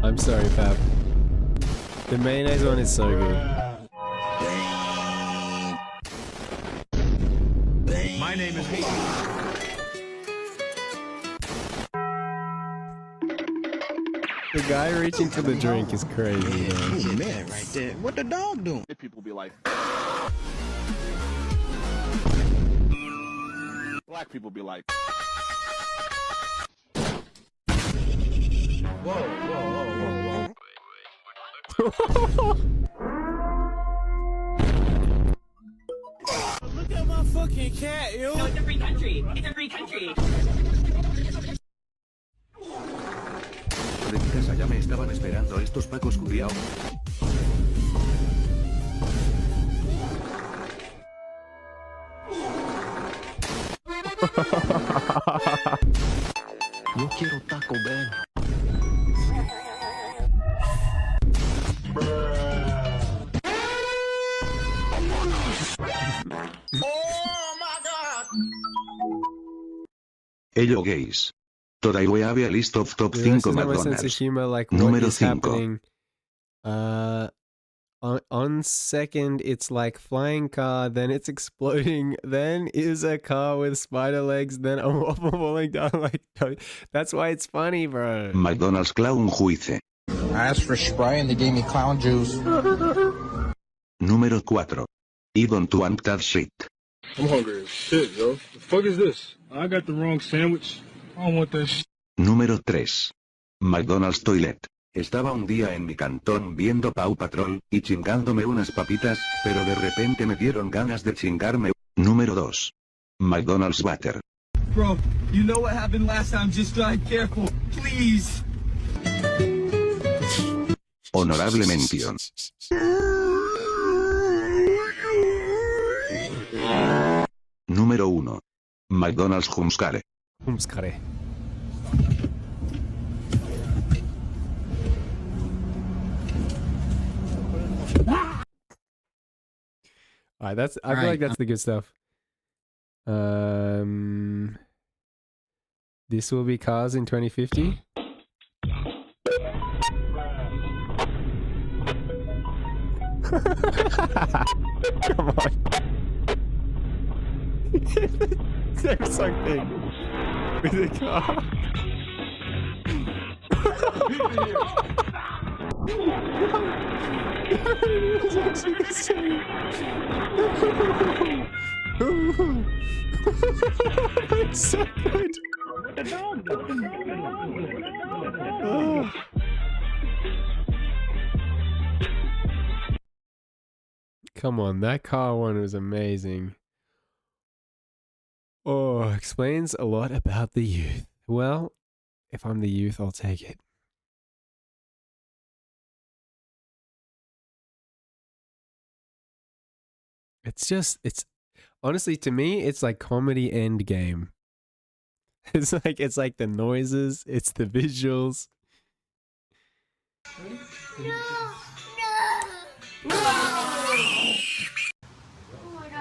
I'm sorry, Pap. The mayonnaise one is so good. My name is Hayden. The guy reaching for the drink is crazy, man. Man, right there. What the dog doing? People be like. Black people be like. Whoa, whoa, whoa, Look at my fucking cat, yo. No, it's a free country. It's a free country. De mi casa ya me estaban esperando estos pacos culiao. Yo quiero Taco Bell. Hey yo gays. Today we have a list of top Yeah, this 5 is not my sense of McDonald's. humor, like what Número is 5. happening. On second, it's like flying car, then it's exploding, then is a car with spider legs, then a waffle falling down like that's why it's funny, bro. McDonald's Clown Juice. I asked for Sprite and they gave me clown juice. Número 4. I don't want that shit. I'm hungry as shit, yo. The fuck is this? I got the wrong sandwich. I don't want that shit. Número 3. McDonald's Toilet. Estaba un día en mi cantón viendo Paw Patrol y chingándome unas papitas, pero de repente me dieron ganas de chingarme. Número 2. McDonald's Butter. Bro, you know what happened last time? Just drive careful, please. Honorable mención. Número 1. McDonald's Humskare. Humskare. Alright, I feel like that's the good stuff. This will be cars in 2050. Come on. Samsung thing with a car. It's so good. Oh. Come on, that car one was amazing. Oh, explains a lot about the youth. Well, if I'm the youth, I'll take it. It's honestly, to me, it's like comedy endgame. It's like the noises, it's the visuals. Is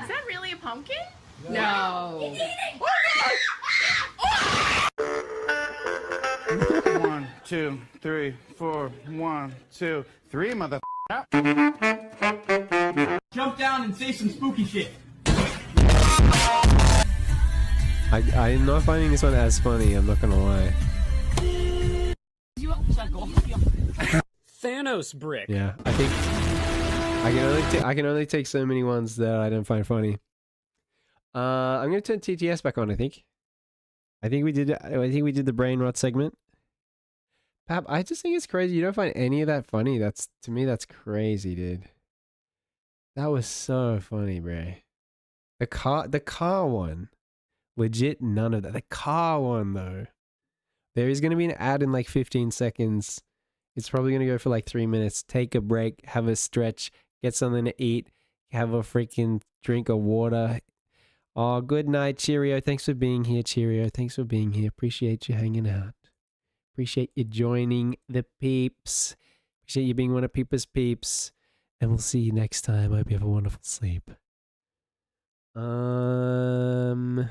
that really a pumpkin? No. 1, 2, 3, 4. 1, 2, 3, mother. Jump down and say some spooky shit. I'm not finding this one as funny, I'm not gonna lie. Thanos brick. Yeah, I think I can only take so many ones that I don't find funny. I'm gonna turn TTS back on. I think we did the brain rot segment. Pap, I just think it's crazy. You don't find any of that funny. To me, that's crazy, dude. That was so funny, bro. The car one, legit none of that. The car one though, there is gonna be an ad in like 15 seconds. It's probably gonna go for like 3 minutes. Take a break, have a stretch, get something to eat, have a freaking drink of water. Oh, good night, Cheerio. Thanks for being here, Cheerio. Thanks for being here. Appreciate you hanging out. Appreciate you joining the peeps. Appreciate you being one of Peeper's peeps. And we'll see you next time. I hope you have a wonderful sleep. Where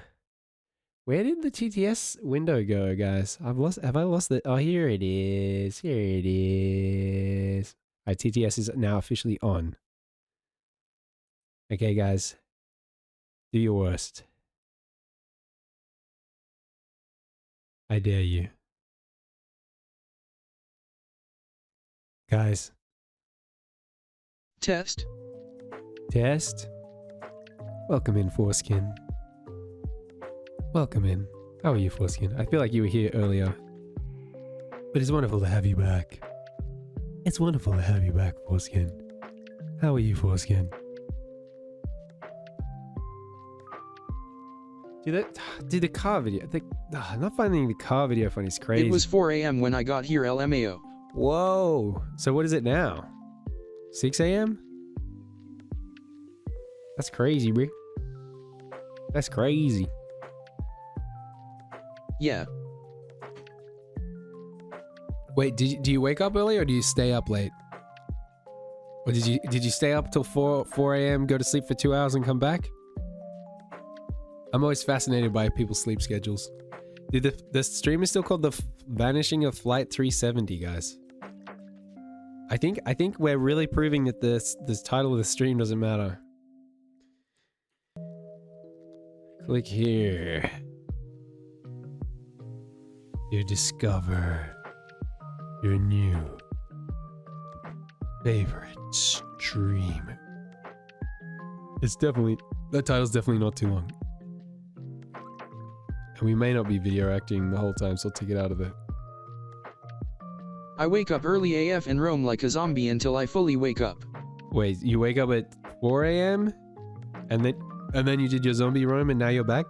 did the TTS window go, guys? Have I lost it? Oh, here it is. Here it is. All right, TTS is now officially on. Okay, guys. Do your worst. I dare you. Guys. Test. Test. Welcome in, Foreskin. Welcome in. How are you, Foreskin? I feel like you were here earlier. But it's wonderful to have you back. It's wonderful to have you back, Foreskin. How are you, Foreskin? Dude, the car video. I'm not finding the car video funny. It's crazy. It was 4 a.m. when I got here, LMAO. Whoa. So what is it now? 6 a.m.? That's crazy, bro. That's crazy. Yeah. Wait, do you wake up early or do you stay up late? Or did you stay up till 4 a.m., go to sleep for 2 hours and come back? I'm always fascinated by people's sleep schedules. Dude, the stream is still called the Vanishing of Flight 370, guys. I think we're really proving that this title of the stream doesn't matter. Click here. You discover your new favorite stream. That title's definitely not too long. And we may not be video acting the whole time, so I'll take it out of it. I wake up early AF and roam like a zombie until I fully wake up. Wait, you wake up at 4 a.m. and then you did your zombie roam and now you're back?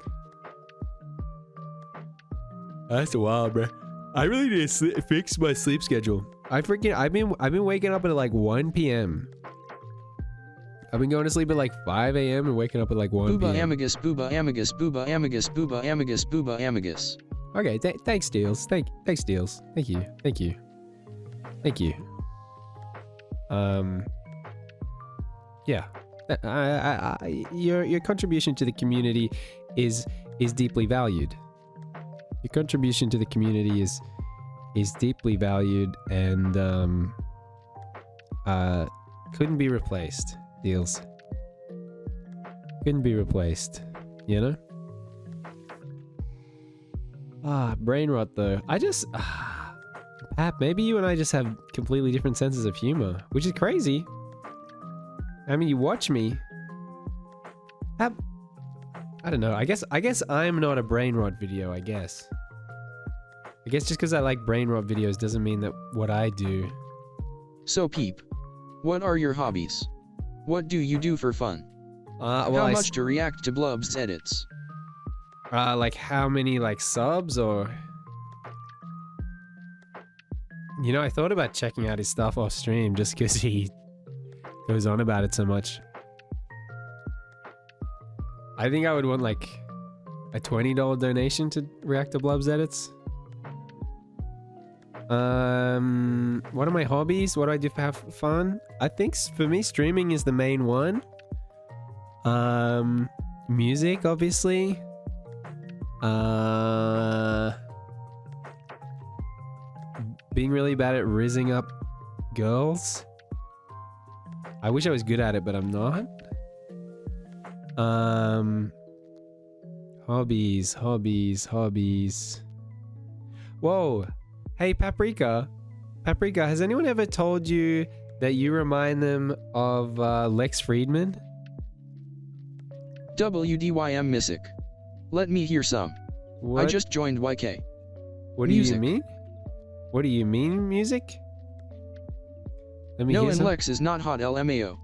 That's wild, bro. I really need to fix my sleep schedule. I've been waking up at like 1 p.m. I've been going to sleep at like 5 a.m. and waking up at like 1 Booba p.m. Amigus, Booba Amigus, Booba Amigus, Booba Amigus, Booba Amigus. Okay, thanks, Deals. Thanks, Deals. Thank you. Thank you. Thank you. Yeah. Your contribution to the community is deeply valued. Your contribution to the community is deeply valued and couldn't be replaced. Deals. Couldn't be replaced. You know? Brain rot though. I just Pap, maybe you and I just have completely different senses of humor, which is crazy. I mean, you watch me. Pap, I don't know. I guess I'm not a brain rot video, I guess. I guess just because I like brain rot videos doesn't mean that what I do. So Peep, what are your hobbies? What do you do for fun? Well, how much to react to Blub's edits? Like how many like subs or... You know, I thought about checking out his stuff off stream just because he goes on about it so much. I think I would want like a $20 donation to react to Blub's edits. What are my hobbies? What do I do for have fun? I think for me, streaming is the main one. Music, obviously. Being really bad at rizzing up girls. I wish I was good at it, but I'm not. Hobbies. Whoa. Hey, Paprika, has anyone ever told you that you remind them of Lex Friedman? WDYM Missic. Let me hear some. What? I just joined YK. What do you mean? What do you mean, music? Let me no, hear and some. Lex is not hot LMAO.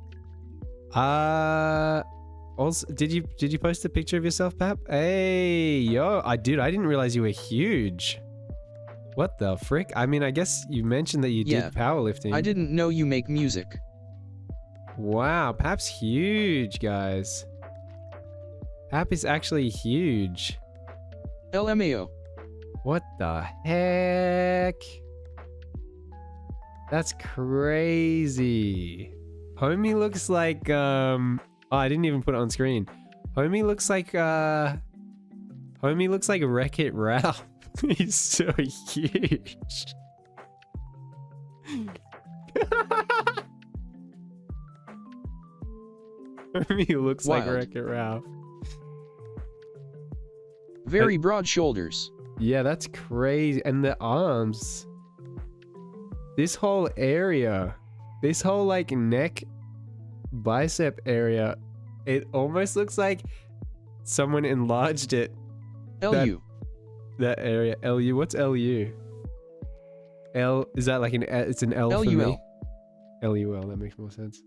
Also, did you post a picture of yourself, Pap? Hey, yo, I didn't realize you were huge. What the frick? I mean, I guess you mentioned that you did powerlifting. I didn't know you make music. Wow, Pap's huge, guys. Pap is actually huge. LMAO. What the heck? That's crazy. Homie looks like oh, I didn't even put it on screen. Homie looks like Wreck-It Ralph. He's so huge. Homie looks like Wreck-It Ralph. Very broad shoulders. Yeah, that's crazy. And the arms. This whole area. This whole like neck bicep area. It almost looks like someone enlarged it. LU. That area. LU. What's LU? L, is that like it's an L for LUL. me? LUL, that makes more sense.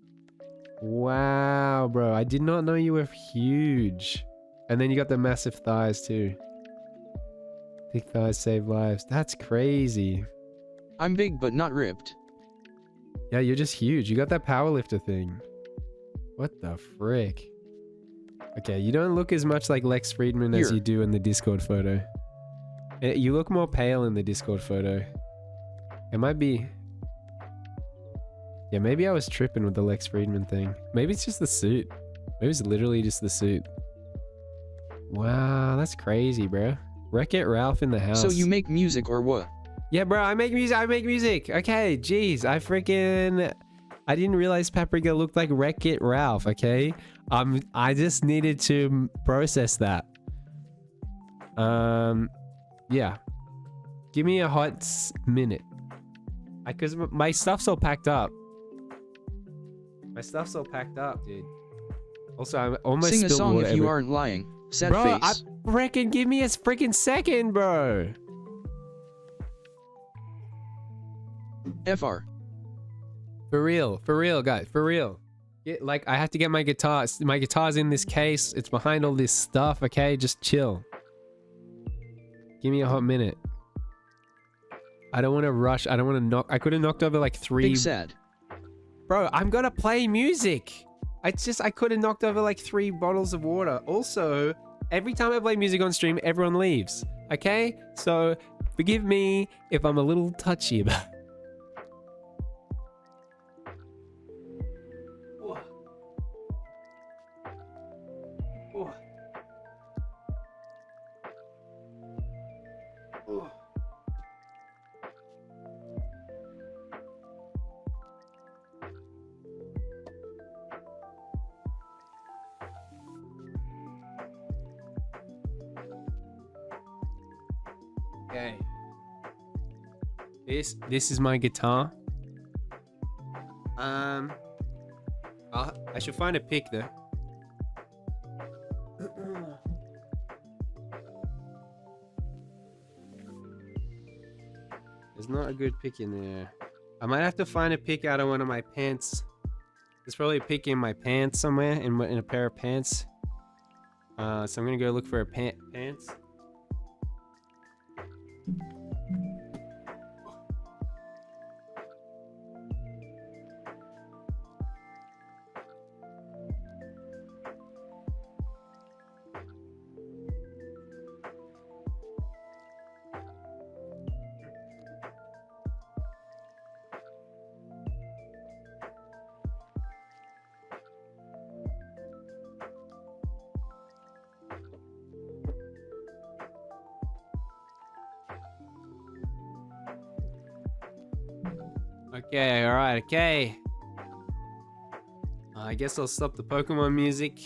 Wow, bro. I did not know you were huge. And then you got the massive thighs too. Big thighs save lives. That's crazy. I'm big but not ripped. Yeah, you're just huge. You got that powerlifter thing. What the frick? Okay, you don't look as much like Lex Friedman as you do in the Discord photo. You look more pale in the Discord photo. It might be... Yeah, maybe I was tripping with the Lex Friedman thing. Maybe it's just the suit. Maybe it's literally just the suit. Wow, that's crazy, bro. Wreck-It Ralph in the house. So you make music or what? Yeah, bro, I make music. Okay, jeez, I didn't realize Paprika looked like Wreck-It Ralph, okay? I just needed to process that. Yeah. Give me a hot minute. Because my stuff's all packed up. My stuff's all packed up, dude. Also, I'm almost Sing a song if you aren't lying. Sad bro, face. Freaking give me a freaking second, bro. FR. For real, guys, for real. Like, I have to get my guitar. My guitar's in this case. It's behind all this stuff, okay? Just chill. Give me a hot minute. I don't want to rush. I don't want to knock. I could have knocked over like 3. Big sad. Bro, I'm gonna play music. It's just I could have knocked over like 3 bottles of water. Also, every time I play music on stream, everyone leaves. Okay? So forgive me if I'm a little touchy about it. Okay. This is my guitar. I should find a pick though. There's not a good pick in there. I might have to find a pick out of one of my pants. There's probably a pick in my pants somewhere, in a pair of pants. So I'm gonna go look for a pants. Okay, alright, okay. I guess I'll stop the Pokemon music.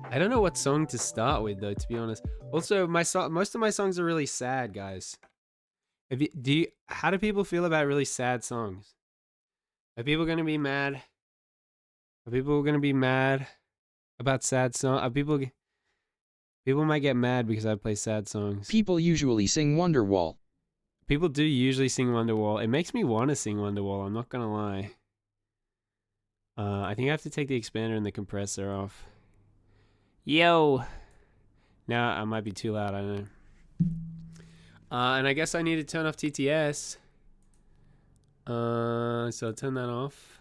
I don't know what song to start with though, to be honest. Also, most of my songs are really sad, guys. How do people feel about really sad songs? Are people gonna be mad? Are people gonna be mad about sad songs? People might get mad because I play sad songs. People usually sing Wonderwall. People do usually sing Wonderwall. It makes me want to sing Wonderwall, I'm not gonna lie. I think I have to take the expander and the compressor off. Yo! Now I might be too loud, I don't know. And I guess I need to turn off TTS. So I'll turn that off.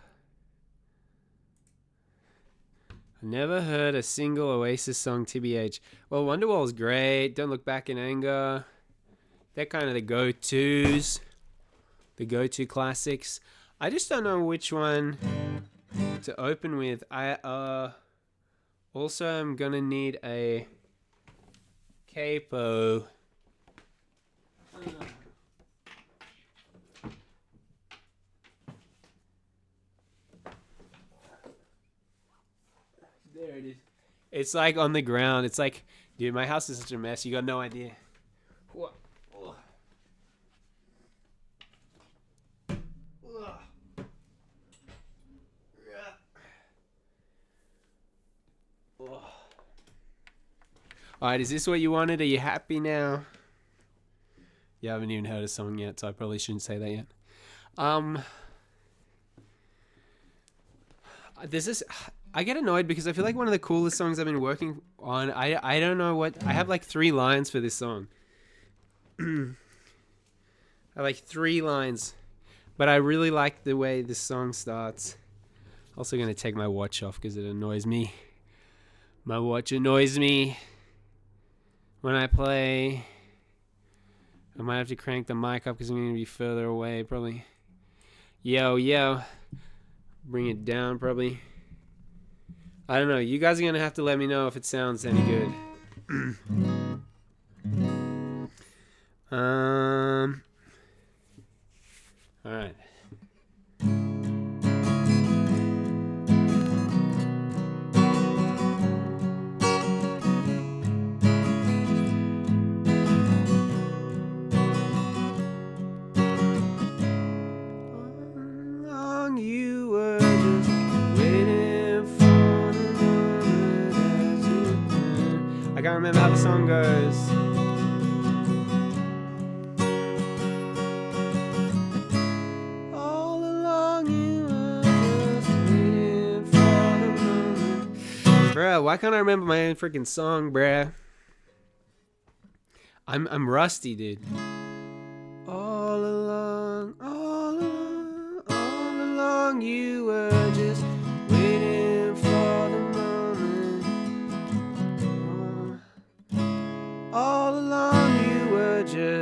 I never heard a single Oasis song, TBH. Well, Wonderwall's great. Don't Look Back in Anger. They're kind of the go-tos. The go-to classics. I just don't know which one to open with. Also I'm gonna need a capo. There it is. It's like on the ground. It's like, dude, my house is such a mess. You got no idea. What? Alright, is this what you wanted? Are you happy now? You haven't even heard a song yet, so I probably shouldn't say that yet. I get annoyed because I feel like one of the coolest songs I've been working on, I don't know what, I have like 3 lines for this song. I have like 3 lines, but I really like the way this song starts. Also gonna take my watch off because it annoys me. My watch annoys me when I play. I might have to crank the mic up because I'm going to be further away, probably. Yo. Bring it down, probably. I don't know. You guys are going to have to let me know if it sounds any good. Alright. You were just waiting for I can't remember how the song goes. All along you were just waiting for the moment. Bruh, why can't I remember my own freaking song, bruh? I'm rusty, dude. All along you were just waiting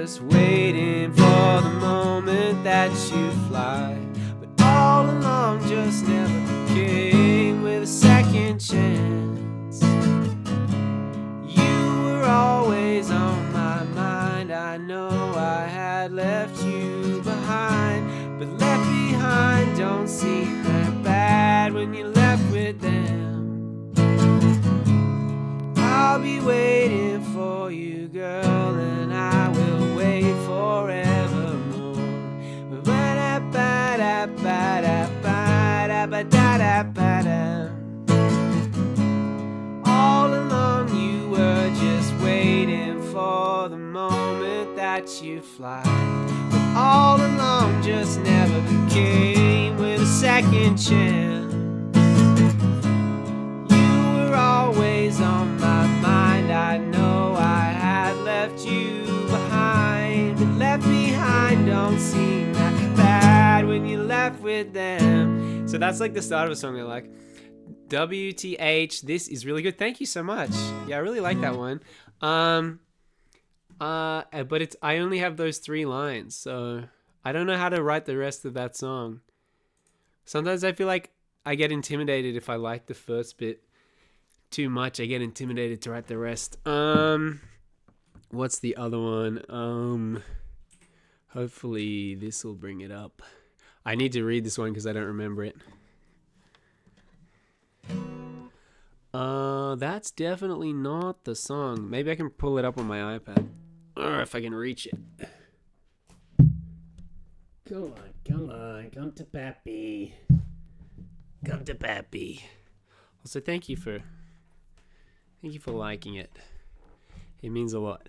just waiting for the moment that you fly. But all along just never came with a second chance. You were always on my mind. I know I had left you behind, but left behind don't seem that bad when you're left with them. I'll be waiting for you, girl, and I will wait forevermore. All along you were just waiting for the moment that you fly. But all along just never came with a second chance. You were always on my mind. I know I had left you behind, but left behind don't seem that bad when you're left with them. So that's like the start of a song I like. WTH, this is really good. Thank you so much. Yeah, I really like that one. But it's, I only have those 3 lines, so I don't know how to write the rest of that song. Sometimes I feel like I get intimidated if I like the first bit too much. I get intimidated to write the rest. What's the other one? Hopefully this will bring it up. I need to read this one because I don't remember it. That's definitely not the song. Maybe I can pull it up on my iPad. Or if I can reach it. Come on, come to Pappy. Come to Pappy. Also, thank you for liking it. It means a lot.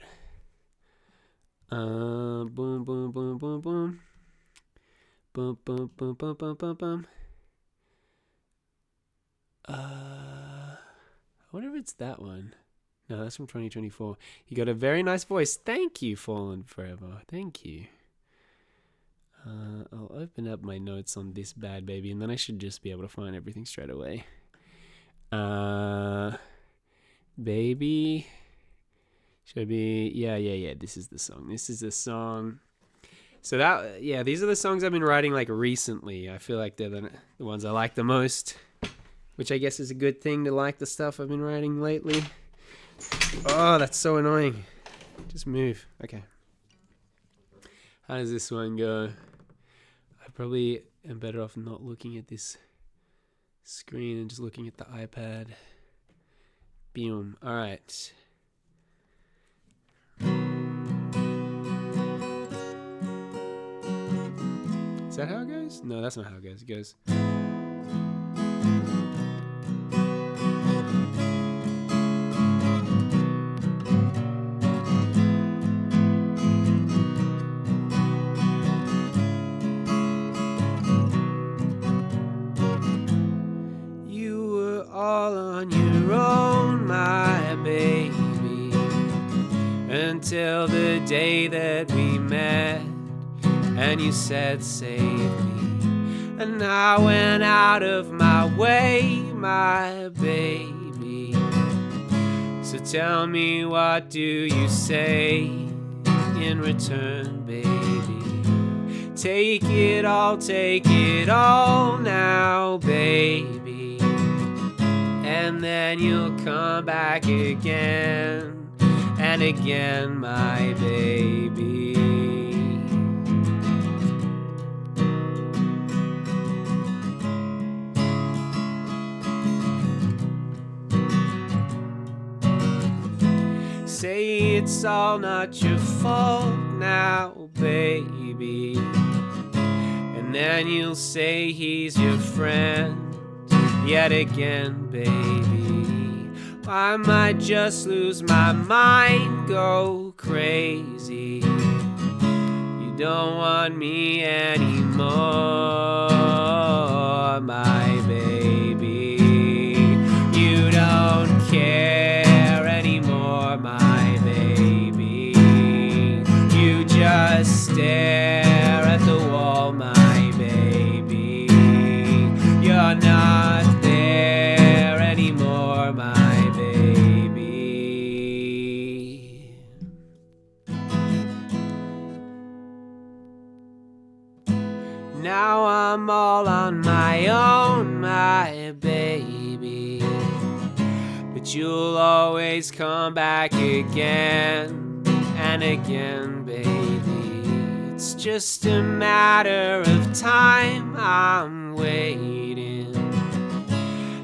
Boom, boom, boom, boom, boom. Boom, boom, boom, boom, boom, boom, boom. I wonder if it's that one. No, that's from 2024. You got a very nice voice. Thank you, Fallen Forever. Thank you. I'll open up my notes on this bad baby, and then I should just be able to find everything straight away. Baby. Should I be... Yeah. This is the song. So that... Yeah, these are the songs I've been writing, like, recently. I feel like they're the ones I like the most. Which I guess is a good thing to like the stuff I've been writing lately. Oh, that's so annoying. Just move. Okay. How does this one go? I probably am better off not looking at this screen and just looking at the iPad. Boom. All right. Is that how it goes? No, that's not how it goes. It goes... Until the day that we met and you said save me, and I went out of my way, my baby. So tell me, what do you say in return, baby? Take it all now, baby, and then you'll come back again and again, my baby. Say it's all not your fault now, baby, and then you'll say he's your friend yet again, baby. I might just lose my mind, go crazy. You don't want me anymore, my baby. You don't care anymore, my baby. You just stare at the wall, my baby. You're not there anymore, my baby. Now I'm all on my own, my baby. But you'll always come back again and again, baby. It's just a matter of time. I'm waiting,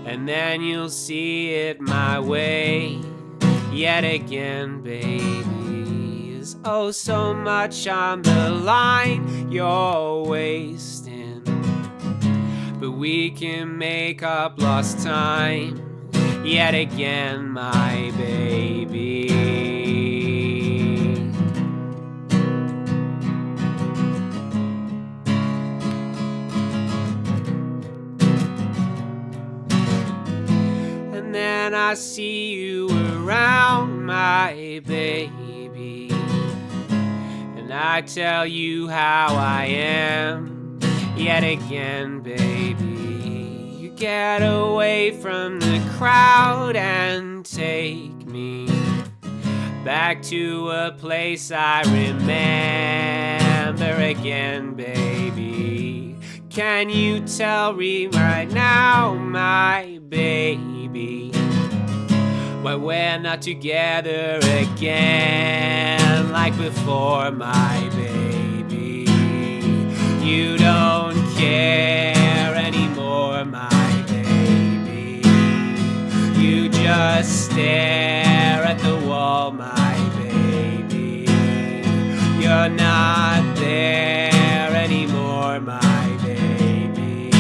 and then you'll see it my way yet again, baby. There's oh so much on the line you're wasting, but we can make up lost time yet again, my baby. And then I see you around, my baby, and I tell you how I am yet again, baby. You get away from the crowd and take me back to a place I remember again, baby. Can you tell me right now, my baby, why we're not together again like before, my baby? You don't care anymore, my baby. You just stare at the wall, my baby. You're not there anymore, my baby.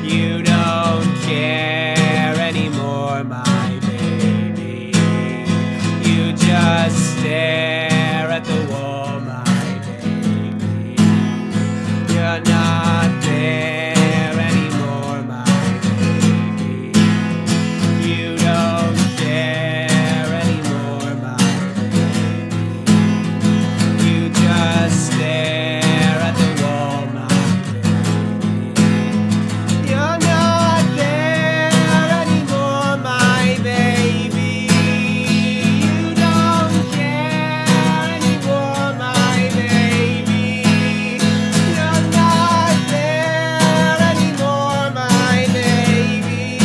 You don't care anymore, my baby. You just stare at the wall, my baby. You're not there anymore, my baby. You don't care anymore, my baby. You just stare at the wall, my baby. You're not there anymore, my baby. You don't care anymore, my baby. You're not there anymore, my baby.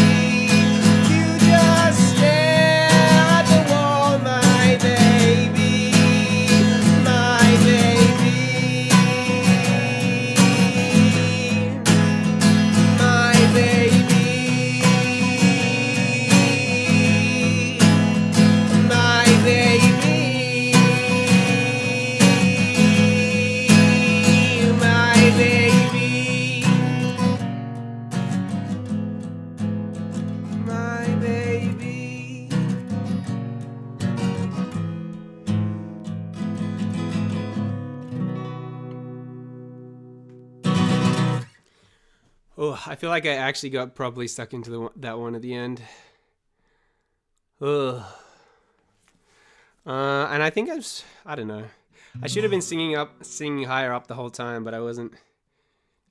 You just stare at the wall, my baby. My baby. My baby. My baby. My baby. My baby. Oh, I feel like I actually got properly stuck into that one at the end. Ugh. And I think I don't know. I should have been singing higher up the whole time, but I wasn't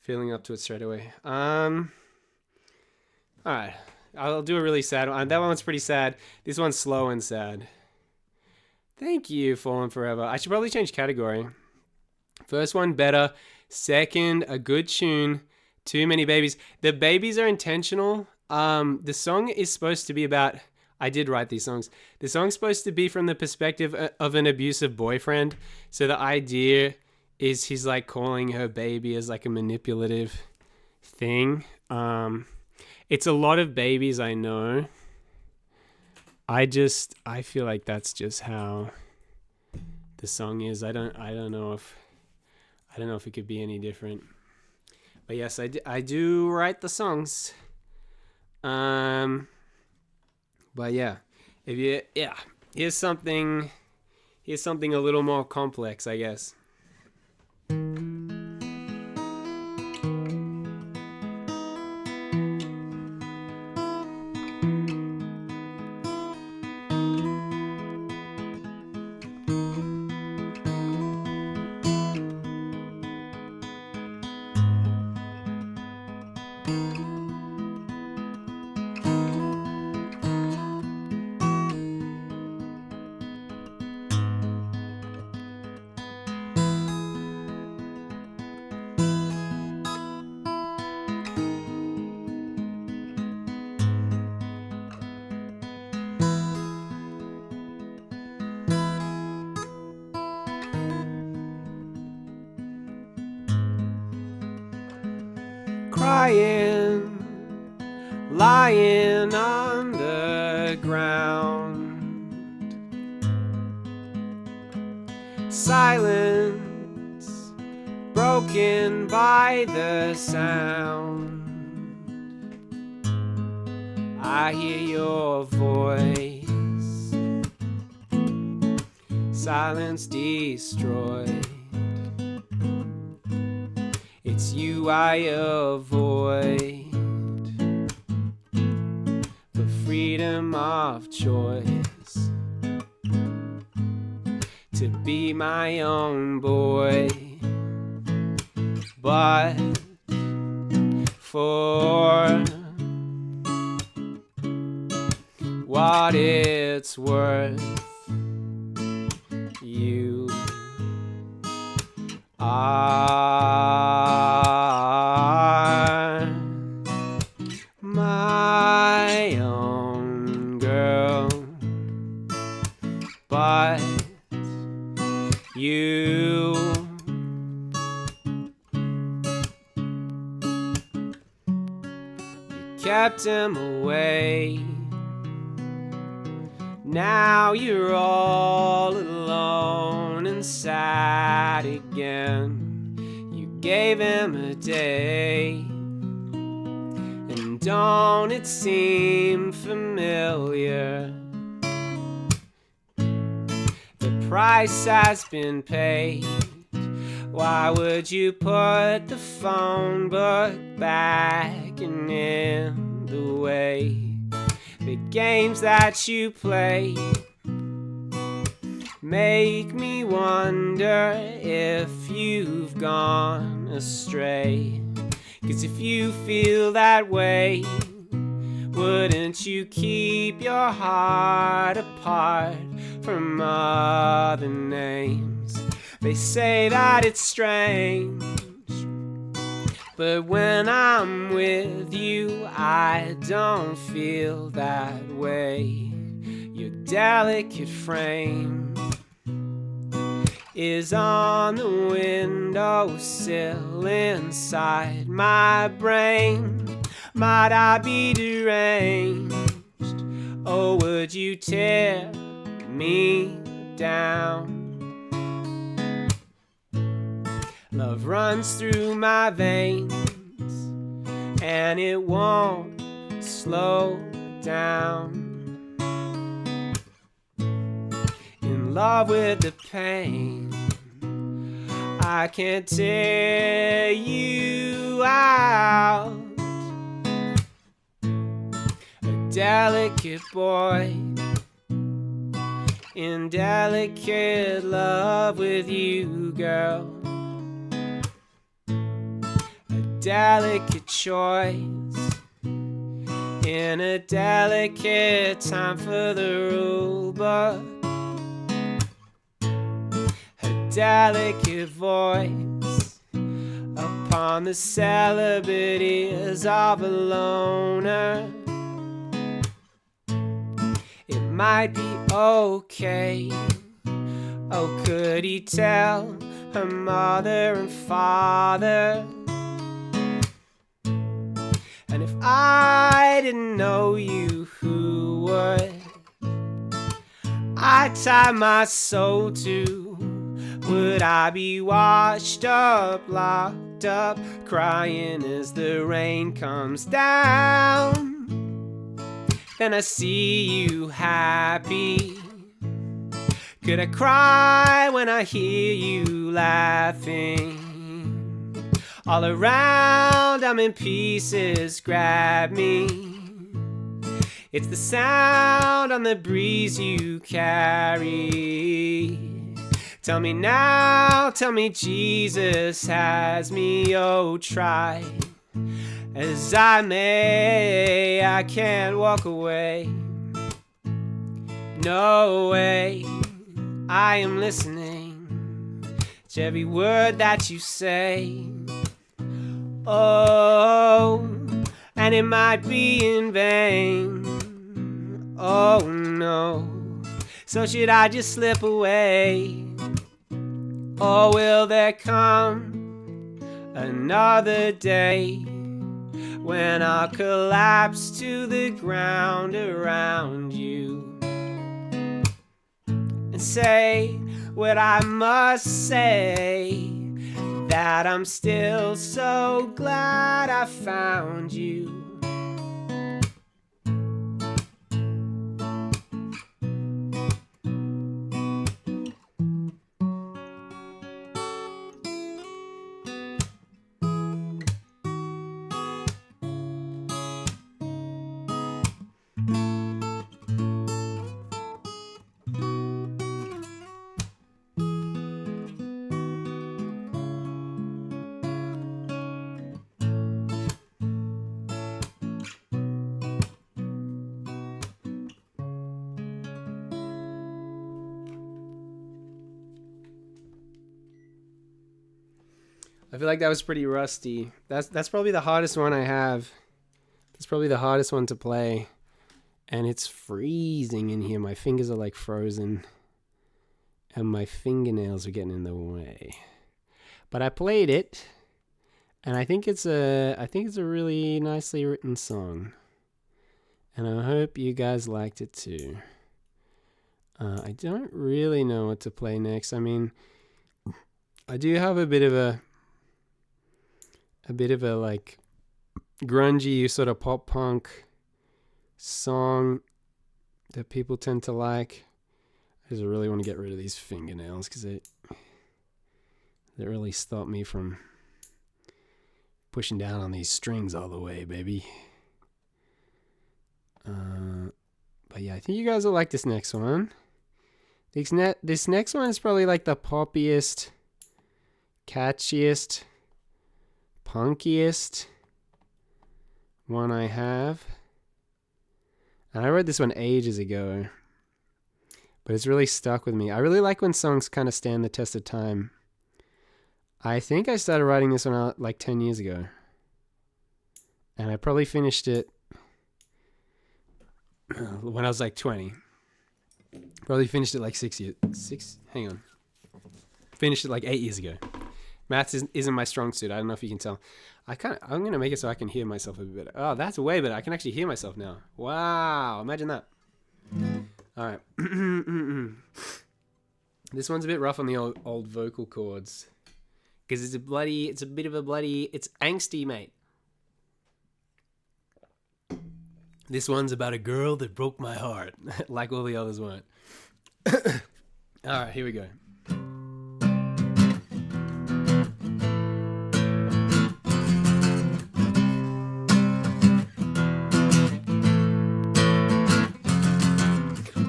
feeling up to it straight away. All right, I'll do a really sad one. That one's pretty sad. This one's slow and sad. Thank you, Fallen Forever. I should probably change category. First one, better. Second, a good tune. Too many babies. The babies are intentional. The song is supposed to be about... I did write these songs. The song's supposed to be from the perspective of an abusive boyfriend. So the idea is he's like calling her baby as like a manipulative thing. It's a lot of babies, I know. I feel like that's just how the song is. I don't know if it could be any different. But yes, I do write the songs. But yeah, here's something a little more complex, I guess. crying, lying on the ground. Silence broken by the sound. I hear your voice, silence destroyed. It's you I avoid, for freedom of choice, to be my own boy. But for what it's worth, you are my own girl. But you kept him away. Now you're all alone and sad again. You gave him a day, and don't it seem familiar? The price has been paid. Why would you put the phone book back and in the way? The games that you play make me wonder if you've gone astray. 'Cause if you feel that way, wouldn't you keep your heart apart from other names? They say that it's strange, but when I'm with you, I don't feel that way. Your delicate frame is on the windowsill inside my brain. Might I be deranged? Oh, would you tear me down? Love runs through my veins, and it won't slow down. In love with the pain, I can't tear you out. A delicate boy in delicate love with you, girl. Delicate choice in a delicate time for the rule book. A delicate voice upon the celibate ears of a loner. It might be okay. Oh, could he tell her mother and father? And if I didn't know you, who would I tie my soul to? Would I be washed up, locked up, crying as the rain comes down? Then I see you happy. Could I cry when I hear you laughing? All around I'm in pieces, grab me. It's the sound on the breeze you carry. Tell me now, tell me Jesus has me. Oh, try as I may, I can't walk away. No way, I am listening to every word that you say. Oh, and it might be in vain. Oh no, so should I just slip away? Or will there come another day when I collapse to the ground around you, and say what I must say, that I'm still so glad I found you. I feel like that was pretty rusty. That's probably the hardest one I have. It's probably the hardest one to play. And it's freezing in here. My fingers are like frozen. And my fingernails are getting in the way. But I played it. And I think it's a really nicely written song. And I hope you guys liked it too. I don't really know what to play next. I mean, I do have a bit of a like grungy sort of pop punk song that people tend to like. I just really want to get rid of these fingernails because they really stop me from pushing down on these strings all the way, baby. But yeah, I think you guys will like this next one. This next one is probably like the poppiest, catchiest, punkiest one I have. And I read this one ages ago, but it's really stuck with me. I really like when songs kind of stand the test of time. I think I started writing this one out like 10 years ago. And I probably finished it when I was like 20. Probably finished it like 6 years. Finished it like 8 years ago. Maths isn't my strong suit. I don't know if you can tell. I'm going to make it so I can hear myself a bit better. Oh, that's way better. I can actually hear myself now. Wow. Imagine that. All right. This one's a bit rough on the old vocal cords. Because it's angsty, mate. This one's about a girl that broke my heart. Like all the others weren't. All right, here we go.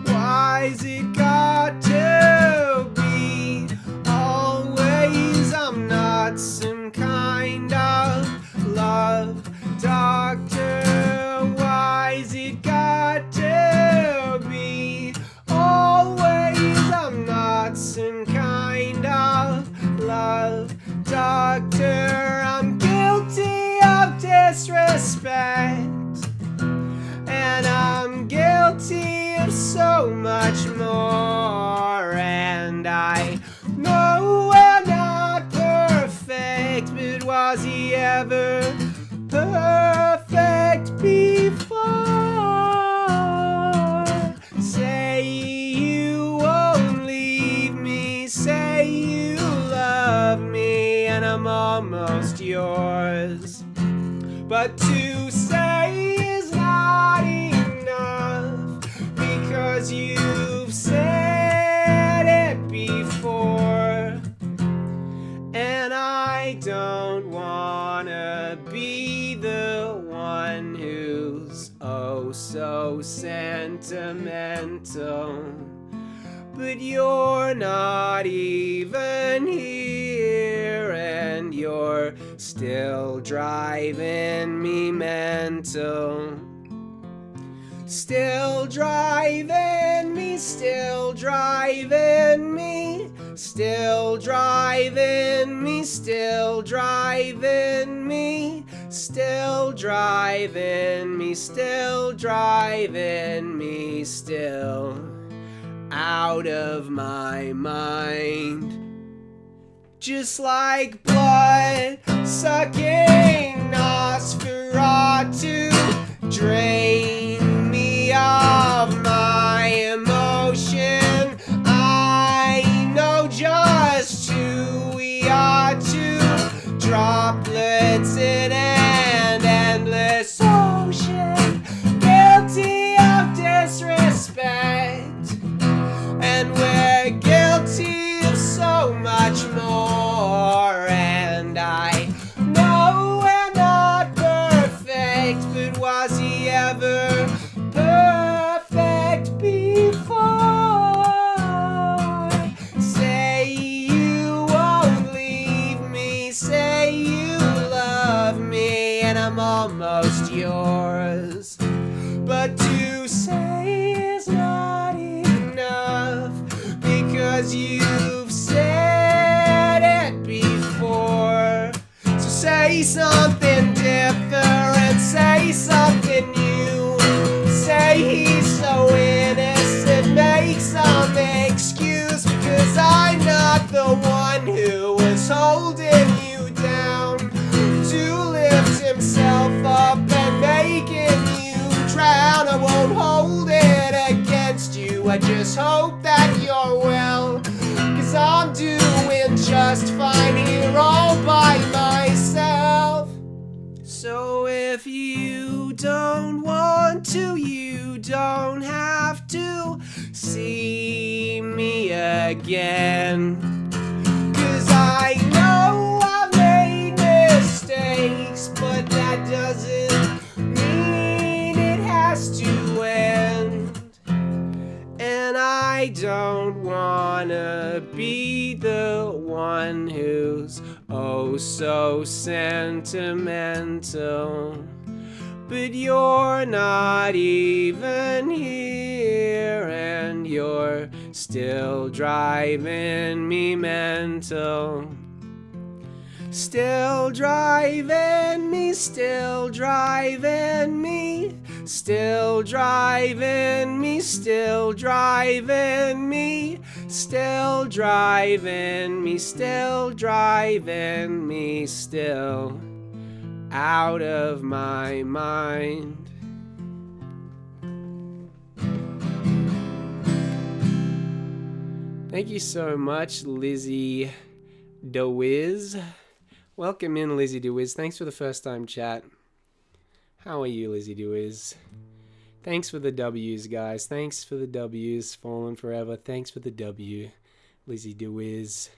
Why's it got to be always I'm not some kind of love doctor? Why's it got to be always I'm not some kind of love doctor? I'm guilty of disrespect, and I'm guilty of so much more, and I know we're not perfect, but was he ever perfect before? Say you won't leave me, say you love me, and I'm almost yours, but to say is not enough, because you've said it before, and I don't wanna be the one who's oh so sentimental, but you're not even here, and you're still driving me mental. Still driving me, still driving me, still driving me, still driving me, still driving me, still driving me, still out of my mind. Just like blood sucking Nosferatu. to drain me of my emotion. I know just who we are, two droplets in an endless ocean, guilty of disrespect, and we're guilty of so much more. And I know we're not perfect, but was he ever perfect before? Say you won't leave me, say you love me, and I'm almost yours. But to say is not enough, because you've said it before. So say something different, say something new. Say he's so innocent, make some excuse, because I'm not the one who was holding you down to lift himself up and making you drown. I won't hold it against you, I just hope that you're well, 'cause I'm doing just fine here all by myself. So if you don't want to, you don't have to see me again. 'Cause I know I've made mistakes, but that doesn't mean it has to end. And I don't wanna be the one who's oh so sentimental, but you're not even here, and you're still driving me mental. Still driving me, still driving me, still driving me, still driving me, still driving me, still driving me, still out of my mind. Thank you so much, Lizzie DeWiz. Welcome in, Lizzie DeWiz. Thanks for the first time chat. How are you, Lizzie DeWiz? Thanks for the W's, guys. Thanks for the W's. Fallen Forever. Thanks for the W, Lizzie DeWiz.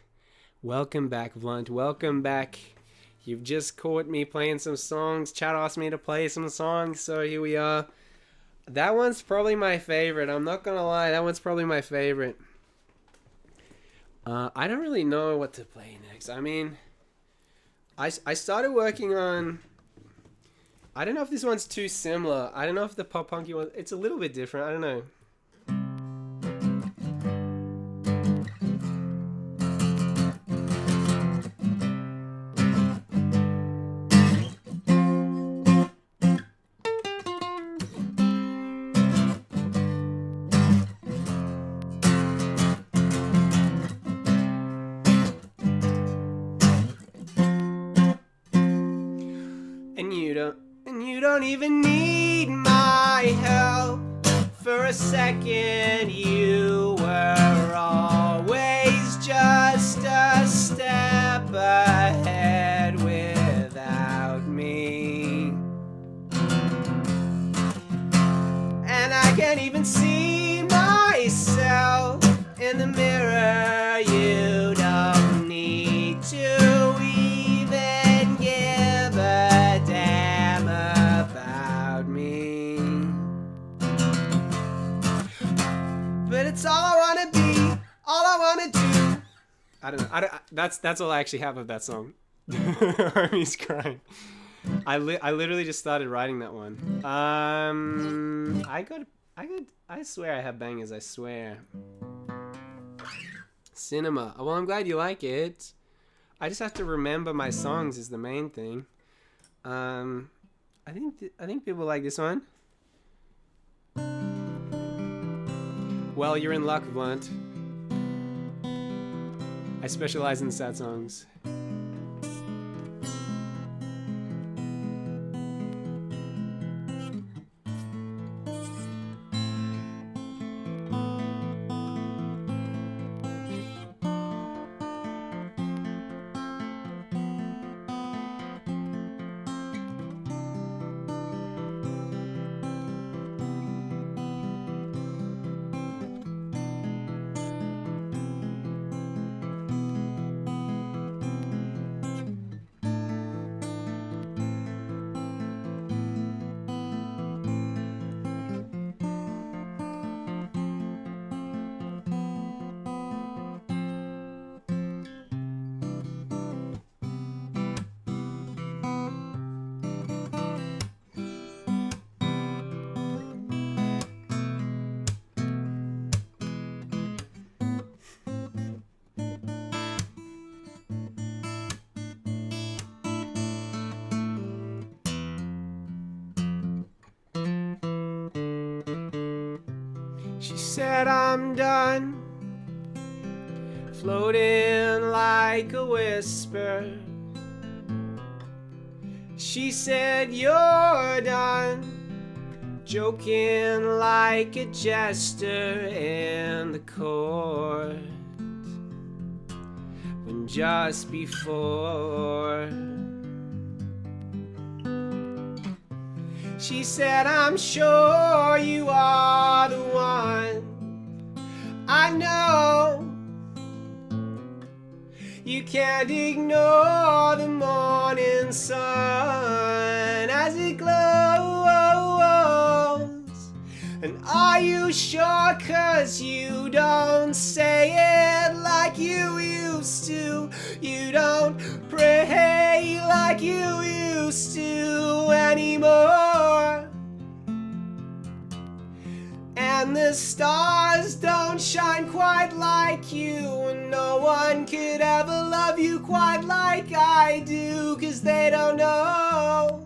Welcome back, Vlunt. Welcome back. You've just caught me playing some songs. Chat asked me to play some songs, so here we are. That one's probably my favorite. I'm not gonna lie. That one's probably my favorite. I don't really know what to play next. I mean, I started working on... I don't know if this one's too similar. I don't know if the pop punky one... It's a little bit different. I don't know. And you don't even need my help. For a second you were always just a step ahead without me. And I can't even see myself in the mirror. You don't need to even give a damn about me. But it's all I wanna be, all I wanna do. I don't know. That's all I actually have of that song. Army's crying. I literally just started writing that one. I swear I have bangers. I swear. Cinema. Well, I'm glad you like it. I just have to remember my songs is the main thing. I think people like this one. Well, you're in luck, Blunt. I specialize in sad songs. said I'm done, floating like a whisper. She said you're done, joking like a jester in the court. When just before she said, I'm sure you are the one. I know you can't ignore the morning sun as it glows. And are you sure? 'Cause you don't say it like you used to. You don't pray like you used to anymore. And the stars don't shine quite like you, and no one could ever love you quite like I do, 'cause they don't know.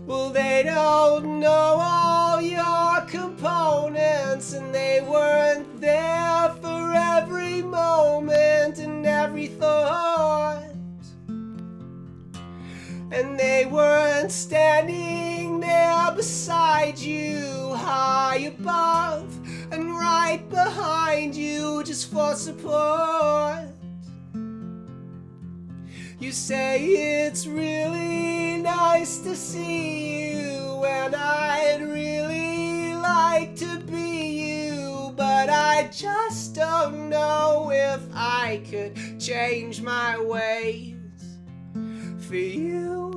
Well, they don't know all your components, and they weren't there for every moment and every thought. And they weren't standing there beside you, high above and right behind you, just for support. You say it's really nice to see you, and I'd really like to be you, but I just don't know if I could change my ways for you.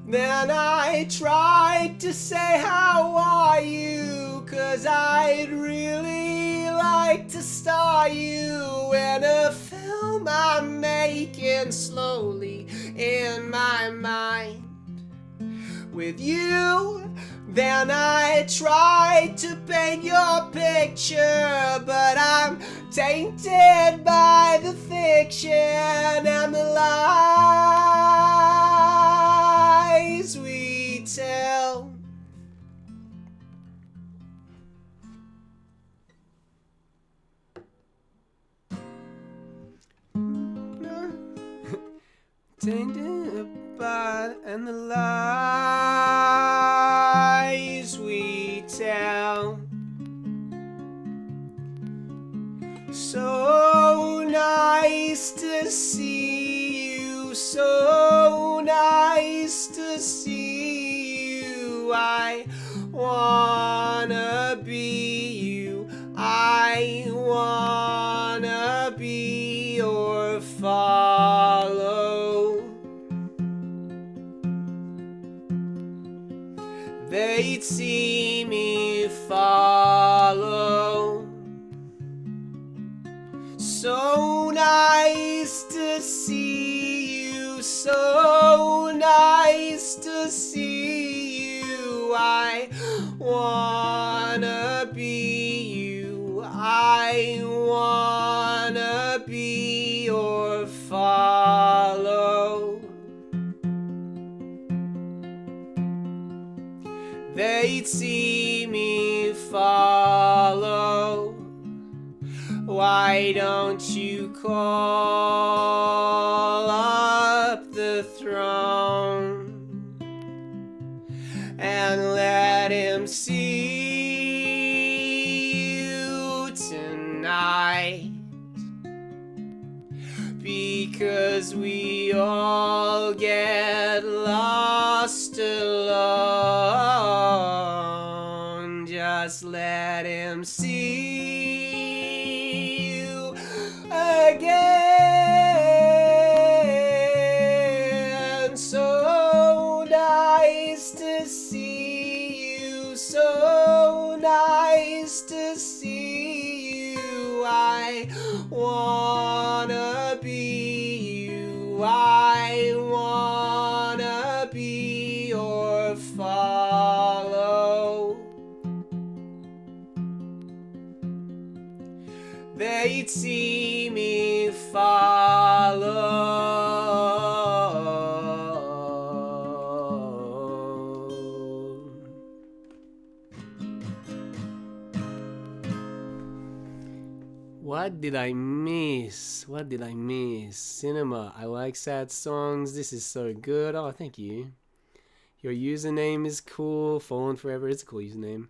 Then I tried to say, how are you? 'Cause I'd really like to star you in a film I'm making slowly in my mind with you. Then I tried to paint your picture, but I'm tainted by the fiction and the lies we tell. Tainted by and the lies we tell. So nice to see you, so nice to see you. I wanna be you, I wanna be your follow. They'd see me follow. So nice to see you, so nice to see you. I wanna be you, I wanna be your follow. They'd see me follow. Why don't you call up the throne and let him see you tonight? Because we all get lost alone. Just let him see you again. So nice to see you, so nice to see you. I wanna be you, I wanna be your follow. They'd see me follow. What did I miss? What did I miss? Cinema. I like sad songs. This is so good. Oh, thank you. Your username is cool. Fallen Forever is a cool username.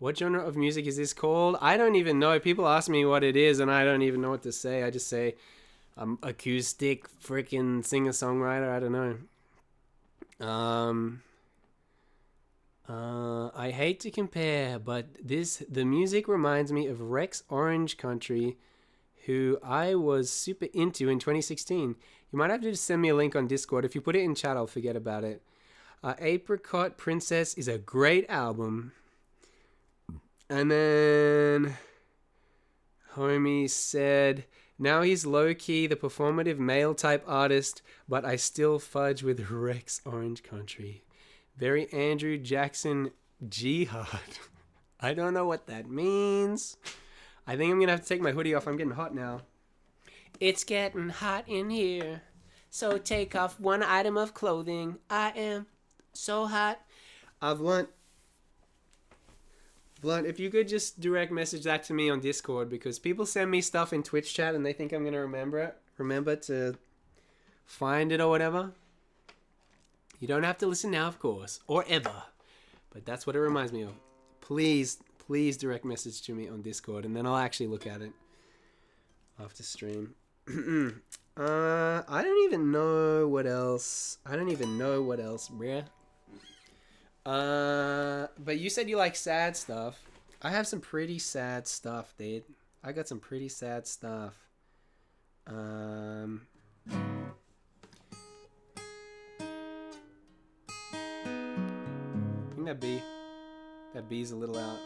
What genre of music is this called? I don't even know. People ask me what it is and I don't even know what to say. I just say I'm acoustic freaking singer-songwriter. I don't know. I hate to compare, but the music reminds me of Rex Orange Country, who I was super into in 2016. You might have to just send me a link on Discord. If you put it in chat, I'll forget about it. Apricot Princess is a great album. And then homie said, now he's low-key the performative male type artist, but I still fudge with Rex Orange Country. Very Andrew Jackson Jihad. I don't know what that means. I think I'm going to have to take my hoodie off. I'm getting hot now. It's getting hot in here. So take off one item of clothing. I am so hot. Blunt, if you could just direct message that to me on Discord, because people send me stuff in Twitch chat and they think I'm going to remember to find it or whatever. You don't have to listen now, of course, or ever, but that's what it reminds me of. Please direct message to me on Discord, and then I'll actually look at it after stream. I don't even know what else. Bruh. But you said you like sad stuff. I have some pretty sad stuff, dude. I got some pretty sad stuff. I think that B's a little out.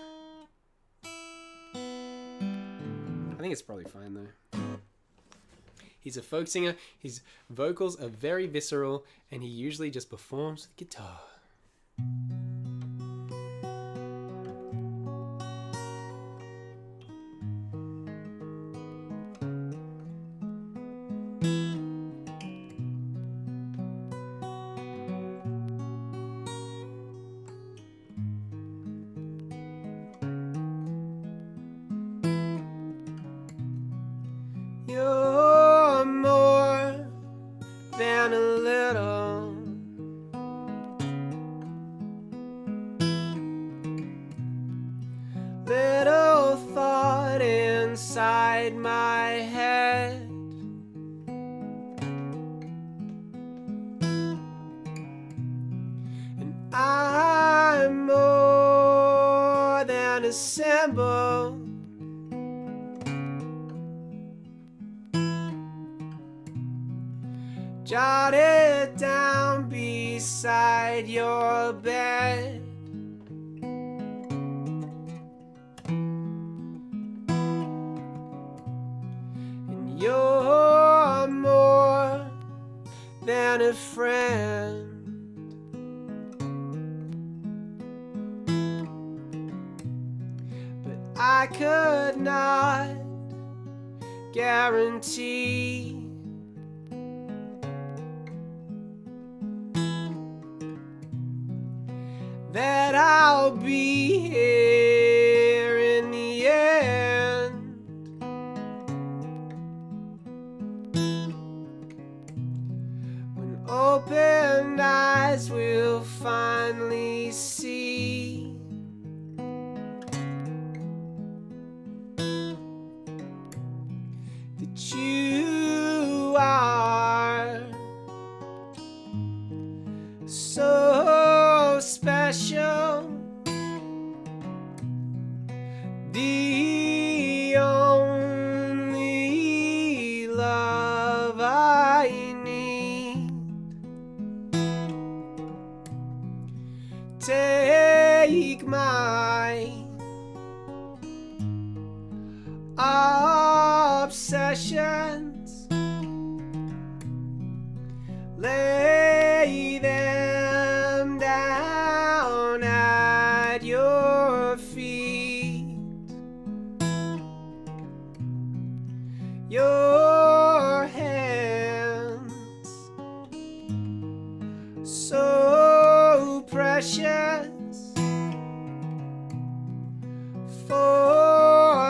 I think it's probably fine though. He's a folk singer. His vocals are very visceral, and he usually just performs with guitar. You're more than a little. Little thought inside my head. And I'm more than a symbol. Jot it down beside your bed. And you're more than a friend. But I could not guarantee that I'll be here in the end. When opened eyes will finally see that you are so special, the only love I need. Take my obsessions, lay them down at your feet. Your hands, so precious,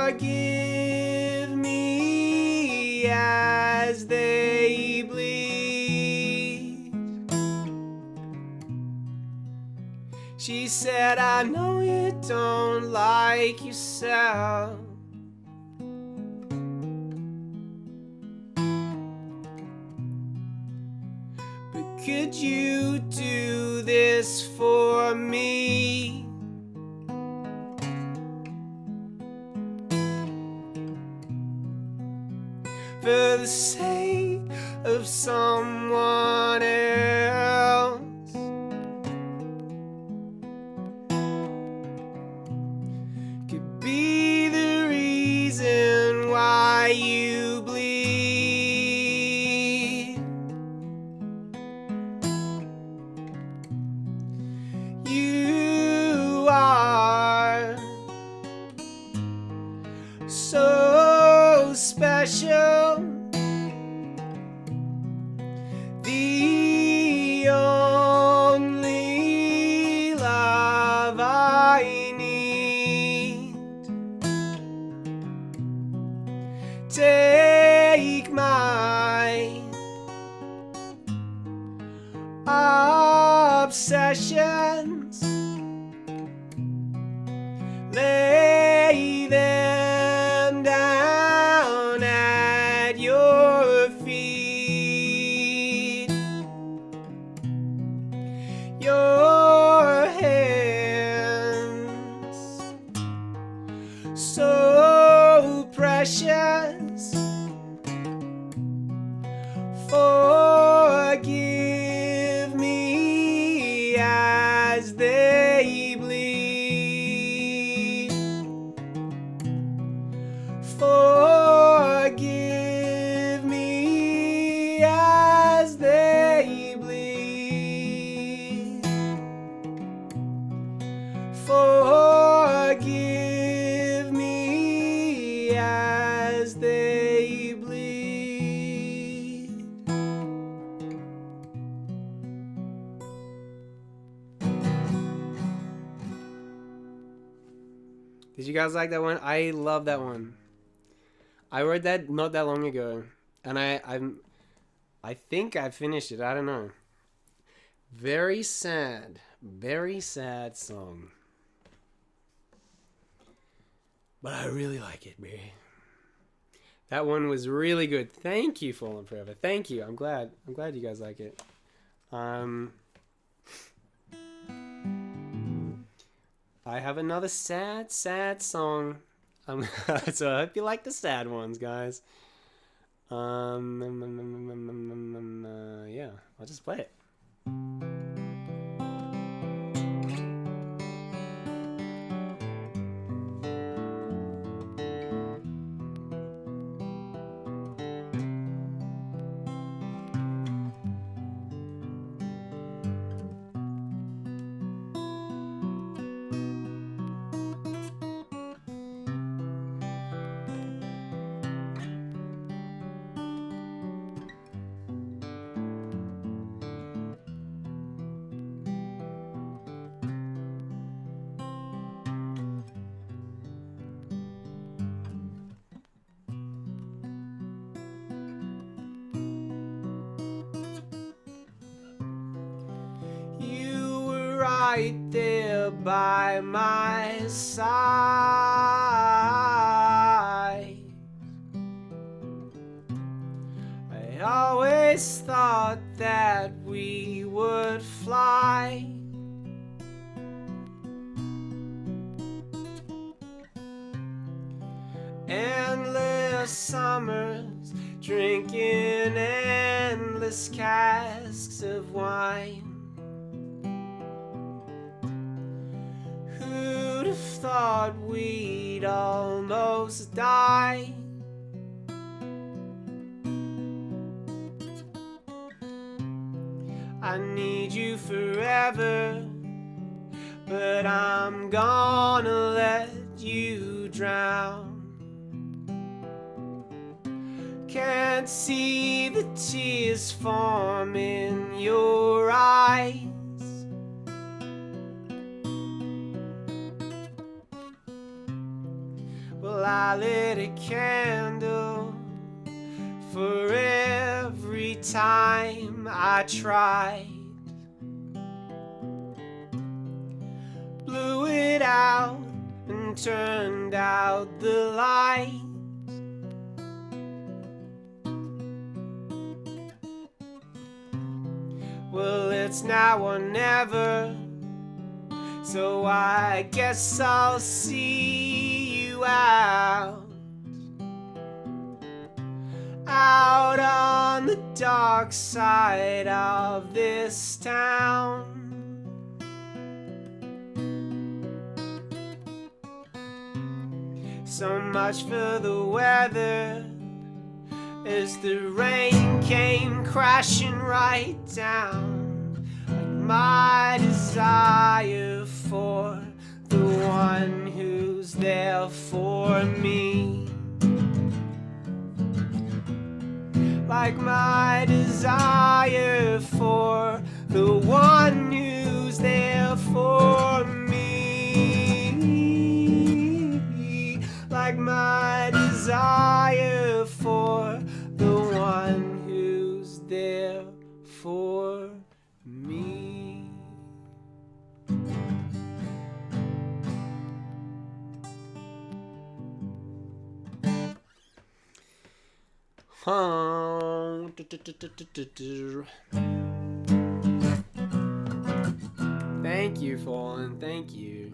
forgive me She said, I know you don't like yourself, but could you do this for me? For the sake of someone else. Could be the reason why you bleed. You are so special, the only love I need. Take my obsessions, lay them down at your feet. Your hands, so precious, forgive me as they bleed. Forgive me as they bleed. Forgive me as they bleed. Did you guys like that one? I love that one. I wrote that not that long ago, and I think I finished it. I don't know. Very sad song. But I really like it, man. That one was really good. Thank you, Fallen Forever. Thank you. I'm glad you guys like it. I have another sad song. So I hope you like the sad ones, guys. Yeah, I'll just play it. Right there by my side. I always thought that we would fly. Endless summers, drinking endless casks of wine. Who'd have thought we'd almost die? I need you forever, but I'm gonna let you drown. Can't see the tears form in your eyes. Well, I lit a candle for every time I tried. blew it out and turned out the light. Well, it's now or never, so I guess I'll see you out on the dark side of this town. So much for the weather, as the rain came crashing right down, like my desire for the one who's there for me. Like my desire for the one who's there for me. Like my desire for the one who's there for me. Thank you, Fallen. Thank you.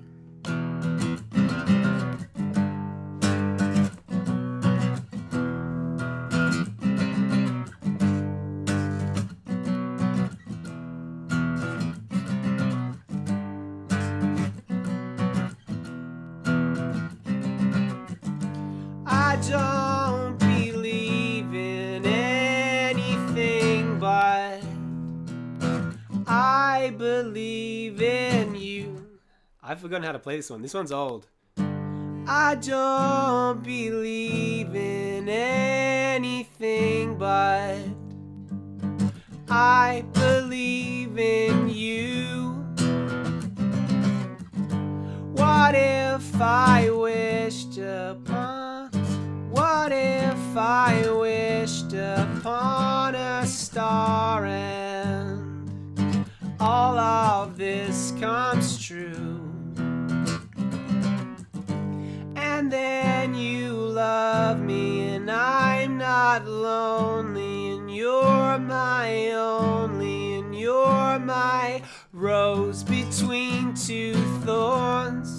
I don't believe in anything, but I believe in you. I've forgotten how to play this one. This one's old. I don't believe in anything, but I believe in you. What if I wished upon? What if I wished upon a star and all of this comes true? And then you love me and I'm not lonely, and you're my only, and you're my rose between two thorns.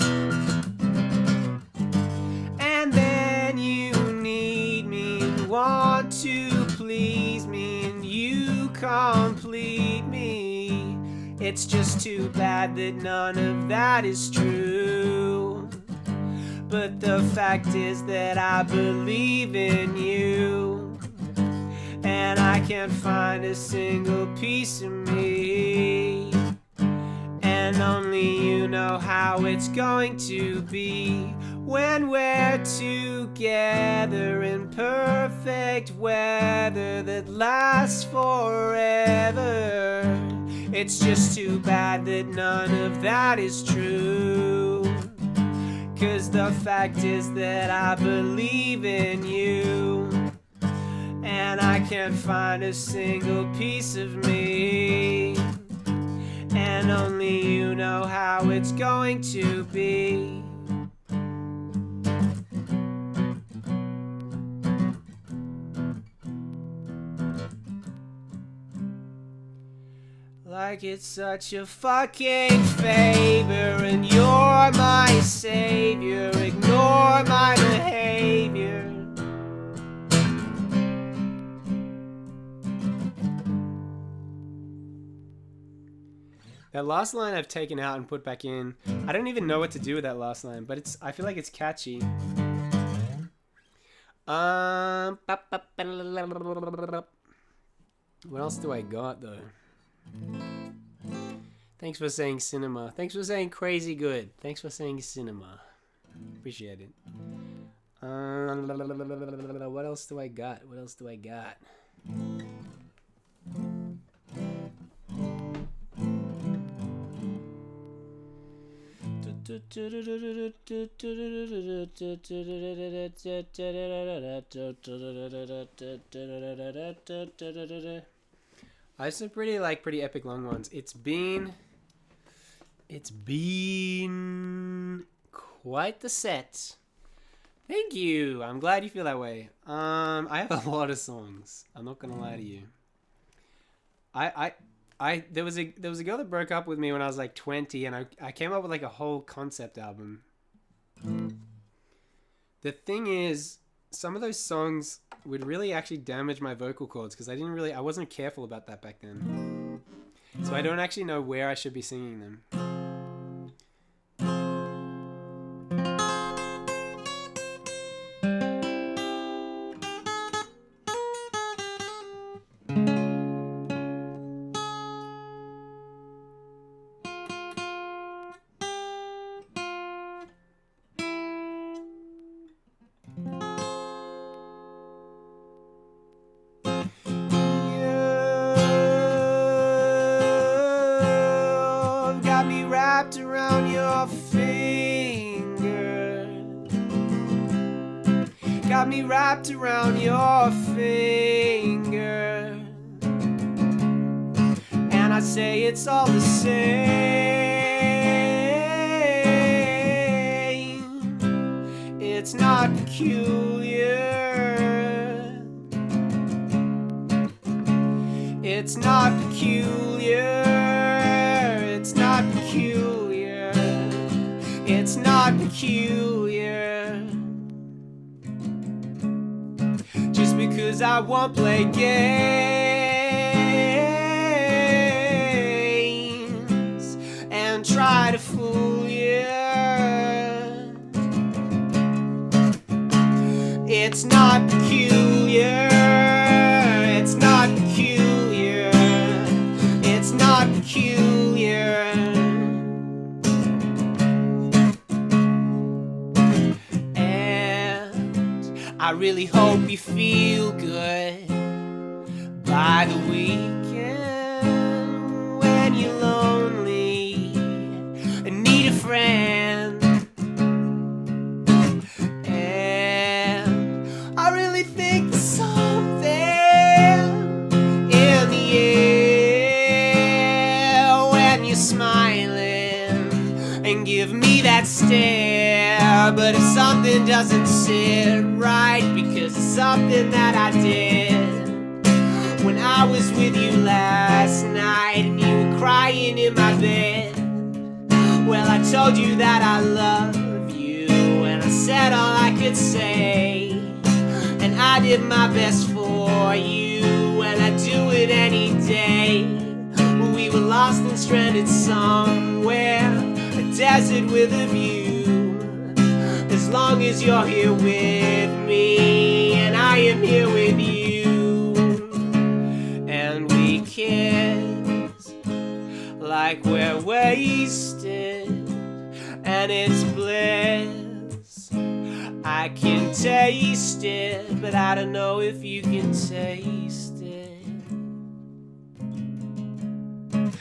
And then you need me and want to please me, and you complete me. It's just too bad that none of that is true. But the fact is that I believe in you, and I can't find a single piece of me. And only you know how it's going to be when we're together in perfect weather that lasts forever. It's just too bad that none of that is true. 'Cause the fact is that I believe in you, and I can't find a single piece of me. And only you know how it's going to be. Like it's such a fucking favor, and you're my savior. Ignore my behavior. That last line I've taken out and put back in. I don't even know what to do with that last line, but I feel like it's catchy. What else do I got though? Thanks for saying cinema. Thanks for saying crazy good. Thanks for saying cinema. Appreciate it. What else do I got? What else do I got? I have some pretty epic long ones. It's been It's been quite the set. Thank you. I'm glad you feel that way. I have a lot of songs. I'm not gonna lie to you. There was a girl that broke up with me when I was like 20, and I came up with like a whole concept album. The thing is, some of those songs would really actually damage my vocal cords because I wasn't careful about that back then. So I don't actually know where I should be singing them. Got me wrapped around your finger. Got me wrapped around your finger. And I say it's all the same. It's not peculiar. It's not peculiar. It's not peculiar. It's not peculiar. Just because I won't play games and try to fool you. It's not peculiar. It's not peculiar. It's not peculiar. And I really hope you feel good by the weekend when you're lonely and need a friend. And I really think there's something in the air when you're smiling and give me that stare. But if something doesn't sit right because it's something that I did when I was with you last night and you were crying in my bed, well, I told you that I love you and I said all I could say, and I did my best for you and I do it any day. We were lost and stranded somewhere, a desert with a view. As long as you're here with me and I am here with you, and we kiss like we're wasted, and it's bliss. I can taste it, but I don't know if you can taste it.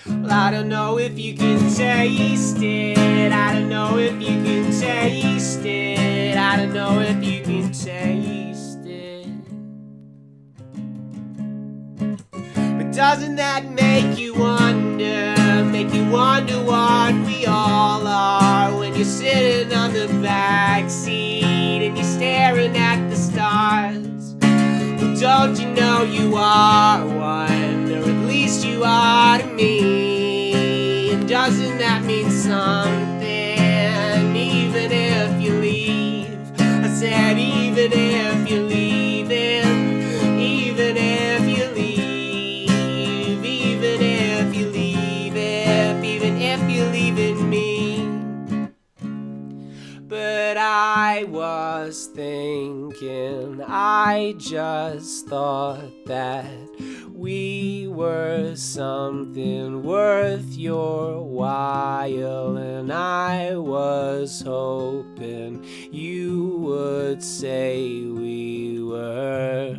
Well, I don't know if you can taste it. I don't know if you can taste it. I don't know if you can taste it. But doesn't that make you wonder what we all are when you're sitting on the back seat and you're staring at the stars? Well, don't you know you are one, or at least you are to me? And doesn't that mean something, even if you leave? I said even if you're leaving, even if you leave, even if you leave, even if you're leaving me. But I was thinking, I just thought that we were something worth your while, and I was hoping you would say we were.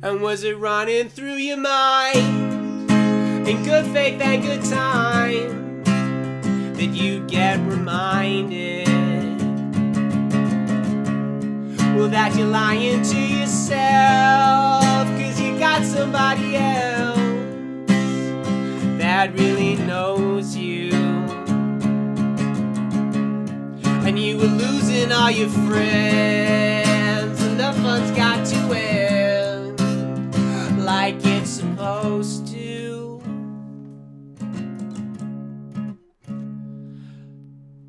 And was it running through your mind in good faith and good time that you get reminded know that you're lying to yourself, 'cause you got somebody else that really knows you. And you were losing all your friends, and the fun's got to end like it's supposed to.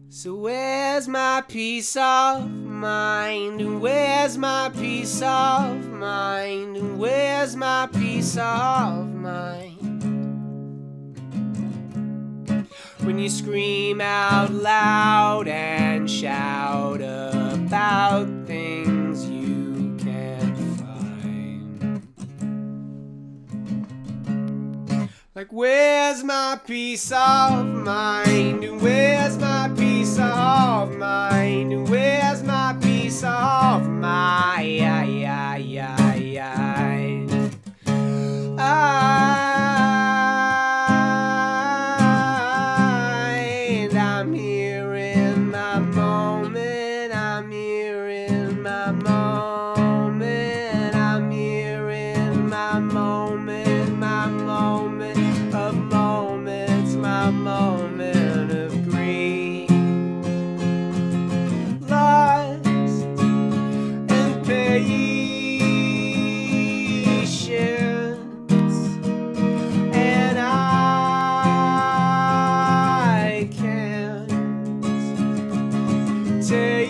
So where's my peace of mind? And where's my peace of mind? And where's my peace of mind? When you scream out loud and shout about things you can't find. Like where's my peace of mind? And where's my peace of mind? And where's my peace of mind? I'm here in my moment. I'm here in my moment. I'm here in my moment. My moment of moments. My moment of grief. Lost and patience. And I can't take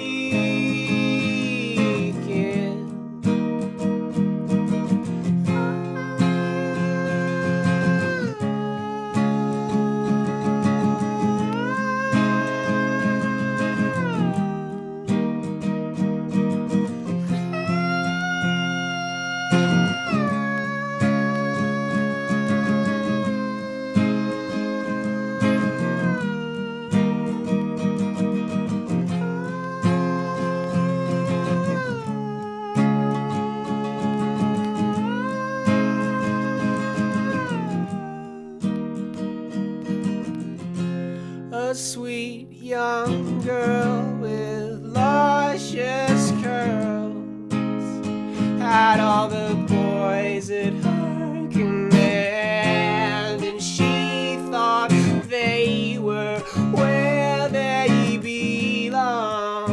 it. A sweet young girl with luscious curls had all the boys at her command, and she thought they were where they belong,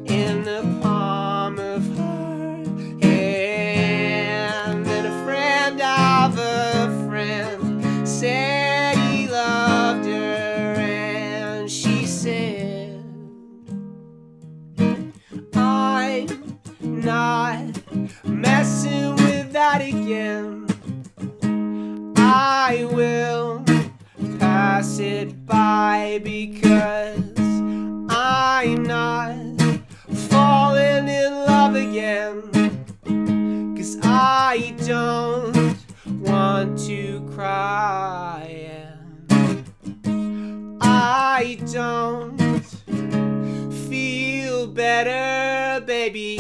in the palm of her hand. And a friend of a friend said he loved her, and she said, I'm not messing with that again. I will pass it by, because I'm not falling in love again. 'Cause I don't want to cry. I don't feel better, baby.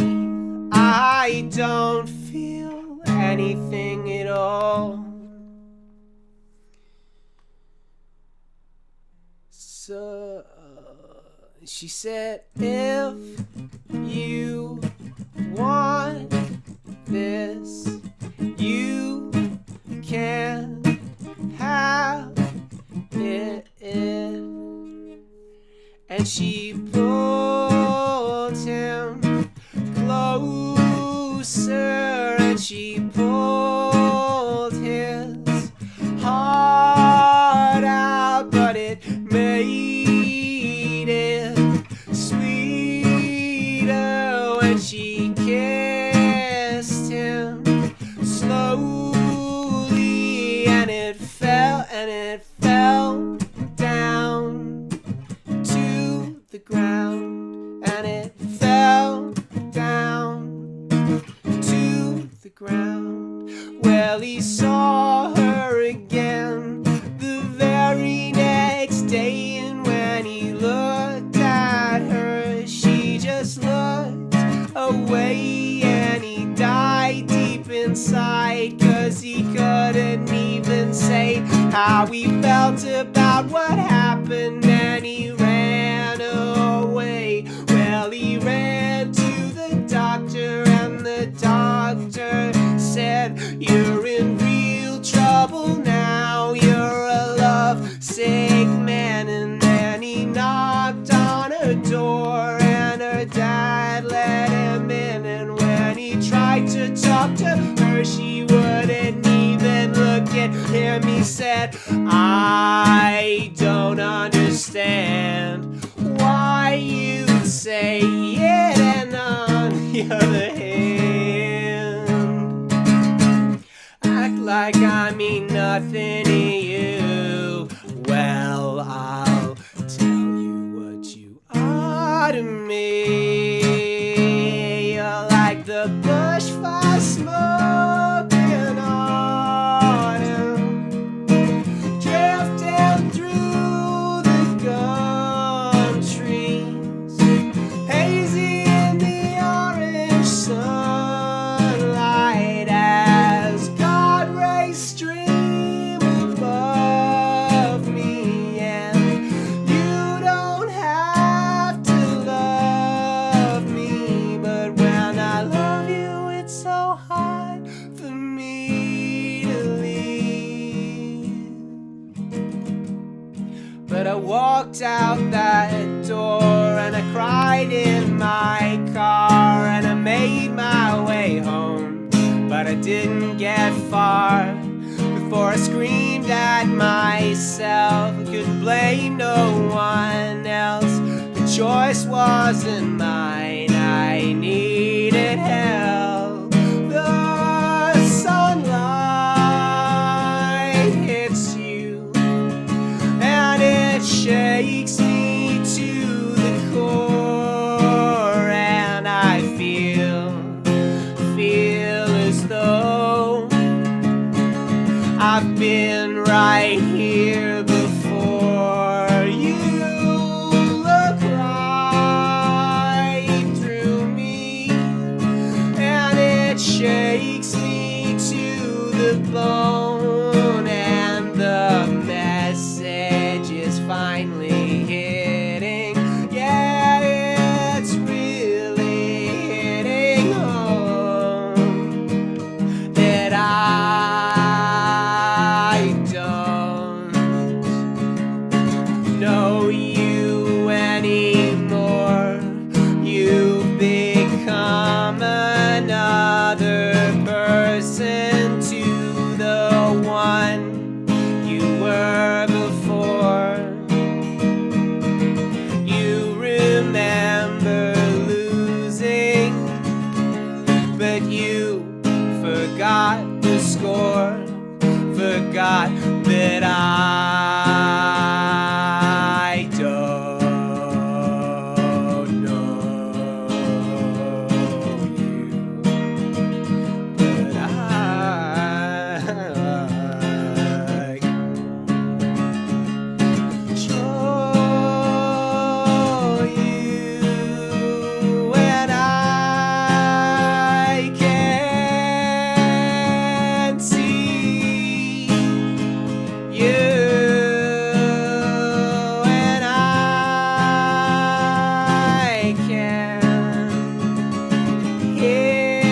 I don't feel anything at all. So she said, if you want this, you can have it. And she pulled him closer, and she pulled his heart out, but it made it sweeter when she kissed him slowly, and it fell down to the ground, and it fell down to the ground. Well, he saw her again the very next day, and when he looked at her, she just looked away, and he died deep inside, 'cause he couldn't even say how he felt about what happened, and he ran away. Well, he ran to the doctor. could hear me said, I don't understand why you say it, and on the other hand, act like I mean nothing to you. Well, I'll tell you what you are to me. You're like the bushfire smoke in autumn, drifting through the gum trees, hazy in the orange sunlight as God rays stream above me. And you don't have to love me, but when I love you, it's so hard for me to leave. But I walked out that door and I cried in my car and I made my way home, but I didn't get far before I screamed at myself. I couldn't blame no one else. The choice wasn't mine. I needed help. The sunlight hits you and it shakes me to the core, and I feel as though I've been right here before. You look right through me, and it shakes me to the bone, and the message is finally hitting. Yeah, it's really hitting home that I don't know you anymore. You've become another person to the one you were before. You remember losing, but you forgot the score, forgot that I don't know you, but I show you, and I can see you, and I can hear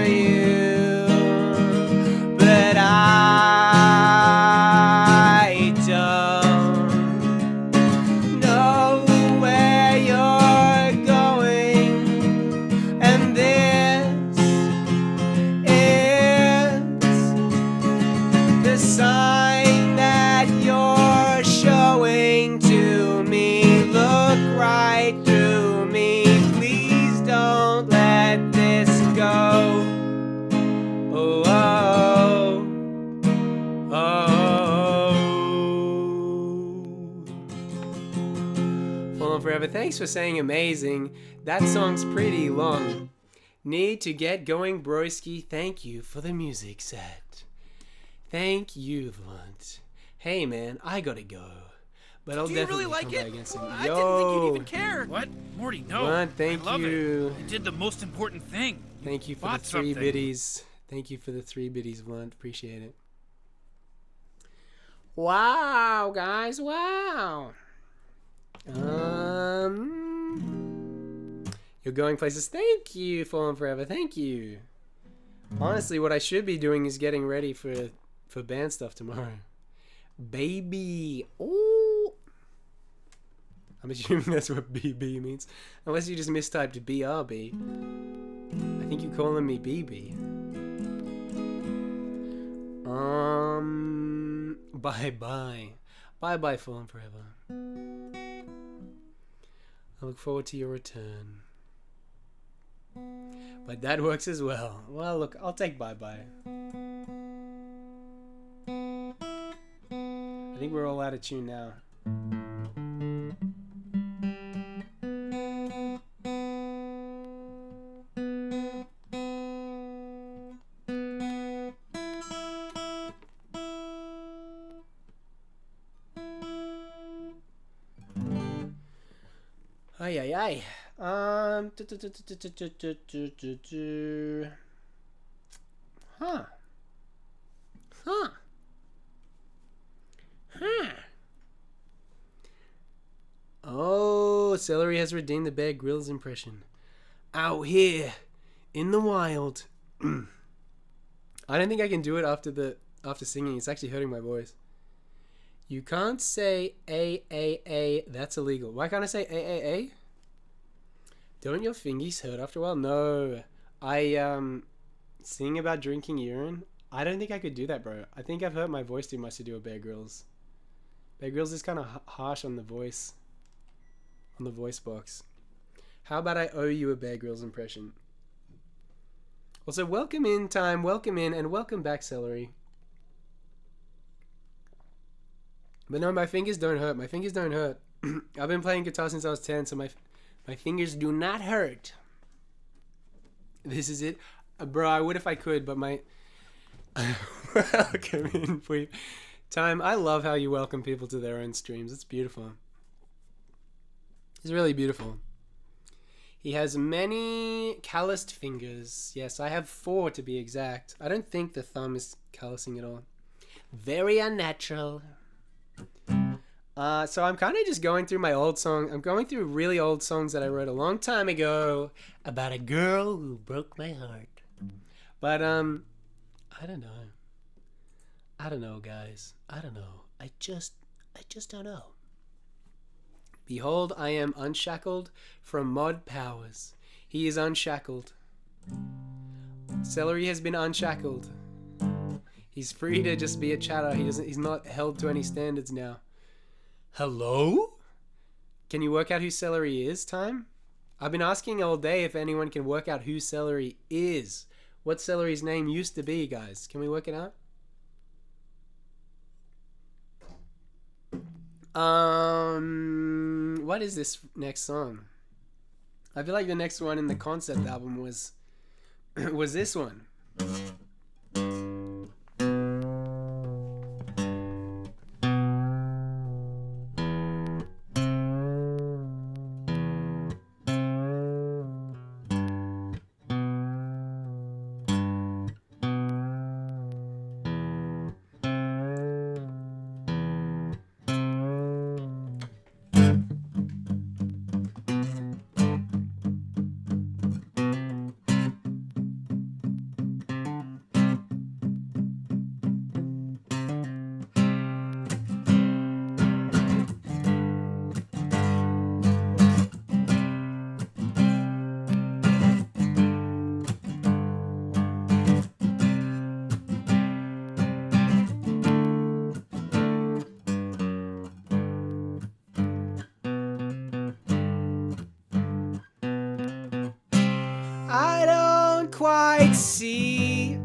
you, but I don't know where you're going, and this is the sign that you're showing to me. Look right through me. Please don't let this go. Oh, oh, oh. Falling Forever, thanks for saying amazing. That song's pretty long. Need to get going, broski. Thank you for the music set. Thank you, Blunt. Hey, man, I gotta go. But I'll Do you definitely really like come it? back and sing. I didn't think you'd even care. What? Morty, no. Blunt, thank I love you. It. You did the most important thing. Thank you for the bought 3 something. biddies. Thank you for the 3 biddies, Blunt. Appreciate it. Wow, guys, wow. You're going places. Thank you, Fallen Forever. Thank you. Honestly, what I should be doing is getting ready for band stuff tomorrow. Baby. Ooh. I'm assuming that's what BB means. Unless you just mistyped BRB. I think you're calling me BB. Bye-bye. Bye-bye, Fallen Forever. I look forward to your return. But that works as well. Well, look, I'll take bye-bye. I think we're all out of tune now. Ay, ay, ay. Huh. Huh. Huh. Oh, Celery has redeemed the Bear Grylls impression. Out here, in the wild. I don't think I can do it after singing. It's actually hurting my voice. You can't say A. That's illegal. Why can't I say A? Don't your fingies hurt after a while? No. Sing about drinking urine? I don't think I could do that, bro. I think I've hurt my voice too much to do a Bear Grylls. Bear Grylls is kind of harsh on the voice. On the voice box. How about I owe you a Bear Grylls impression? Also, welcome in, Time. Welcome in, and welcome back, Celery. But no, my fingers don't hurt. My fingers don't hurt. I've been playing guitar since I was 10, so my fingers do not hurt. This is it. Bro, I would if I could, but my... Welcome in, please. Time, I love how you welcome people to their own streams. It's beautiful. It's really beautiful. He has many calloused fingers. Yes, I have 4 to be exact. I don't think the thumb is callousing at all. Very unnatural. So I'm kind of just going through my old song. I'm going through really old songs that I wrote a long time ago about a girl who broke my heart. But I don't know. I don't know, guys. I don't know. I just don't know. Behold, I am unshackled from mod powers. He is unshackled. Celery has been unshackled. He's free to just be a chatter. He's not held to any standards now. Hello? Can you work out who Celery is, Time? I've been asking all day if anyone can work out who Celery is. What Celery's name used to be, guys. Can we work it out? What is this next song? I feel like the next one in the concept album was this one.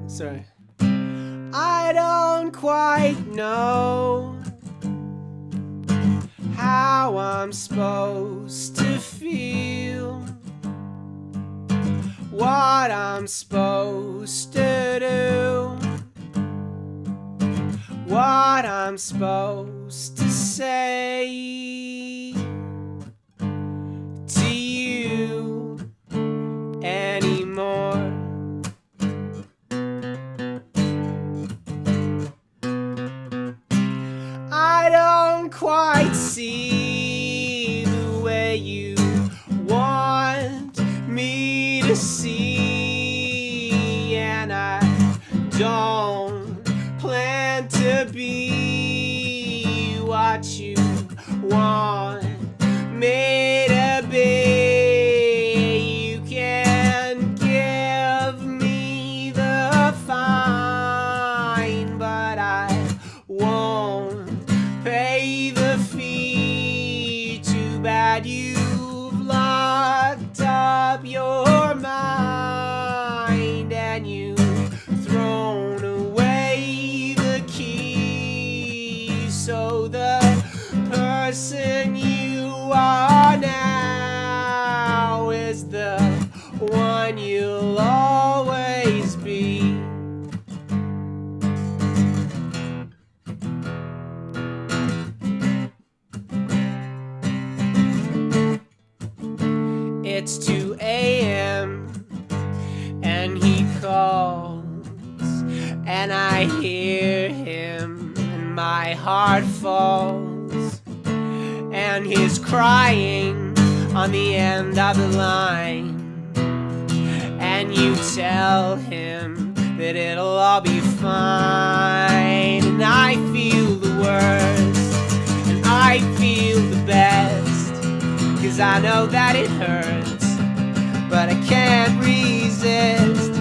Sorry. I don't quite know how I'm supposed to feel, what I'm supposed to do, what I'm supposed to say to you anymore. I don't quite see the way you want me to see, and I don't plan to be what you want me to be. You can give me the fine, but that you've locked up your mind and you've thrown away the key. So the person you are now is the one you'll always be. It's 2 a.m. and he calls, and I hear him and my heart falls, and he's crying on the end of the line, and you tell him that it'll all be fine. And I feel the worst and I feel the best, 'cause I know that it hurts, but I can't resist.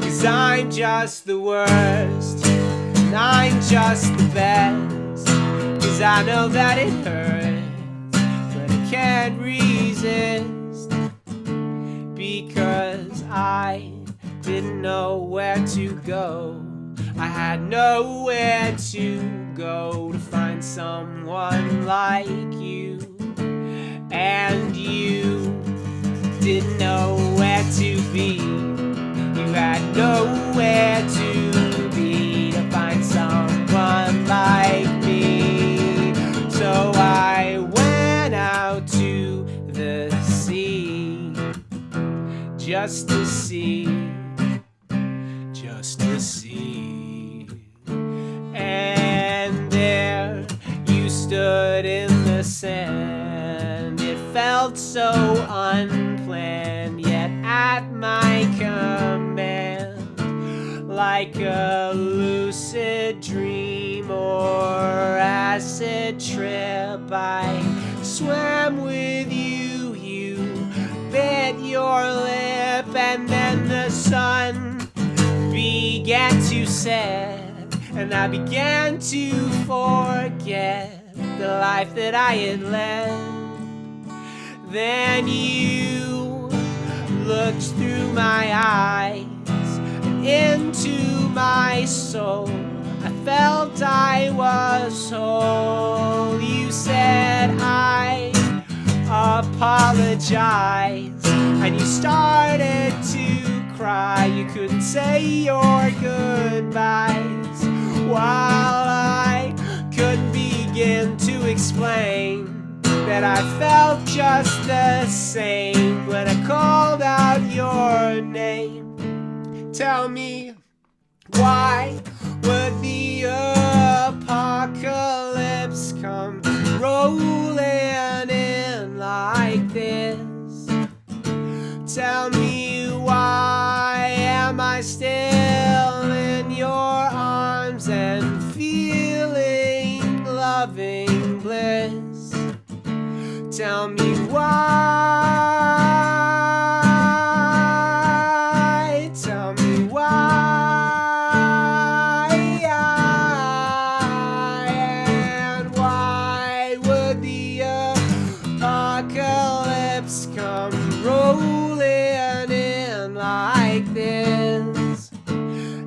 'Cause I'm just the worst and I'm just the best, 'cause I know that it hurts, but I can't resist. Because I didn't know where to go, I had nowhere to go to find someone like you. And you didn't know where to be, you had nowhere to be to find someone like me. So I went out to the sea, just to see, just to see. And there you stood in the sand. It felt so unplanned, yet at my command, like a lucid dream or acid trip. I swam with you, you bit your lip, and then the sun began to set, and I began to forget the life that I had led. Then you looked through my eyes and into my soul. I felt I was whole. You said I apologize, and you started to cry. You couldn't say your goodbyes, while I couldn't begin to explain that I felt just the same when I called out your name. Tell me, why would the apocalypse come rolling in like this? Tell me, why am I still in your arms and feeling loving bliss? Tell me why, tell me why, and why would the apocalypse come rolling in like this?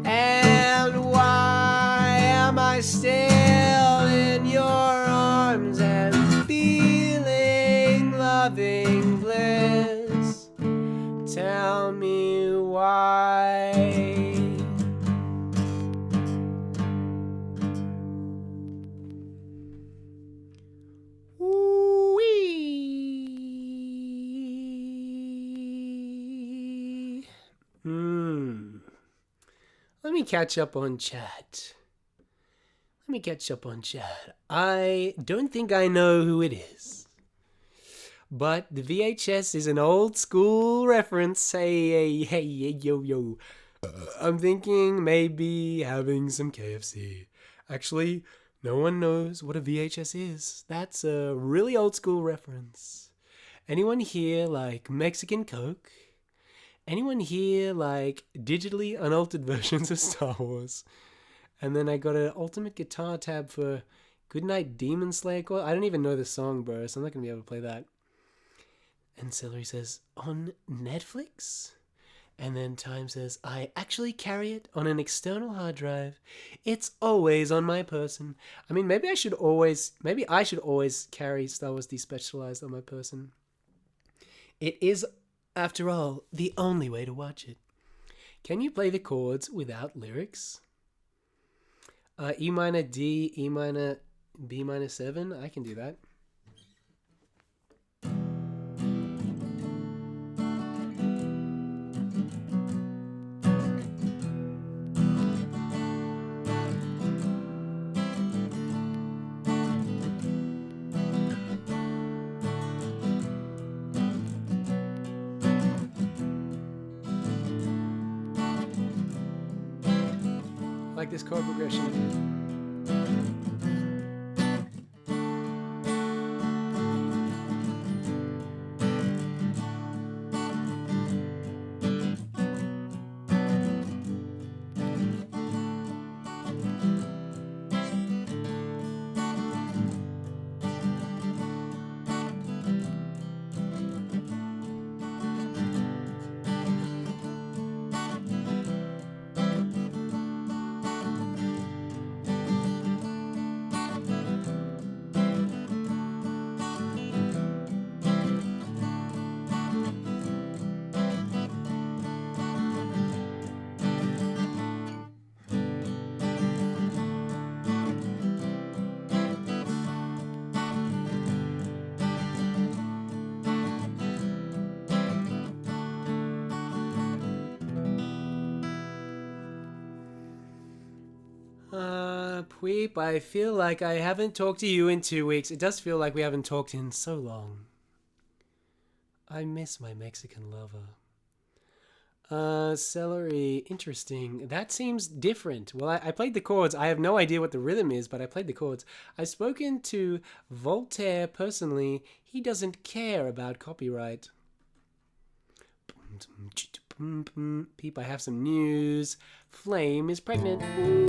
And why am I still in your arms and feeling loving bliss? Tell me why. Ooh-wee. Let me catch up on chat. I don't think I know who it is, but the VHS is an old school reference. Hey, yo. I'm thinking maybe having some KFC. Actually, no one knows what a VHS is. That's a really old school reference. Anyone here like Mexican Coke? Anyone here like digitally unaltered versions of Star Wars? And then I got an ultimate guitar tab for Goodnight Demon Slayer Coil. I don't even know the song, bro, so I'm not gonna be able to play that. And Celery says, on Netflix? And then Time says, I actually carry it on an external hard drive. It's always on my person. I mean, maybe I should always carry Star Wars Despecialized on my person. It is, after all, the only way to watch it. Can you play the chords without lyrics? E minor, D, E minor, B minor 7. I can do that. Like this chord progression. Pweep, I feel like I haven't talked to you in 2 weeks. It does feel like we haven't talked in so long. I miss my Mexican lover. Celery, interesting. That seems different. Well, I played the chords. I have no idea what the rhythm is, but I played the chords. I've spoken to Voltaire personally. He doesn't care about copyright. Peep, I have some news. Flame is pregnant. Woo.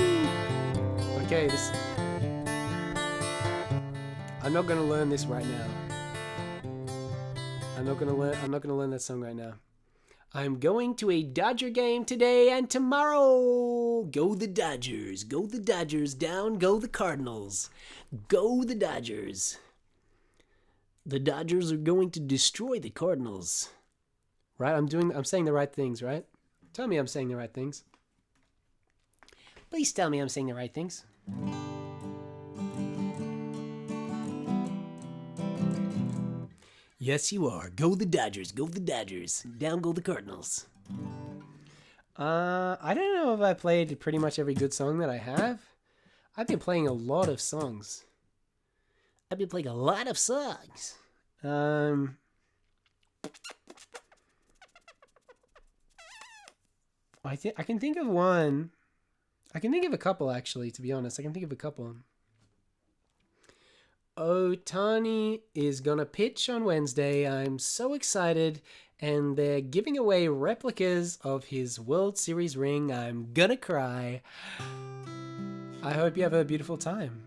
Okay, this... I'm not gonna learn this right now. I'm not gonna learn that song right now. I'm going to a Dodger game today and tomorrow. Go the Dodgers. Go the Dodgers. Down go the Cardinals. Go the Dodgers. The Dodgers are going to destroy the Cardinals. Right? I'm saying the right things, right? Tell me I'm saying the right things. Please tell me I'm saying the right things. Yes, you are. Go the Dodgers. Go the Dodgers. Down go the Cardinals. I don't know if I played pretty much every good song that I have. I've been playing a lot of songs. I can think of one. I can think of a couple, actually, to be honest. I can think of a couple. Otani is gonna pitch on Wednesday. I'm so excited. And they're giving away replicas of his World Series ring. I'm gonna cry. I hope you have a beautiful time.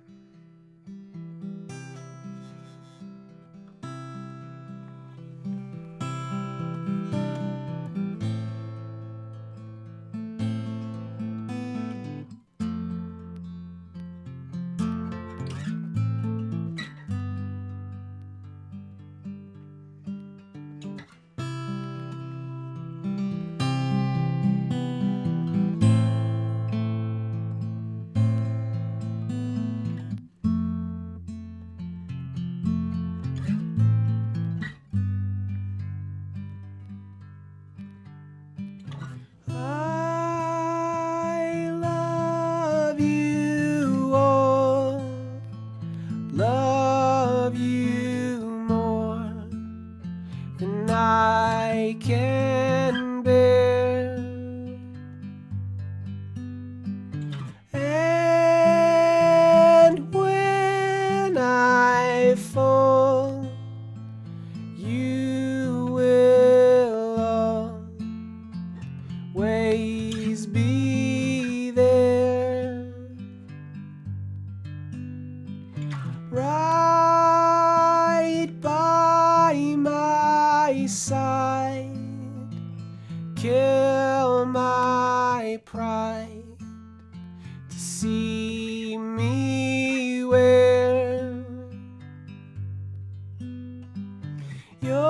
Your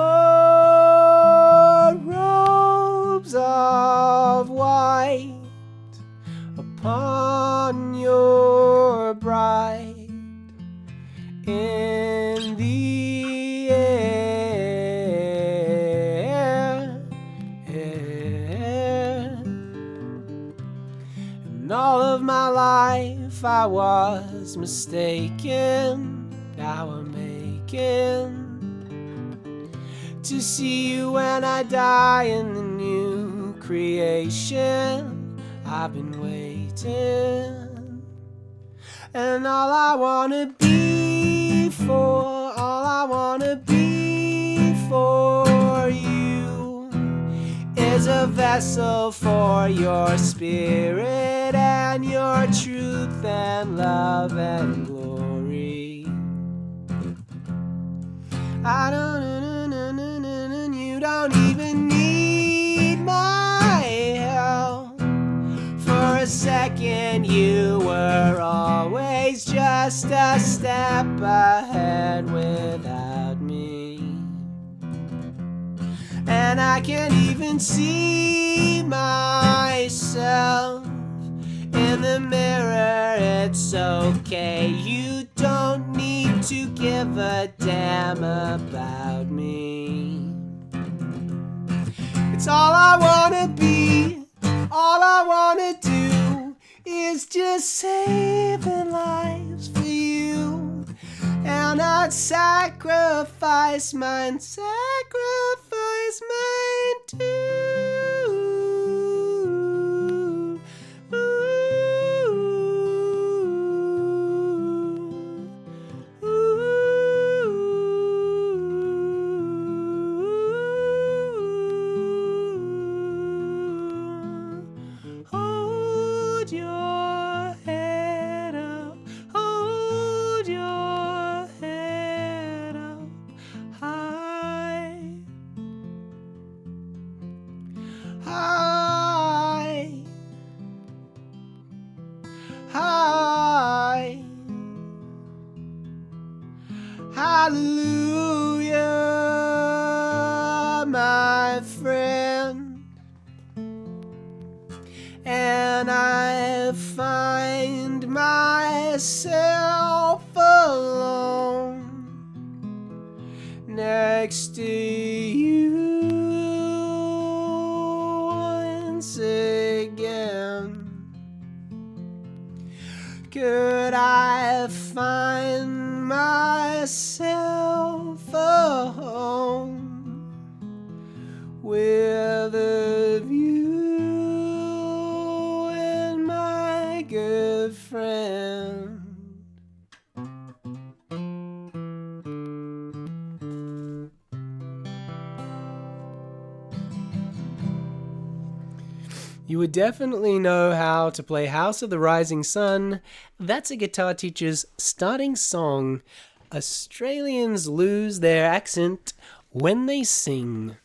robes of white upon your bride in the air. And all of my life I was mistaken. Now I'm aching to see you when I die in the new creation. I've been waiting, and all I wanna be for you is a vessel for your spirit and your truth and love and glory. I don't, you don't even need my help. For a second you were always just a step ahead without me. And I can't even see myself in the mirror. It's okay, you don't need to give a damn about me. It's all I wanna be, all I wanna do is just saving lives for you. And I'd sacrifice mine too. Hold your head up, hold your head up high, high, high. Hallelujah, my friend. And I find myself alone next to you once again. Could I find myself a home with a view and my good friend? You would definitely know how to play House of the Rising Sun. That's a guitar teacher's starting song. Australians lose their accent when they sing.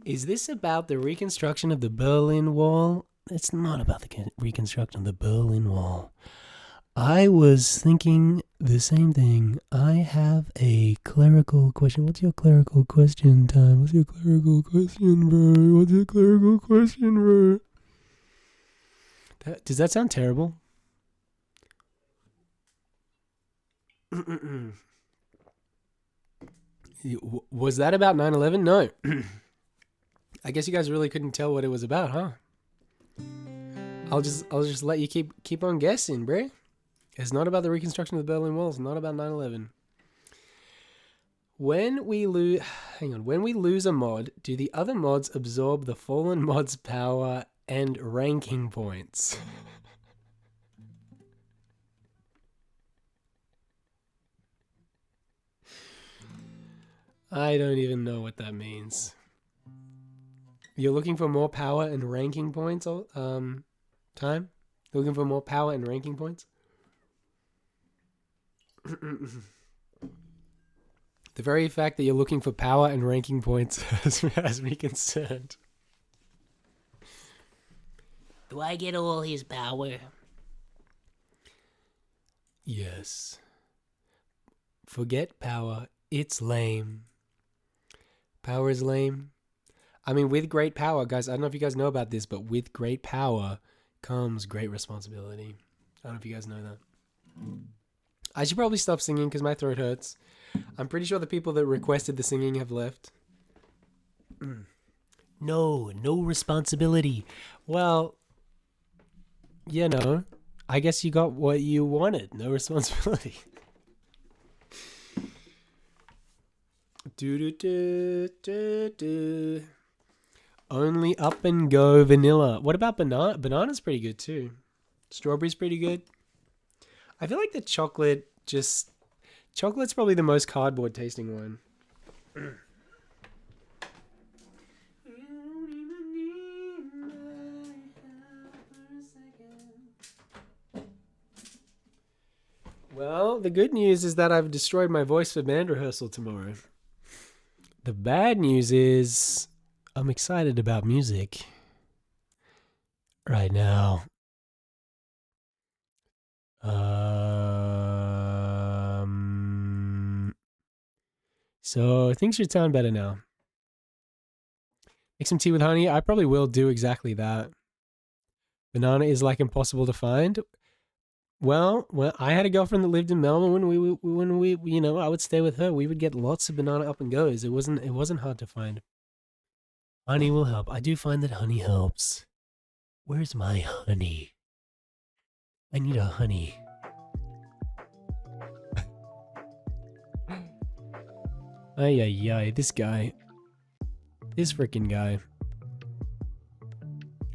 Is this about the reconstruction of the Berlin Wall? It's not about the reconstruction of the Berlin Wall. I was thinking the same thing. I have a clerical question. What's your clerical question time? What's your clerical question, bro? What's your clerical question, bro? Does that sound terrible? Was that about 9/11? No. I guess you guys really couldn't tell what it was about, huh? I'll just let you keep on guessing, bruh. It's not about the reconstruction of the Berlin Wall. It's not about 9/11. When we lose a mod, do the other mods absorb the fallen mod's power and ranking points? I don't even know what that means. You're looking for more power and ranking points, time? You're looking for more power and ranking points? The very fact that you're looking for power and ranking points has me concerned. Do I get all his power? Yes. Forget power. It's lame. Power is lame. I mean, with great power, guys, I don't know if you guys know about this, but with great power comes great responsibility. I don't know if you guys know that. I should probably stop singing because my throat hurts. I'm pretty sure the people that requested the singing have left. No responsibility. Well, you know, I guess you got what you wanted. No responsibility. Only up and go vanilla. What about banana? Banana's pretty good too. Strawberry's pretty good. I feel like the chocolate's probably the most cardboard tasting one. Well, the good news is that I've destroyed my voice for band rehearsal tomorrow. The bad news is I'm excited about music right now. So things should sound better now. Make some tea with honey. I probably will do exactly that. Banana is like impossible to find. Well, I had a girlfriend that lived in Melbourne. When we, you know, I would stay with her. We would get lots of banana up and goes. It wasn't hard to find. Honey will help. I do find that honey helps. Where's my honey? I need a honey. Ay, this guy. This freaking guy.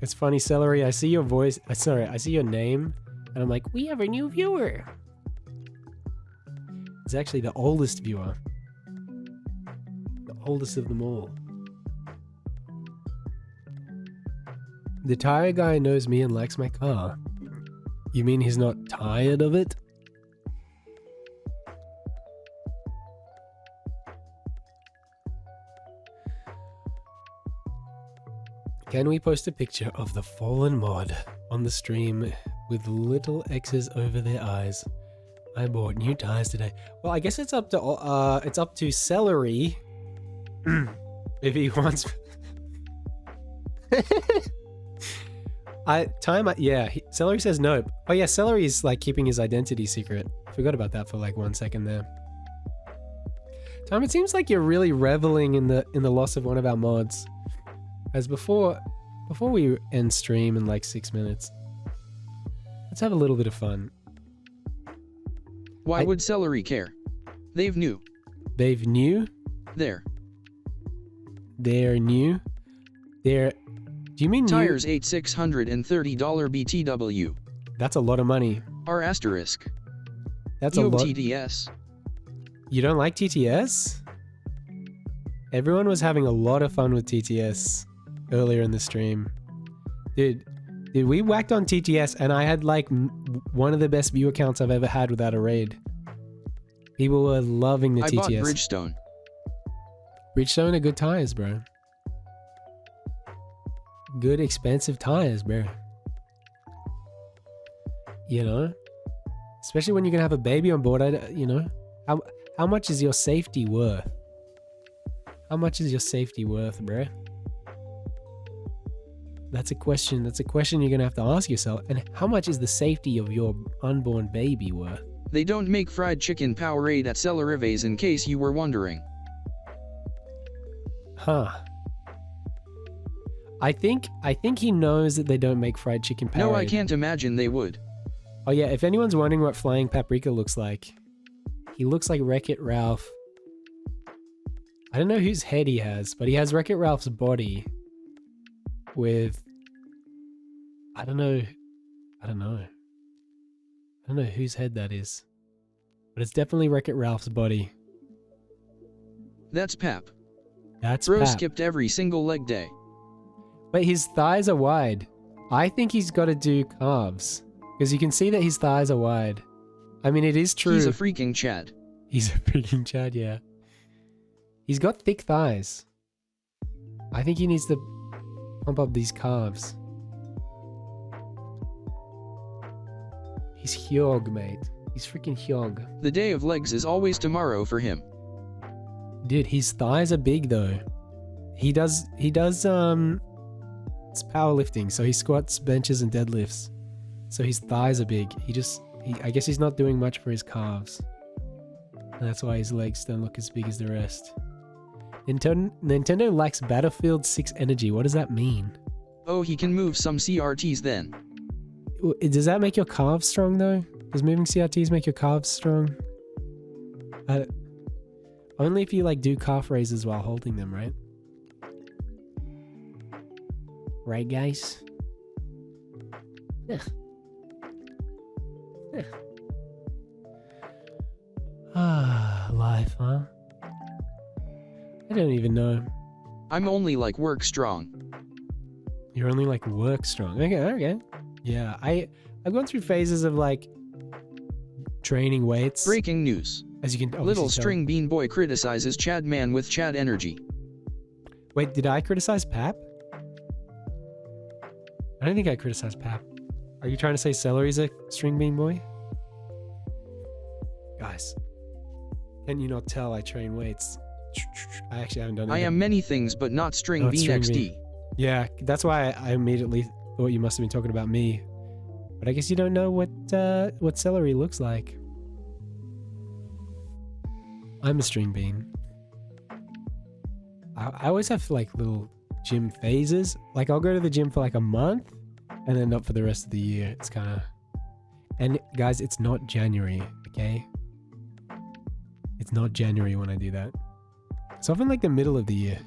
It's funny, Celery. I see your voice. Sorry, I see your name. And I'm like, we have a new viewer. It's actually the oldest viewer. The oldest of them all. The tire guy knows me and likes my car. You mean he's not tired of it? Can we post a picture of the fallen mod on the stream with little X's over their eyes? I bought new tires today. Well, I guess it's up to Celery if he wants. Celery says no. Oh yeah, Celery's like keeping his identity secret. Forgot about that for like 1 second there. Time, it seems like you're really reveling in the loss of one of our mods. As before we end stream in like 6 minutes, let's have a little bit of fun. Why would Celery care? They've new. They've new? There. They're new? They're... Do you mean Tires new? $8,630 BTW. That's a lot of money. R asterisk. That's a lot. TTS. You don't like TTS? Everyone was having a lot of fun with TTS earlier in the stream. Dude, we whacked on TTS and I had like one of the best view accounts I've ever had without a raid. People were loving the TTS. I bought Bridgestone. Bridgestone are good tires, bro. Good expensive tires, bro. You know? Especially when you're gonna have a baby on board, you know? How much is your safety worth? How much is your safety worth, bro? That's a question. That's a question you're gonna have to ask yourself. And how much is the safety of your unborn baby worth? They don't make fried chicken Powerade at Celerives, in case you were wondering. Huh. I think he knows that they don't make fried chicken Powerade. No, I can't imagine they would. Oh yeah, if anyone's wondering what flying paprika looks like, he looks like Wreck-It Ralph. I don't know whose head he has, but he has Wreck-It Ralph's body with... I don't know whose head that is. But it's definitely Wreck-It Ralph's body. That's Pap. That's Bro Pap. skipped every single leg day. But his thighs are wide. I think he's got to do calves. Because you can see that his thighs are wide. I mean, it is true. He's a freaking Chad. He's a freaking Chad, yeah. He's got thick thighs. I think he needs to pump up these calves. He's Hyog, mate. He's freaking Hyog. The day of legs is always tomorrow for him. Dude, his thighs are big though. He does it's powerlifting, so he squats, benches, and deadlifts. So his thighs are big. I guess he's not doing much for his calves. And that's why his legs don't look as big as the rest. Nintendo lacks Battlefield 6 energy. What does that mean? Oh, he can move some CRTs then. Does that make your calves strong though? Does moving CRTs make your calves strong? Only if you like do calf raises while holding them, right? Right, guys? Yeah. Yeah. Ah, life, huh? I don't even know. I'm only like work strong. You're only like work strong. Okay. Yeah, I've gone through phases of like training weights. Breaking news. As you can Little String Bean Boy criticizes Chad Man with Chad energy. Wait, did I criticize Pap? I don't think I criticized Pap. Are you trying to say Celery's a String Bean Boy? Guys, can you not tell I train weights? I actually haven't done it. I am many things but not String Bean XD. Bean. Yeah, that's why I immediately thought you must have been talking about me. But I guess you don't know what celery looks like. I'm a string bean. I always have like little gym phases. Like I'll go to the gym for like a month and then not for the rest of the year. It's kind of... And guys, it's not January, okay? It's not January when I do that. It's often like the middle of the year.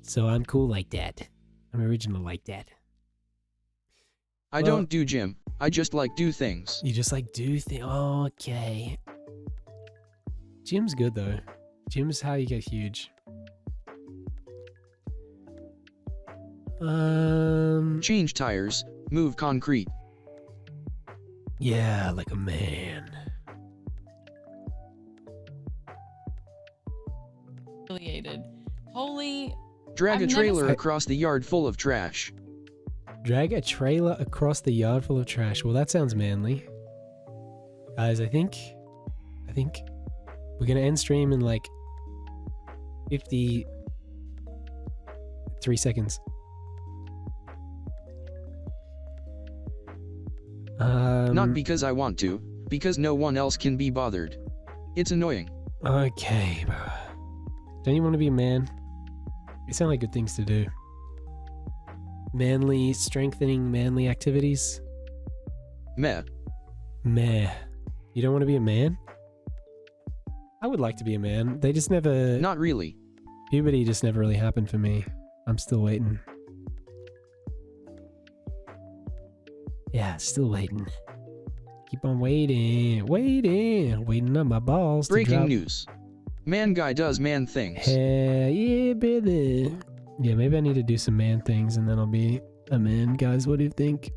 So I'm cool like that. I'm original like that. I don't do gym. I just like do things. You just like do things. Oh, okay. Gym's good though. Gym's how you get huge. Change tires, move concrete. Yeah, like a man. Affiliated. Holy. Drag I've a never trailer seen- across the yard full of trash. Drag a trailer across the yard full of trash. Well, that sounds manly. Guys, I think we're gonna end stream in like 53 seconds. Not because I want to, because no one else can be bothered. It's annoying. Okay, bro. Don't you want to be a man? They sound like good things to do. Manly, strengthening manly activities. Meh. Meh. You don't want to be a man? I would like to be a man. They just never... Not really. Puberty just never really happened for me. I'm still waiting. Yeah, still waiting. Keep on waiting. Waiting on my balls to Breaking drop. news. Man guy does man things. Hell yeah, brother. Yeah, maybe I need to do some man things and then I'll be a man. Guys, what do you think?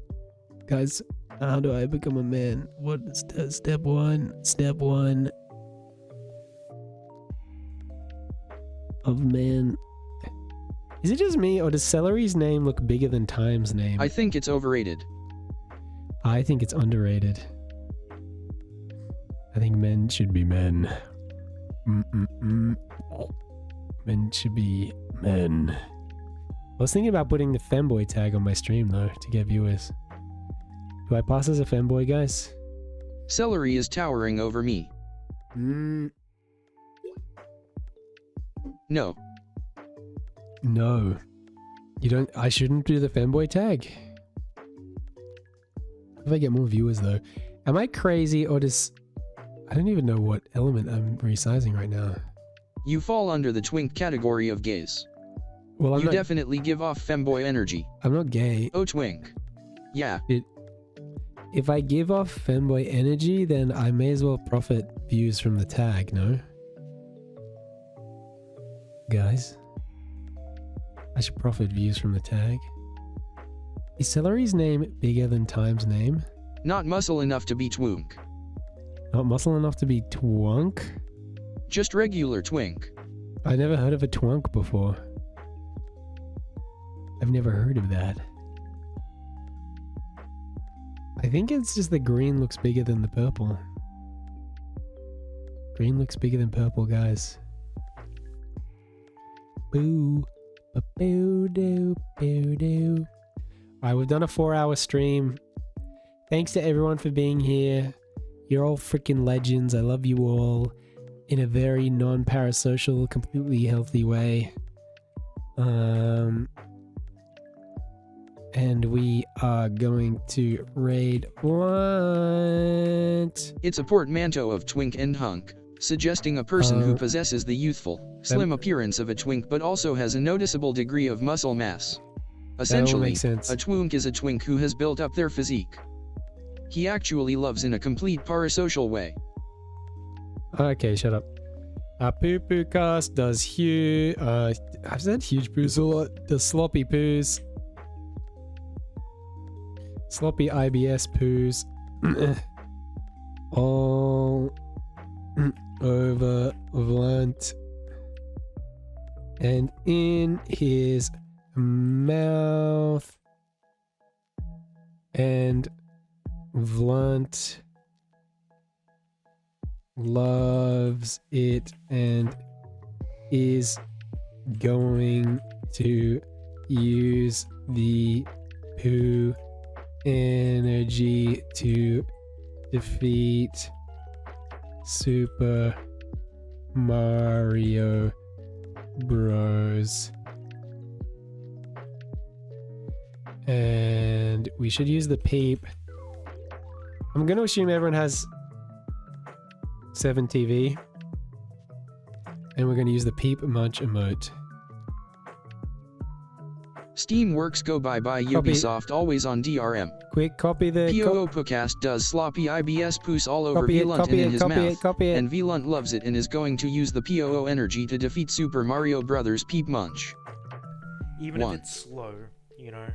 Guys, how do I become a man? What is step one? Step one of man. Is it just me or does Celery's name look bigger than Time's name? I think it's overrated. I think it's underrated. I think men should be men. Men should be men. I was thinking about putting the femboy tag on my stream though to get viewers. Do I pass as a femboy, guys? Celery is towering over me. No. No. You don't... I shouldn't do the femboy tag. If I get more viewers though. Am I crazy or does... I don't even know what element I'm resizing right now. You fall under the twink category of gays. Well, you definitely give off femboy energy. I'm not gay. Oh, twink. Yeah. If I give off femboy energy, then I may as well profit views from the tag, no? Guys? I should profit views from the tag. Is Celery's name bigger than Time's name? Not muscle enough to be twink. Not muscle enough to be twunk? Just regular twink. I never heard of a twunk before. I've never heard of that. I think it's just the green looks bigger than the purple. Green looks bigger than purple, guys. Boo. Boo doo. Boo doo. Alright, we've done a 4-hour stream. Thanks to everyone for being here. You're all freaking legends. I love you all in a very non-parasocial, completely healthy way. And we are going to raid what? It's a portmanteau of twink and hunk, suggesting a person who possesses the youthful, slim appearance of a twink but also has a noticeable degree of muscle mass. Essentially, a twink is a twink who has built up their physique. He actually loves in a complete parasocial way. Okay, shut up. Poo Poo Cast does huge. I've said huge poos a lot. Does sloppy poos. Sloppy IBS poos. All over Vlunt. And in his mouth. And Vlunt loves it and is going to use the poo energy to defeat Super Mario Bros. And we should use the peep. I'm going to assume everyone has 7 TV. And we're going to use the peep munch emote. Steamworks go bye-bye Ubisoft always on DRM. Quick, copy the... POO Podcast does sloppy IBS poos all over Vlunt and in his mouth. And Vlunt loves it and is going to use the POO energy to defeat Super Mario Brothers Peep Munch. Even if it's slow, you know.